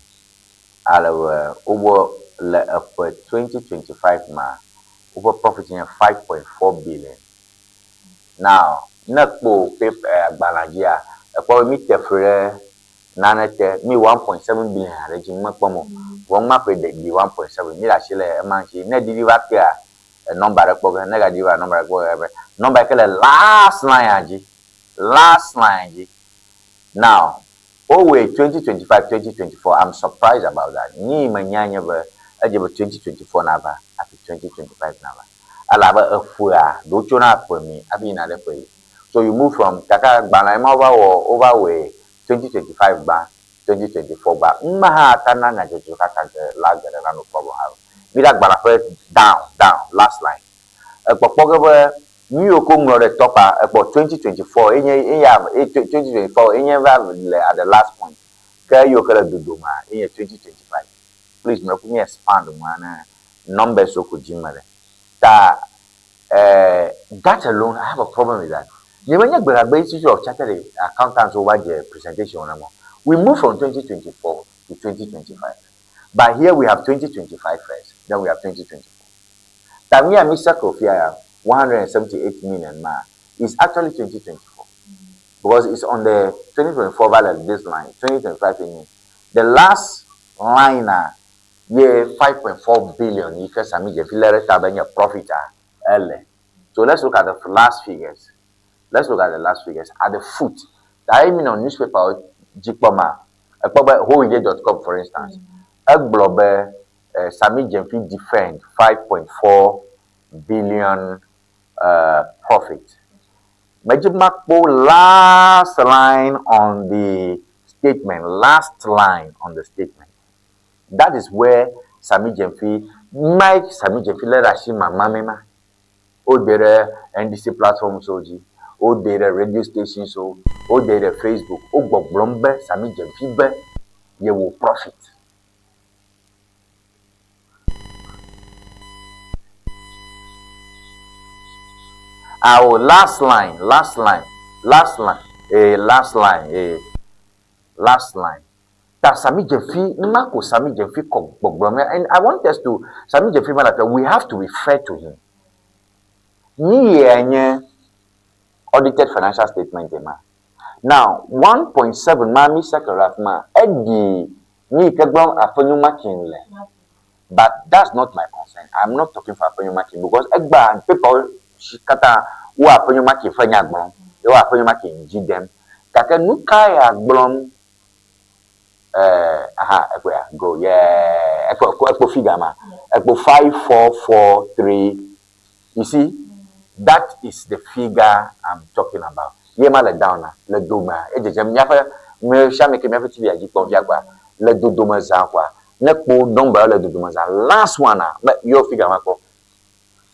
I'll over 2025 ma. Over profit in 5.4 billion. Now, nakpo paper balangia. Ako mi tefre nanete mi 1.7 billion arrange makpo mo. Won ma pe de 1.7 mi la shele manchi. Ne deliver kia number rekpo ga negative number rekpo. Number ke last line aji. Last line aji. Now, wait 2025 2024 I'm surprised about that. Ni manyanya ba ajeba 2024 na ba. 2025 now. Alaba afua do chona for me abi na le for you. So you move from kaka banana over way 2025 ba 2024 ba mma tana na jeju kaka lagere na no problem have. Me that bana down last line. Popogo be mi okongro the topper about 2024 2024 at the last point. Ka you kala duduma in 2025. Please me expand man numbers so could that alone I have a problem with that. The issue of chartered accountants over the presentation we move from 2024 to 2025, but here we have 2025 first, then we have 2024. Tamia Mr. Kofia 178 million ma is actually 2024 because it's on the 2024 value this line 2025 in the last line. Yeah, 5.4 billion. You can sami je filere tabanya profit So let's look at the last figures. Let's look at the last figures at the foot. I mean on newspaper Jikpoma, BoyeWednesday.com for instance. Globe sami je fi defend 5.4 billion profit. Majimakpo last line on the statement. Last line on the statement. That is where Sami Janvi, Mike Sami Janvi, let us see my mama. Oh, there NDC platforms, oh, there radio stations, oh, there Facebook, oh, Blombe, Sami Janvi, you will profit. Our last line. That Sami Janvi, Mako Sami Janvi and I want us to Sami Janvi Malata, we have to refer to him. Ni audited financial statement ma. Now 1.7 mami sakaraf ma edi ni kegbon afanyuma kinle. But that's not my concern. I'm not talking for afanyuma kin because egba and people kata wo afanyuma kin fanya gbon. Yo afanyuma kin ji dem. Kaka nuka ya gbon go echo figure ma echo 5443. You see, that is the figure I'm talking about. Yema le down le doma ejejem nyafa me shame ke me fiti ya jikon via kwa le dodoma za kwa ne ko number le dodoma za last one your figure ma ko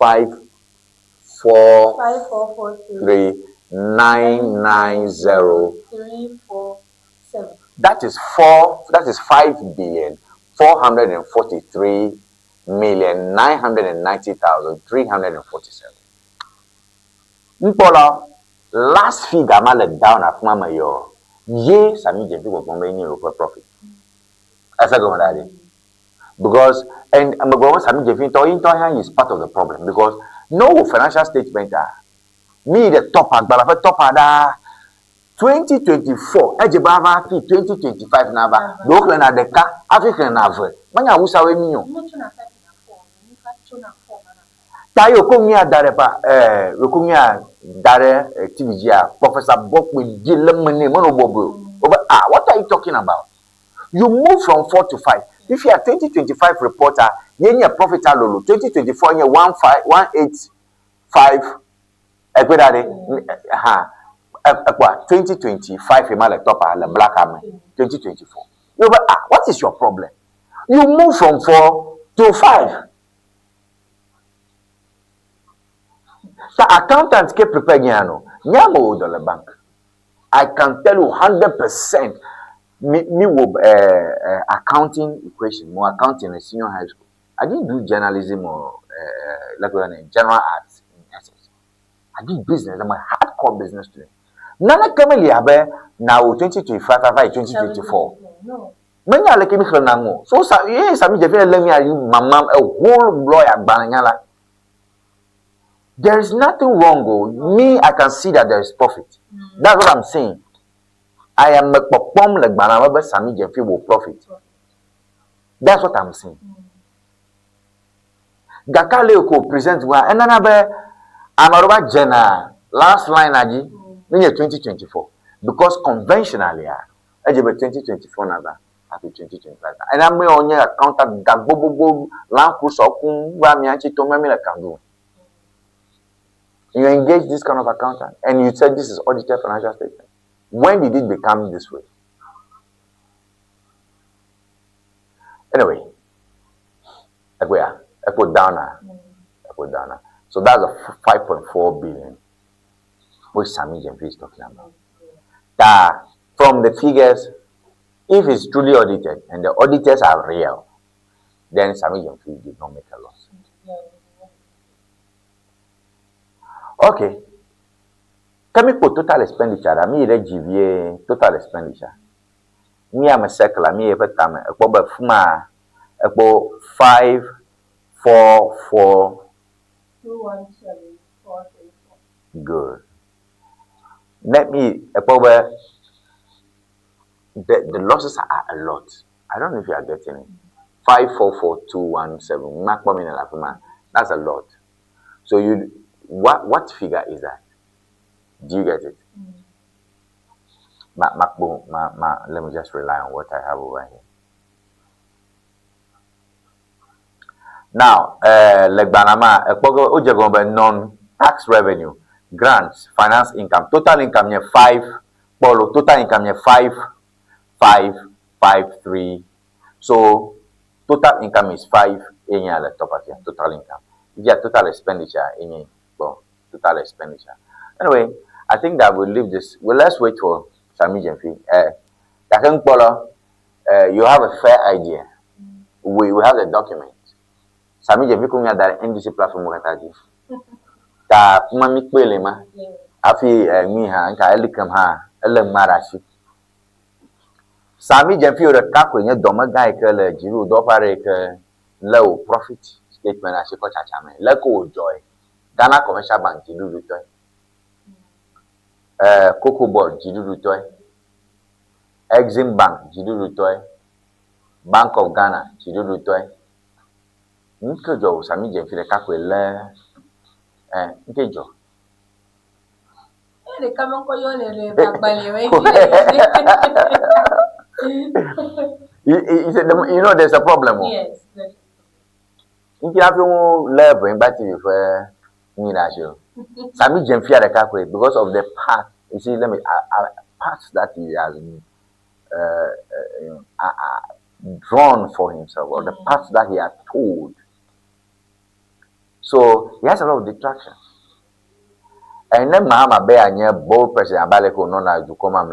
5443 990 That is 5,443,990,347. Mpola last figure ma let down at mama yo ye sami je people from any for profit as I go that because and I'm going sami je into is part of the problem because no financial statement me the top but I top ada 2024 ejibava 2025 na ba do na de ka African na ave manya wusa we mi yo tayo ko mi adare pa we ko mi adare TVG Professor Bokwe Gilemene mono bobo what are you talking about? You move from 4 to 5. If you are 2025 reporter yenye profit alolo 2024 yenye 185 ekwedade 2025 like top the black army 2024 what is your problem? You move from 4 to 5. The accountants keep preparing nyamo dollar bank. I can tell you 100% me with accounting equation, more accounting in senior high school. I didn't do journalism or general arts in essence. I did business. I'm a hardcore business student. Nana kameli abe now 2025 2024. No. Many are like me nango. So yes, I mean the let me mama a whole lawyer bananyala. There is nothing wrong. Me, I can see that there is profit. That's what I'm saying. I am a perform like banana but Sami Jefi will profit. That's what I'm saying. Gakale ko present one and another Amaroba Jena last line aji in 2024 because conventionally ajibe 2024 nada after 2025 and I'm on your account gagbobo land cruise okun wa mi anchi to me like can do. You engage this kind of accountant and you said this is audited financial statement. When did it become this way? Anyway, I put down. So that's a 5.4 billion which Sami Jefi is talking about. From the figures, if it's truly audited and the auditors are real, then Sami Jefi did not make a loss. Okay. Can we put total expenditure? Me GVA total expenditure. Me am a circle. Me every time. About 5, 4, 4. 217,434. Good. Let me about the losses are a lot. I don't know if you are getting it. 544,217. That's a lot. So you. What figure is that? Do you get it? Let me just rely on what I have over here. Now, like Banama, non-tax revenue, grants, finance income, total income here 5, total income here 5,553. So total income is 5 in the top of here, total income. If you have total expenditure in total expenditure. Anyway, I think that we'll leave this. Well, let's wait for Sami Jefi. You have a fair idea. We have the document. Sami Jefi kumya that NDC platform wakataji. Ta mami kwele ma. Afi mi ha nka elikam ha elem marashi. Sami Jefi ora kakwe nye doma guy ke le jiru do pare ke low profit statement ashiko chachame. Leko joy. Ghana Commercial Bank jidu rutoy. Cocoa Board jidu rutoy. Exim Bank jidu rutoy. Bank of Ghana jidu rutoy. Nkejo Sami Jefi le kakwe le nkejo. Le kama ko yo le bagbale we. You know there's a problem. Yes. Inki afi level in battery for Sami Jefi because of the path. You see, paths that he has drawn for himself, or the paths that he has told. So he has a lot of distractions. And then Mahama Bear near bold president Abaleko Nona to come and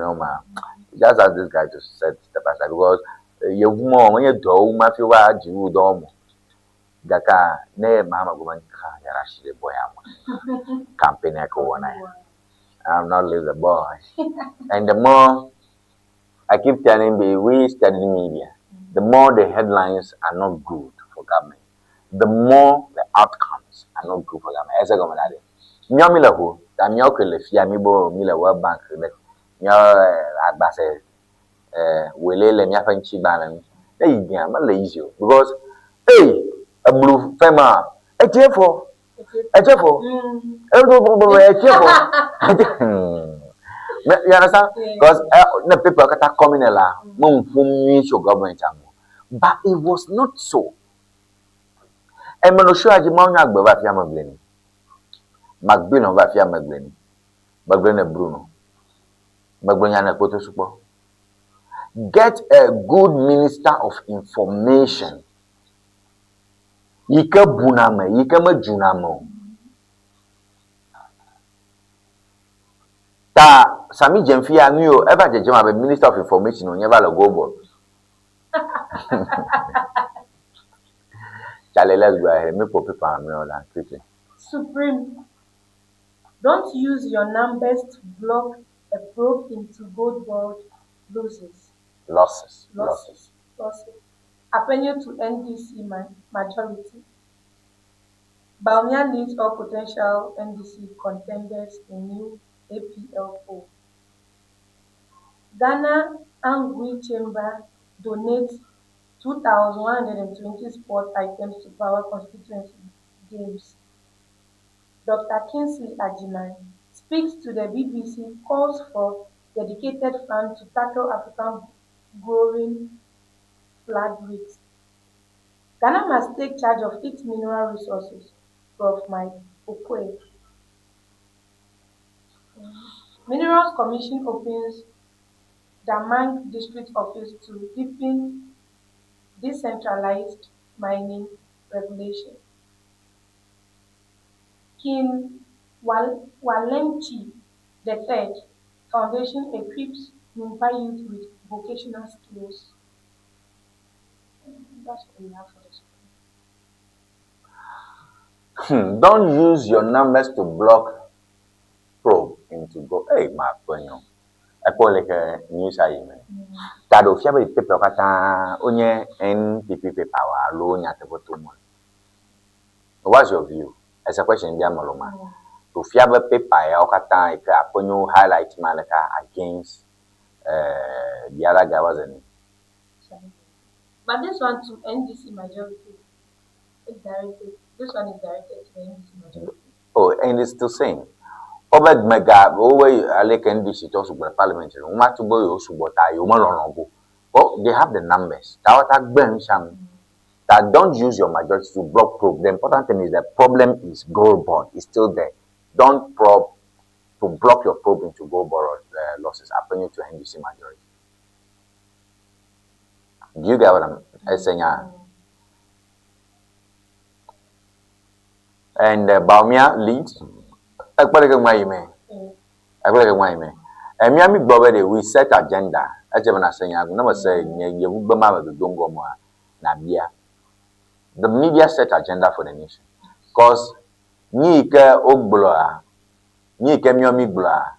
just ask this guy to set the pastor because you more when you do Mafia Jew Domo. Gaka ne Mahama Guman Yarashi Boye campaign Eko Wɔna. I'm not little boy. And the more I keep telling you, we study media, the more the headlines are not good for government, the more the outcomes are not good for government. As a government, Nyamila who, Damiokele, Fiamibo, Mila World Bank, Agbase, Wilele, Nyafanchi Balan, they are lazy because, hey, a blue fema, a cheerful, a cheerful, a cheerful. You understand? Because the people are coming along, government, but it was not so. And when you show you man, you go back to Magleni, Magbino, back to Magleni, Magleni Bruno, Magleniana Poto Super. Get a good minister of information. Yika Buname, Yika Majunamo. Ta Sami Jemfia knew ever the Jama Minister of Information on never go board. Charlie, let's go ahead. Make people quickly. Supreme, don't use your numbers to block a probe into gold board losses. Appealing to NDC majority. Bawumia leads all potential NDC contenders in new APL poll. Ghana Ŋdi Chamber donates 2,120 sport items to power constituency games. Dr. Kingsley Ajiman speaks to the BBC, calls for dedicated fund to tackle African growing flood risks. Ghana must take charge of its mineral resources. Prof. Mike Okwe. Minerals Commission opens Damang District Office to deepen decentralized mining regulation. King Walenchi III Foundation equips Mumbai youth with vocational skills. That's what we have for this. Don't use your numbers to block probe into go. Hey, my friend, I call like a news email. Tado fiabe paper kata onye NPP paper wa lo nya tebotumo. What's your view? As a question dia maloma. To fiabe paper ya okata ika aponyo highlight malaka against the other guy wasn't. But this one to NDC majority is directed. This one is directed to NDC majority. Oh, and it's still saying. Obed mega always like NDC to super parliamentary. Uma to go you subota you malongo. Oh, they have the numbers. That don't use your majority to block probe. The important thing is the problem is gold bond. It's still there. Don't probe to block your probe into gold bond losses happening to NDC majority. Do you get what I'm saying? And Bawumia leads. I put it my email. And Miami Bobby, we set agenda. As I'm saying, I never say you will don't go more. Nabia. The media set agenda for the nation. Because Nika Ogbloa, Nika Miami Bla,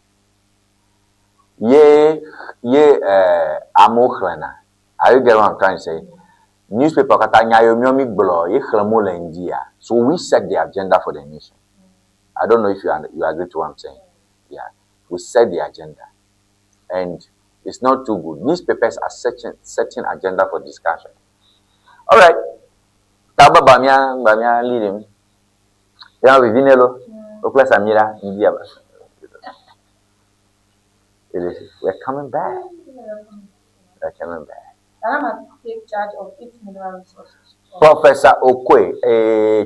Amokhlana. Are you get what I'm trying to say? Newspaper Katanya Yomi Blo, Yekhlamolendia. So we set the agenda for the nation. I don't know if you agree to what I'm saying. Yeah. We set the agenda. And it's not too good. Newspapers are setting agenda for discussion. All right. Taba Bamia leading. Yeah, we Vinelo. Okla Samira, India. We're coming back. We're coming back. Ghana must take charge of its mineral resources. Professor Okwe,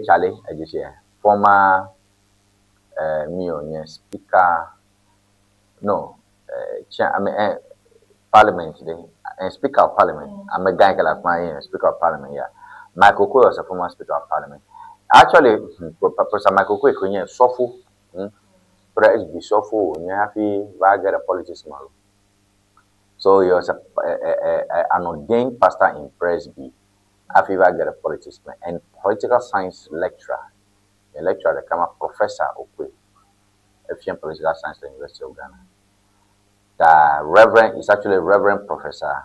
Charlie, I just hear. Former speaker, no, parliament today, and speaker of parliament. I'm a guy like my speaker of parliament, yeah. Michael Okwe was a former speaker of parliament. Actually, Professor Michael Okwe, when you're sofu, press be sofu, you have to get a politics model. So he was an ordained pastor in Presby. After I get a politics and political science lecturer. A lecturer that come up Professor Okwe. Fian Political Science at the University of Ghana. The Reverend is actually Reverend Professor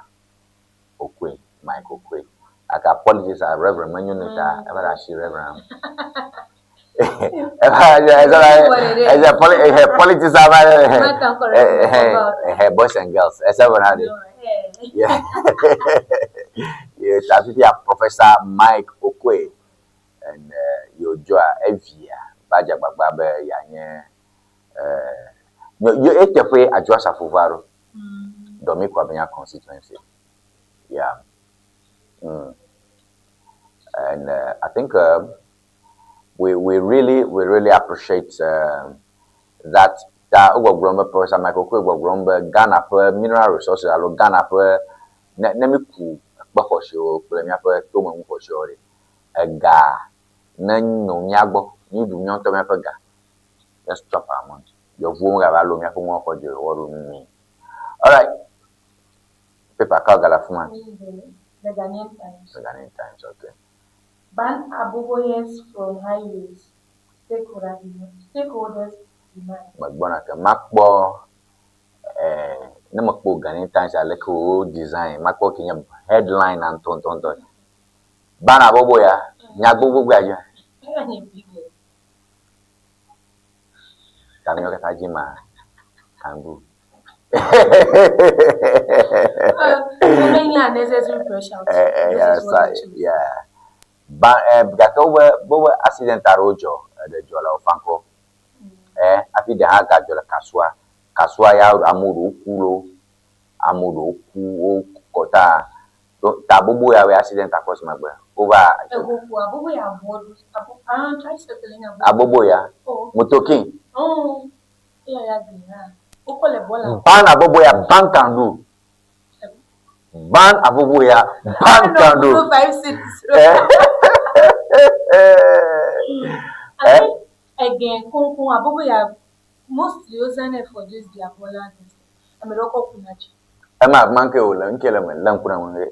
Okwe, Mike Okwe. I got politics at Reverend Manunita, ever as she Reverend. As a politics her boys and girls, as ever had it. Yeah. Yes, I Professor Mike Okwe and your Joa Evia, Baja Baba, Yanya. You ate the way at Josa Fuvaro, Domico constituency. Yeah. And I think we really appreciate that Gromber Professor Michael Gromber Ghana per mineral resources, alo Ghana per nemiku bakosho, premia per tomo for ga nan no nyagbo ni du nyon to me pega. Let's drop our money. Your vote have allo me for for the or me. All right. Paper Kagala Fuman. The Ghanaian Times. The Ghanaian Times, okay. Ban aboboyers from highways. Stakeholders demand. But Bonaka Macbo Namakbo Ghanaian Times are like design. Macbo Kenya headline and ton. Ban aboboya, Nyabubu Gaya. Kamioka Tajima. Kangu. Many unnecessary pressure. Yeah. But Bowe accident arojo the Jola of Fanko. Afi the Haga Jola Kaswa ya Amuru Ku Kota. Tabubu ya accident across my way. Over Aboboya Mutoking. Oh, yeah. Ban aboboya ban can do. Ban aboboya ban can do. 5 6. Again, aboboya most using for this diabola. I'm a local kunachi. Ama manke ola nkele me lankuna mwe.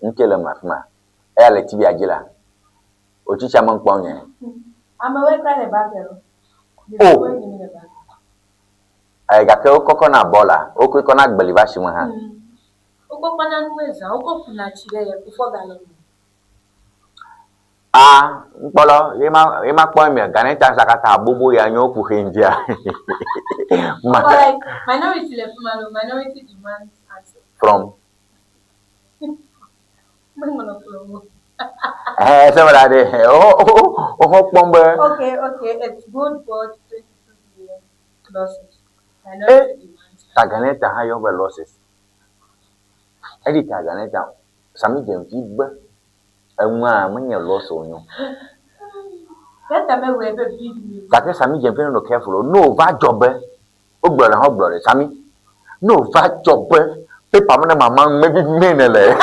Nkele mafma. Ele tibi ajila. Ochicha mankwa onye. I'm a worker in the back. Oh. I got coconut bola, coconut belivashi one hand. Coconut weza, coconut before Galen. Bolo, Yema Poimia, Ganeta Zakata, Bubu, and Yoku India. Minority left, minority demands answer. From Okay, it's good, but 22 billion losses. Taganeta high over losses. Eddie Taganeta, some of feedback, and one loss on you. Let them away the big. That is some no careful. No, bad job. Oh, brother, how brother, Sammy? No, bad job. Paper, mamma, maybe meanly.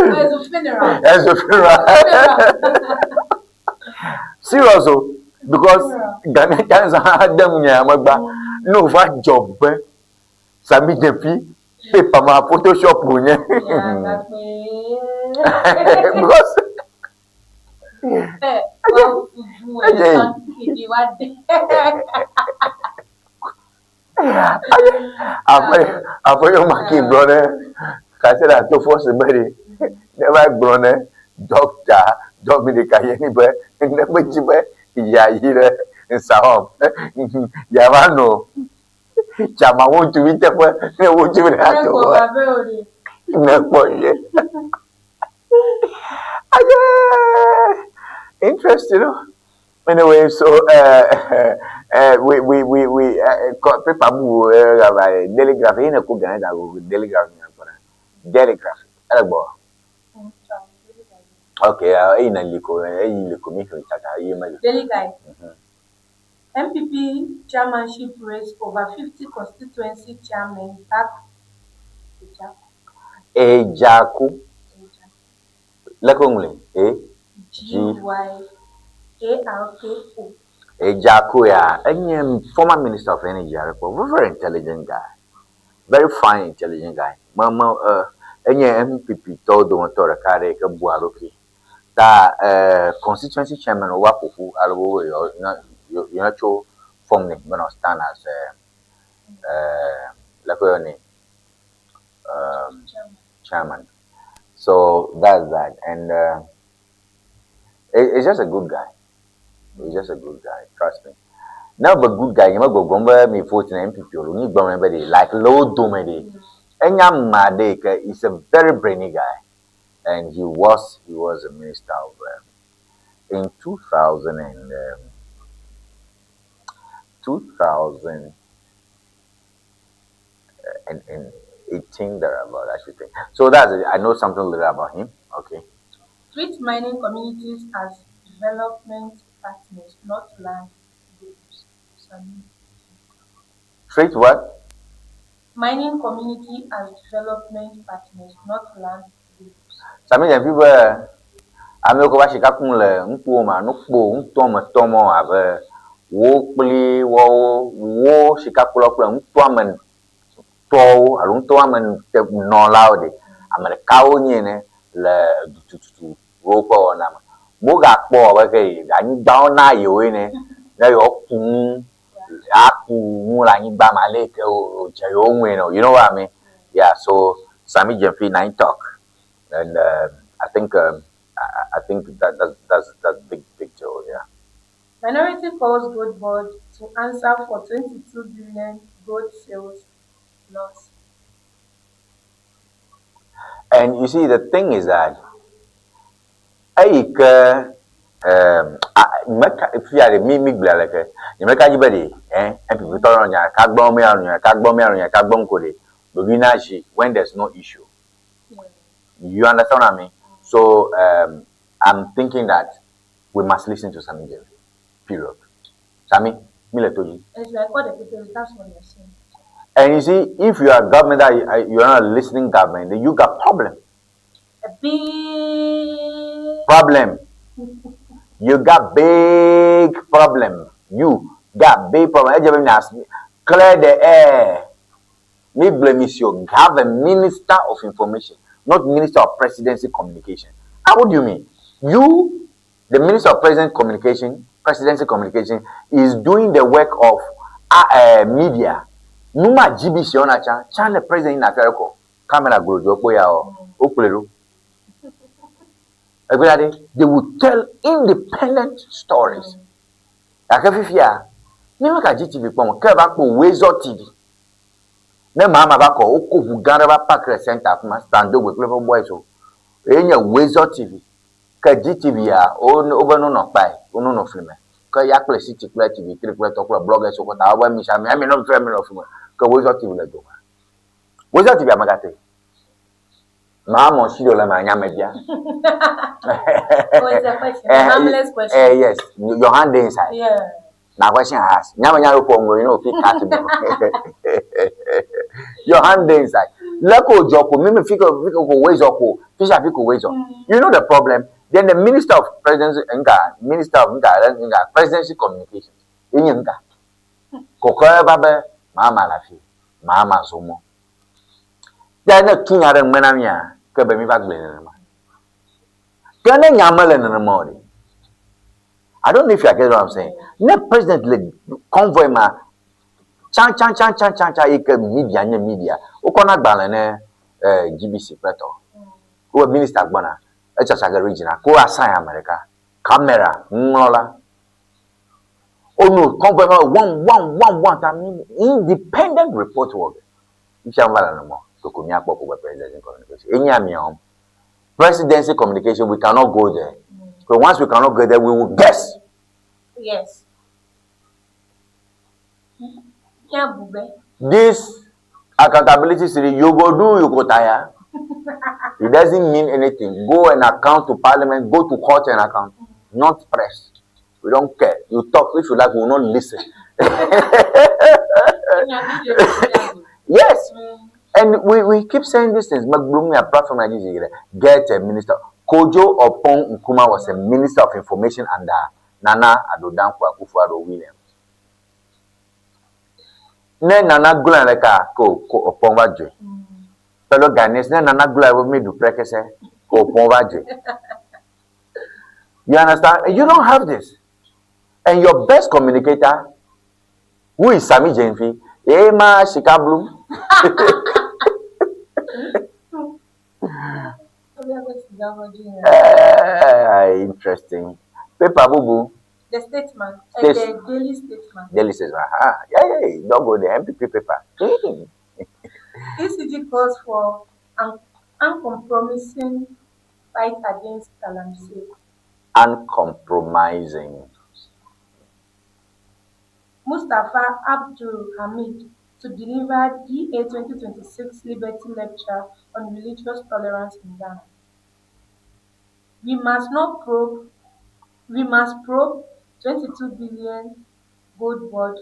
As a funeral. Seriously, because Ghanaians had them no bad job. Sami Jepi, paper, my Photoshop. Because I your marking, brother. Consider to force the body. Never grown doctor, Dominica, anywhere, never chibe, Yahira, and Sahom. Yavano. Chama won't to eat up, no, won't you have to interesting. Anyway, so we got paper move telegraph in a cook and I will telegraph. Telegraph. Okay, in a liquor, Delegate. MPP chairmanship race over 50 constituency chairmen back. Jaku. Lekongli. GYARKO. Jaku, yeah. Former Minister of Energy, very intelligent guy. Very fine, intelligent guy. Mama, MPP told the motor carry a buaroki. constituency chairman of Wakufu, Alo, you know, form name, when I stand as chairman. So that's that, and it's just a good guy. He's just a good guy, trust me. Now, but good guy, you go gomba me 14 MPP, you need everybody like low domedy. Enyam Madeke is a very brainy guy, and he was a minister of in 2018 thereabout, I should think. So that's it. I know something little about him. Okay. Treat mining communities as development partners, not land groups. Treat what? Mining community as development partners, not land groups. Some people, I'm not going to go to tomo ave wo kple wo shikakula kula ntuamen to alun toamen no laude amerikawo nyene le tututu wo ko na mo ga po ba ke ani down na yo ne na yo kun aku mu la ni ba male ke o je yo nwe no, you know what I mean? Yeah, so Sami Jemfi 9 talk, and I think that's big deal, yeah. Minority calls Gold Board to answer for 22 billion gold sales loss. And you see, the thing is that if you are me like you make anybody and people talk on your kagbon kode, but when there's no issue. You understand what I mean? So I'm thinking that we must listen to Sami Jemfi. Period. Sami, it's like what the people, that's what you're saying. And you see, if you are government that you are not listening government, then you got problem. A big problem. You got big problem. You got big problem. Clear the air. Me blame you. Have a minister of information, not minister of presidency communication. How would you mean? You, the minister of presidency communication, is doing the work of media. Numa GBC on a chan the president in Africa. Camera go to Boye or kple. They will tell independent stories. Like if you are, never can GTV come back to Wezo TV. Ne mama back or Uganda Park Center from stand with clever boys. In your Wezo TV. Ka GTV ya over no by no film. Ka yakle city play TV, triple talk bloggers so what I want I mean not family of film. Ka Wezo TV le do. Wezo TV amagate. Mama she do la manya media. Oh, it's a question. Harmless question. Yes, your hand inside. Yeah. Now question has. Nyama nyaro pongo, you know, fit cat. Your hand inside. Leko joko, mimi fiko ways oko. Fisha fiko ways oko. You know the problem. Then the minister of presidency presidency communications. Inyenga. Kokoya babe mama lafi. Mama zomo. Then the tunyare menamia. Kebe mi bagle nema. Kene nyamale nema. I don't know if you get what I'm saying. Ne president le convoy ma chan media. Ukona gbala ne GBC preto. Ko minister gbana. Echa saga regional. Ko assign America. Camera ngola. Oh no, convoy ma one time independent report work. Ishamvala no more. To kunya kwa presidency communication. Enyamiom. Presidency communication, we cannot go there. So once we cannot go there, we will guess. Yes. Yeah, bube. This accountability series, you go do, you go tire. It doesn't mean anything. Go and account to parliament, go to court and account. Not press. We don't care. You talk if you like, we will not listen. Yes. And we keep saying these things. Maglumi, a platform like this, get a minister. Kojo Opon Nkuma was a minister of information under Nana Adodankwa Akufo-Addo Williams. Ne Nana Gula leka ko Opon Wadje. Fellow Ghanaians, ne Nana Gula will me do prekese ko Opon Wadje. You understand? You don't have this. And your best communicator, who is Sami Jenfi, Ema Shikablu. Interesting. Paper Bubu. The statement. The daily statement. Daily statement. Yeah. Don't go there. MPP paper. ECG calls for an uncompromising fight against Galamsey. Uncompromising. Mustafa Abdul Hamid to deliver DA 2026 Liberty Lecture on Religious Tolerance in Ghana. We must probe 22 billion gold board.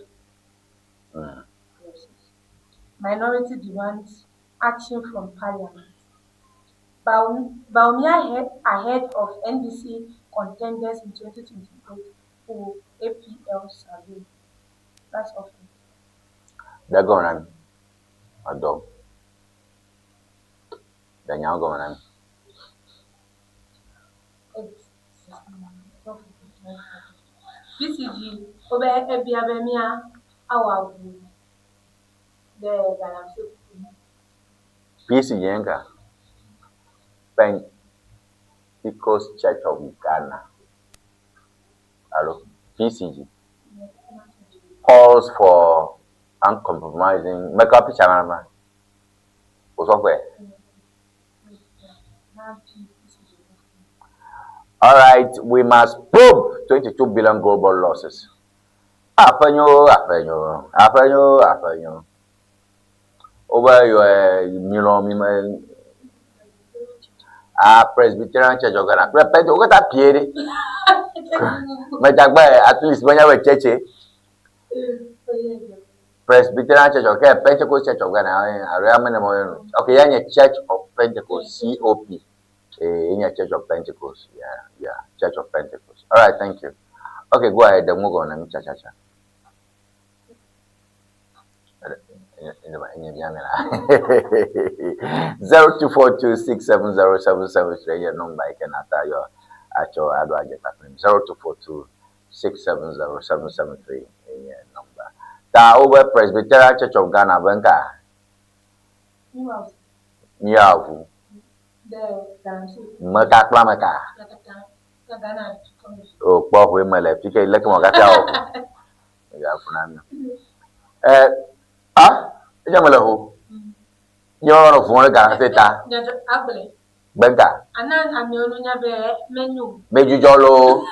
Minority demands action from Parliament. Baumia ahead of NDC contenders in 2028 for APL survey. That's all. They're going on. A dog. They're now going on. BCG, Obe Ebiabemia, our the Galamsey. PCG, Pentecost Church of Ghana. Hello, PCG. Calls for uncompromising. Make up each other. What's up there? All right, we must probe 22 billion global losses. Afanyo. Over your, Presbyterian Church of Ghana. Repent, you got a Pierre. At least when you were church. Presbyterian Church of Ghana, Pentecost Church of Ghana. Okay, you're in a Church of Pentecost, COP. In your Church of Pentecost. Yeah, Church of Pentecost. All right, thank you. Okay, go ahead. Then we'll go on. Cha. 0242670773. Your number I can attach your actual address. 0242670773. Your number. Ta over Presbyterian Church of Ghana, Banka. Miavu. Maka. Oh, Bob, we may let you let him get out. Jamalo. You're of one Gazeta. Benga. Menu. Meju Jolo.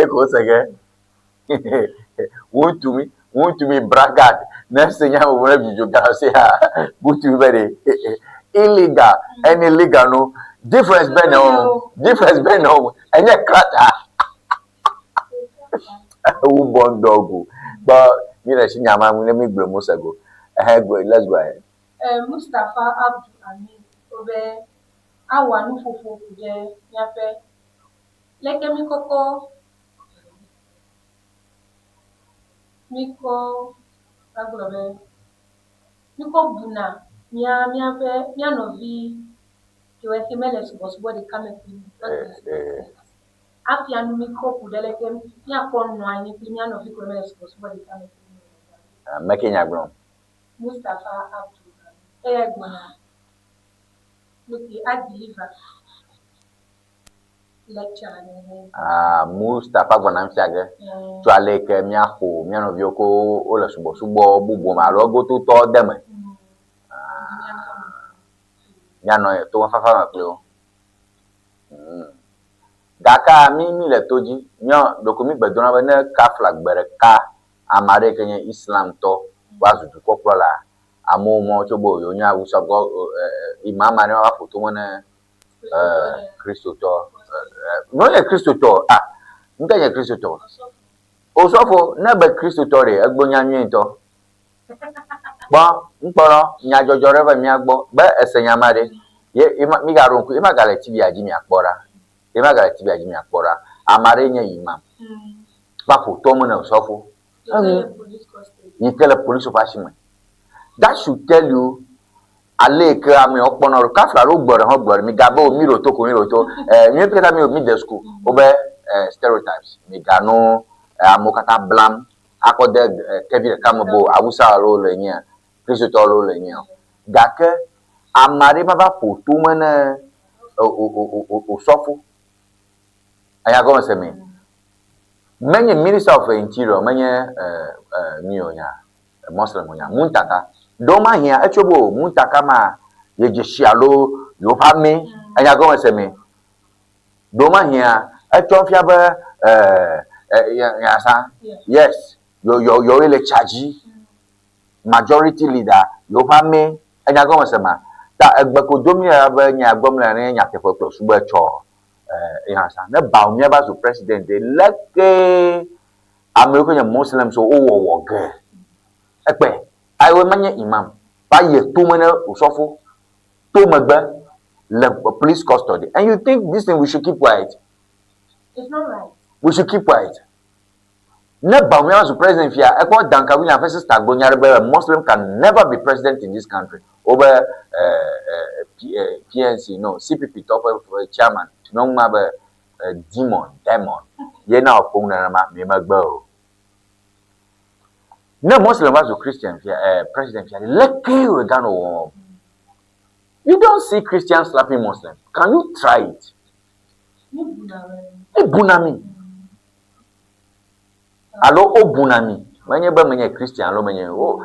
Echoes again. Want to me braggart. Next thing I will have you say, good to very illegal and illegal. No difference, Beno, and yet cratter. Who born dog? But you know, she never will make Bromosago. Let's go ahead. Mustafa Abdul Hamid over our new fufu today. Yape. Like a Miko Buna, Mia Novi, to a female was what they come at Miko Pudeleke, Mia Pon wine, Pian of Equimales was what they come making a grown. Mustafa Abdul Egona. Look, I deliver lecture. Mustafa Gonamsaga. To Alec Miaho, Mian of Yoko, Ola Subo, Bubu, Malo, go to told them. Yano, to a Fafa. Daka, Mimi, the Toji, Yon, Documi, but don't have a calf like Bereka, American Islam to was to Copola, a more chobo, Yonia, who shall go Imam Manoa for Tumana Christo. No, a Christo. You can a Christo. Also, for never Christo, a Bonyanito. Well, Nyajo Joreva Miagbo, but as a Yamade, ye, Migaron, Imagala Tibia Jimmy Akbora, Imagala Tibia Jimmy Akbora, Amarenia Imam. Papu, Tomano Sofo. You tell a police of Ashman. That should tell you ale ke ame okpono ka fra ro gboro ho gboro mi gabo mi roto ko mi roto mi peta mi de school obe stereotypes mi gano amokata blam akode kevin kambo awusa ro le nya kristo ro le nya gake amare baba foto mena o sofo aya go se mi menye minister of interior menye nyonya muslim nya muntaka doma hia echobo muntaka ma yejeshialo yopame anya go se mi doma hia echofia ba yes yo ile charge majority leader yopame anya go se ma ta egbeko domia ba nya gbomla ne nya tefo subo echo yasa na ba mi ba so president leke america muslim so wo ge epe I will manye imam pa ye to mena usofo to magba le police custody and you think this thing we should keep quiet? It's not right. We should keep quiet. Ne ba mi as president fia e ko danka William versus Tagbonyare be Muslim can never be president in this country over PNC no CPP top chairman no ma be demon ye na opon na ma me magba o. No Muslim as a Christian president lucky we gano. You don't see Christians slapping Muslim. Can you try it? Bunami. Allo bunami. Manye ba manye Christian lo manye o.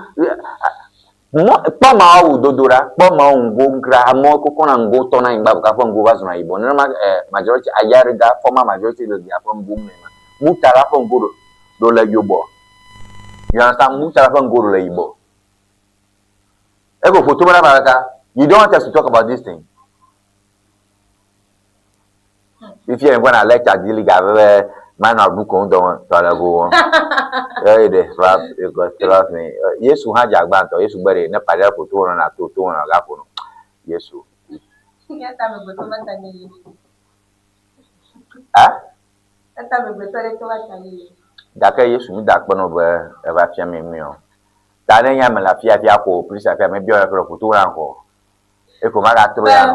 Pa ma o dodora, pa ma ngo ngra amo ko kona ngo to na ngba ka fo ngo bazo na ibo. Na majority ayariga former majority lo dia fo ngo mema. Mutara fo ngo do la yobo. You understand? You don't want us to talk about this thing. If you're going to lecture, man, I'll book on the go. Trust me. Yes, who had your band or yes, somebody in a padre for 200 to 200 gapo. Yes, Daka Yesu mi dak bono be e ba fia mi o. Ta ne nya me la fia ko police afia me bi o ko futu ran ko. E ko ma ga tro ya.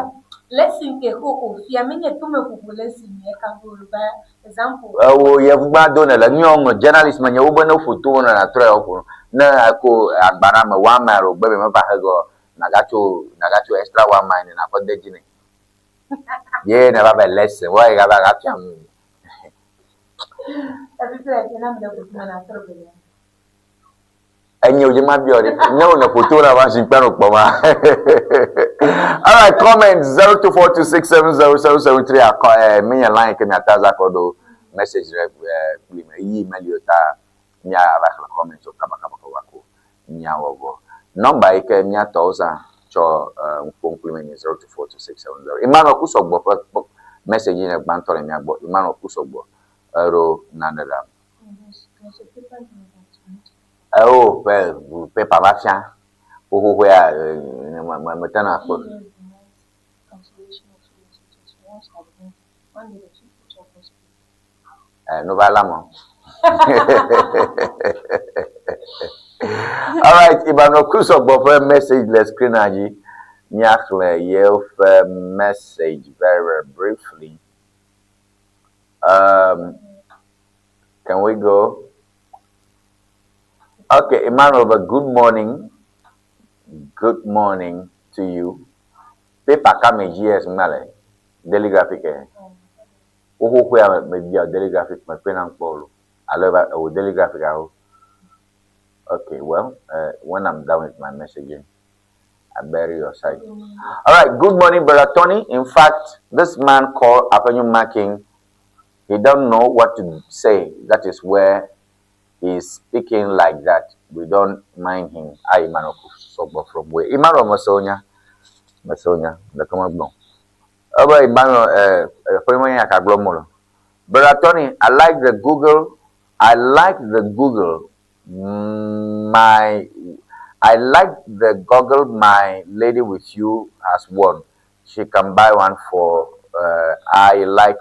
Lesson ke ko fia me nye to me ko lesson e ka go ba example. O ye fu ba do na la nyo mo journalist ma nya wo bono futu na tro ya ko. Na ko agbara me wa ma ro gbe me ba ha go na ga cho extra one mile na ko de jini. Ye na ba be lesson wa ga ba ga fia mi. And you might be no photo of us in Panopoma. All right, comment 0242670773. Me and line can ataza kodo message email you ta nya abakla comment so kaba wako nya wogo. Number ike nya 1000 cho compliment 02426770. Imano kusogbo message in a bantole nya bo imano kusogbo. Euro nanada. Oh, well, paper mafia. Who where matana for no balamo. All right, Ibano Kusogbo for message let's screen aji. Nyakle yelf message very briefly. Can we go? Okay, Emmanuel, good morning. Good morning to you. Paper come years, Male. Daily graphic. Who where maybe a daily graphic, my pen and Paul. I love a daily graphic. Okay, well, when I'm done with my messaging, I bury your side. All right, good morning, Brother Tony. In fact, this man called Avenue Marking. He don't know what to say. That is where he's speaking like that. We don't mind him. I Imano Sobo from where Imano Masonia, the common blonde. Over Imano, Brother Tony, I like the Google. I like the goggle my lady with you has won. She can buy one for I like.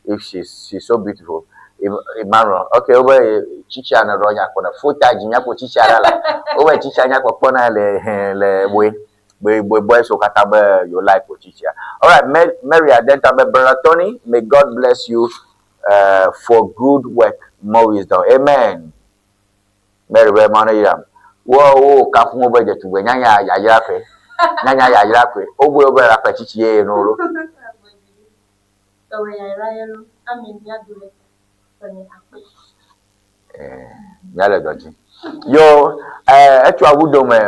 If she's so beautiful, Emmanuel. Okay, over chicha na ronya kona futa jinya ko chicha la. Over chicha nya ko pona le boy. boy so katabe your life ochichia. All right, Mary Adenta, brother Tony, may God bless you for good work, more wisdom. Amen. Mary we mana yam. Wo ka fun obo je tu we nyanya ya yirafe. Nyanya ya yirafe. Obo ra pa chichie no ro. So we are royal. Amen. Ya dule. Nyale doji. Yo,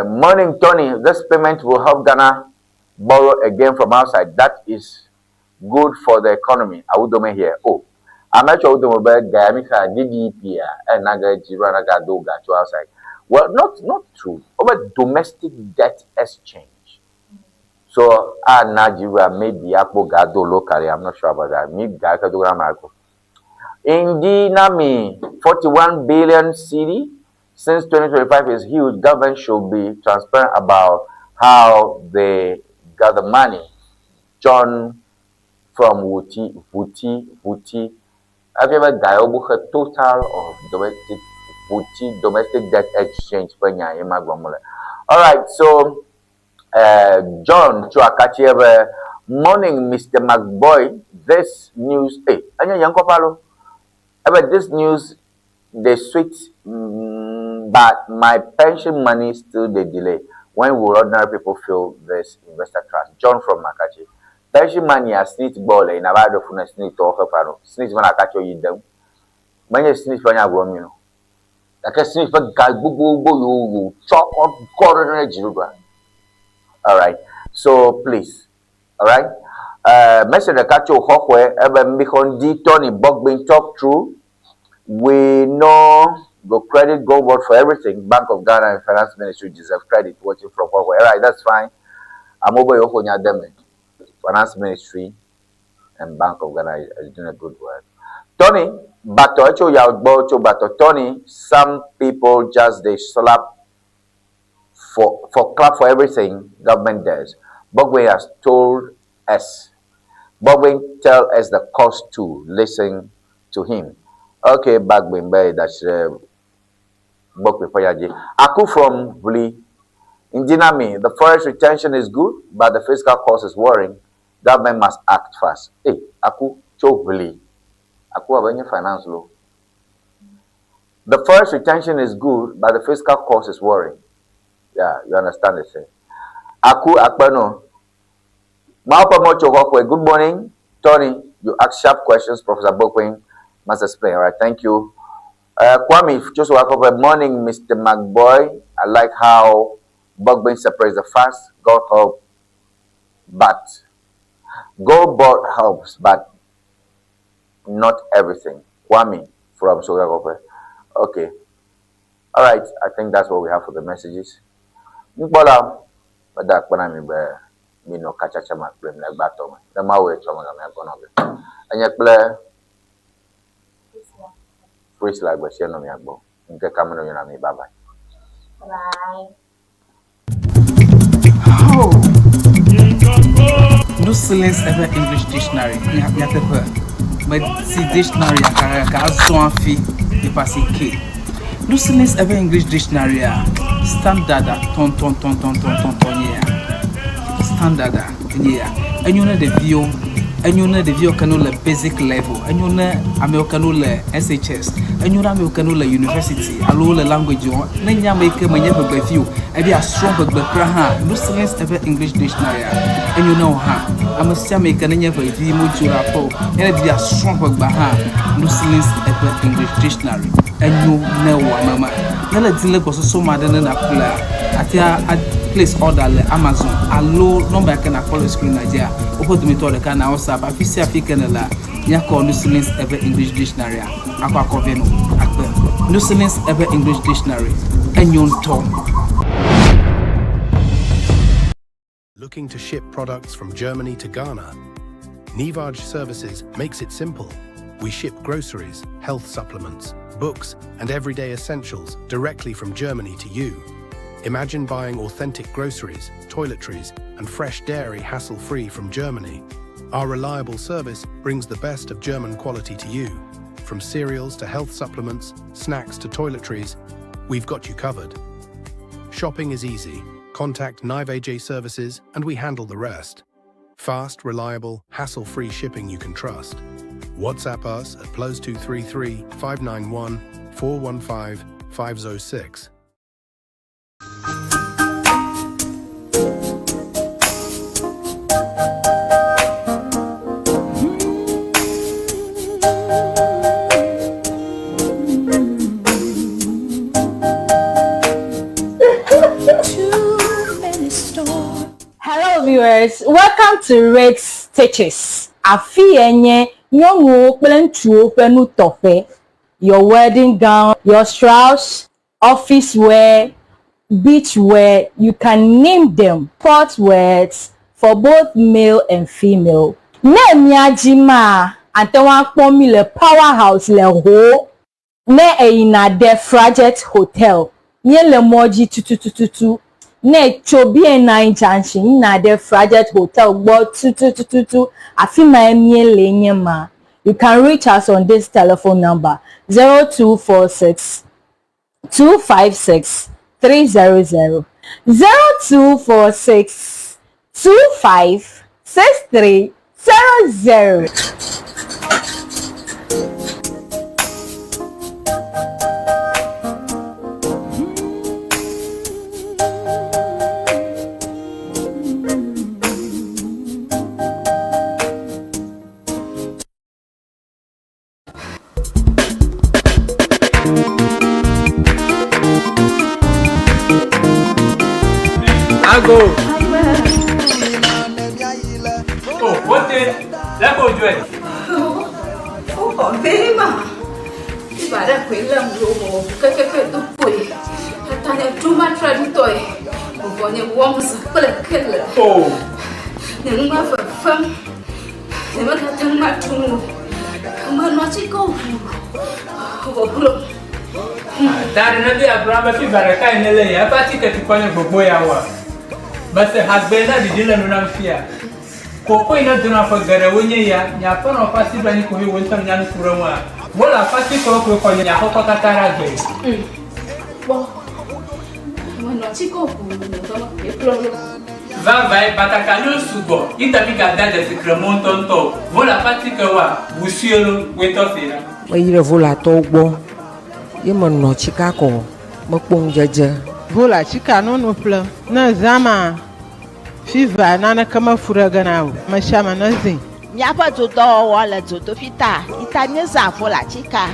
morning, Tony. This payment will help Ghana borrow again from outside. That is good for the economy. Awudome here. Oh, I'm actually Awudome Gayamika DDP and Naga Jiranaga Doga to outside. Well, not true. Over domestic debt exchange. So, Nigeria maybe Apo Gado locally. I'm not sure about that. Maybe Gaka Doga Ŋdi Nami 41 billion CD. Since 2025 is huge, government should be transparent about how they got the money. John from Wuti. Have you ever got a total of domestic debt exchange? All right, so John Chuakachi, morning, Mr. McBoy. This news, this news, they sweet. But my pension money still they delay. When will ordinary people feel this investor trust? John from Makachi. Pension money are snitch ball in a bad of a snitch or her paro. Snitch when I catch you them. When you snitch when you grow, you know. Like a snitch but you chop on corner juba. Alright. So please. Alright. Message the catch you hawkway ever Mikon D Tony Bog being talked through. We know go credit, go vote for everything. Bank of Ghana and Finance Ministry deserve credit. Watching from Huawei. All right, that's fine. I'm over here. Finance Ministry and Bank of Ghana is doing a good work. Tony, Tony, some people just they slap for clap for everything government does. Boye has told us. Boye tell us the cost to listen to him. Okay, Bagbin, that's Aku from Vli. In Dinami, the forest retention is good, but the fiscal cost is worrying. Government must act fast. Hey, Aku cho Vli. Aku have finance law. The forest retention is good, but the fiscal cost is worrying. Yeah, you understand the thing. Aku Akbano. Good morning, Tony. You ask sharp questions, Professor Bokwing must explain. All right, thank you. Kwame, just welcome. Good morning, Mr. McBoy. I like how Bogbin separates the fast. God help, but God helps, but not everything. Kwame from Sogagope. Okay. All right. I think that's what we have for the messages. Mbola, but that when I'm me no kachacha ma blame like batom. The ma way choma ga me kono. Anya kple Praise like we share no me agbo. Nke kamano you na me bye bye. Bye. Oh. No silence ever English dictionary. Ya tepe. But see dictionary ka so afi e pass K. No silence ever English dictionary standard ton yeah. Standard yeah. And you know the view. And you know the view can basic level. And you know American SHS. And you know American university. Allo the language. Then you make a maneuver by few. And be a strong but praha. No silence ever English dictionary. And you know how. I must make a never view module rapport. And be a strong but baha. No silence ever English dictionary. And you know mama. Nala dile was so mad than a player. Place order le Amazon. Allo number can I call screen Nigeria. Open to me to the can now sub. Afisi African la. Ya call no silence ever English dictionary. Aqua coveno. No silence ever English dictionary. And you Tom. Looking to ship products from Germany to Ghana? Ŋdi Services makes it simple. We ship groceries, health supplements, books, and everyday essentials directly from Germany to you. Imagine buying authentic groceries, toiletries, and fresh dairy hassle-free from Germany. Our reliable service brings the best of German quality to you. From cereals to health supplements, snacks to toiletries, we've got you covered. Shopping is easy. Contact Ŋdi Services and we handle the rest. Fast, reliable, hassle-free shipping you can trust. WhatsApp us at +233 591 415 506. Hello viewers, welcome to Rex Stitches. Afienye nyongo kple penu tofe. Your wedding gown, your strauss, office wear, beach wear, you can name them. Sport wears for both male and female. Ne miajima antewa kpomi le powerhouse le ho. Ne ina de Frajet Hotel. Nye le moji tututututu. Ne chobie nine junction na de Frajet Hotel gbo tututututu afima emie lenye ma. You can reach us on this telephone number 0246 256 300 0246 25 6300. Go. Oh, what is that? Go, Joy. Oh, very much. If I don't quit them, go, Boye. Too much toy. BoyeWednesday, kple. Oh. Never for fun. Never got my tomb. Come on, not to go. Darinabi Abraham fi baraka inele ya pati ke tukone gbogbo ya wa. But hasbena didile nuna mfia. Koko ina duna fo gare wonye ya nya pa no pasi bani ko he wontam nya nkura mu a. Mola pasi ko nya ko katara gbe. Bo. Wano chiko ku no e plolo. Va vai batakalo subo. Itabi ga dada secrement tonto. Mola pasi ke wa busielo weto fira. Oyire vola to gbo. Ye no chika ko mo pon jeje. Vola chika no ple. Na zama fiva nana kama furaga nawo. Mashama nazi. Nyapa toto wala toto fita. Itanye za vola chika.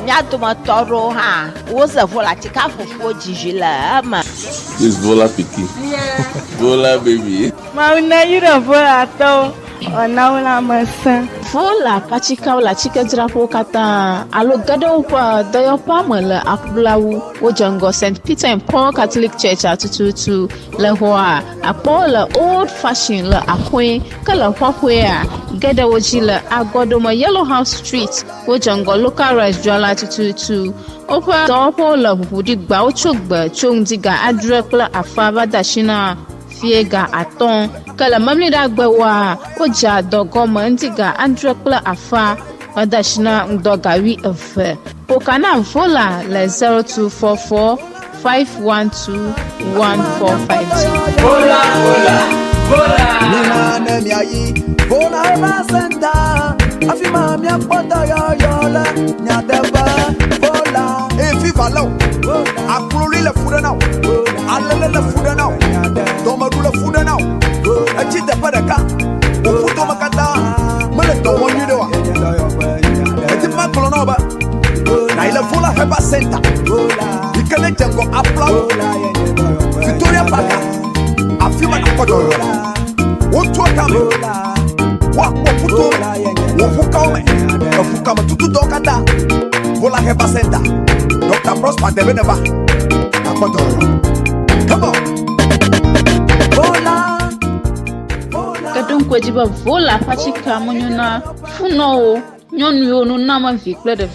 Nyato matoro ha. Woza vola chika fufu jijila ama. This vola piki. Yeah. Vola baby. Ma una yira vola to. Ona wala masa. Vola pachika wala chika drapo kata alo gado pa dayo pa mele akblawu wojango St. Peter and Paul Catholic Church atututu le hoa apo le old fashion le akwe kala hwahwe a gada woji le agodoma Yellow House Street wojango local restaurant atututu opa dopo le hudi gba ochogba chongdiga adrekla afaba dashina fiega aton kala mamlida gbewa oja dogoma ndiga andrekla afa adashina ndogawi efe pokana vola le 0244 512 1450 vola Nina nemiayi vola eba senta afima mi apota yola nyadeba vola efi valo akululi le fuda now alele le fuda now domaru le fuda now achite padaka ufuto makata mele to wonyi de wa eti makolo no ba na ile vola eba senta ikele jengo apla Victoria Park afima na kodo wotu akame wa puto wo fukame fukama tutu dokata vola heba center Dr. Prosper Debeneva akodo come on vola kadon kwajiba vola pachika munyuna funo nyonu yo no nama vi kple de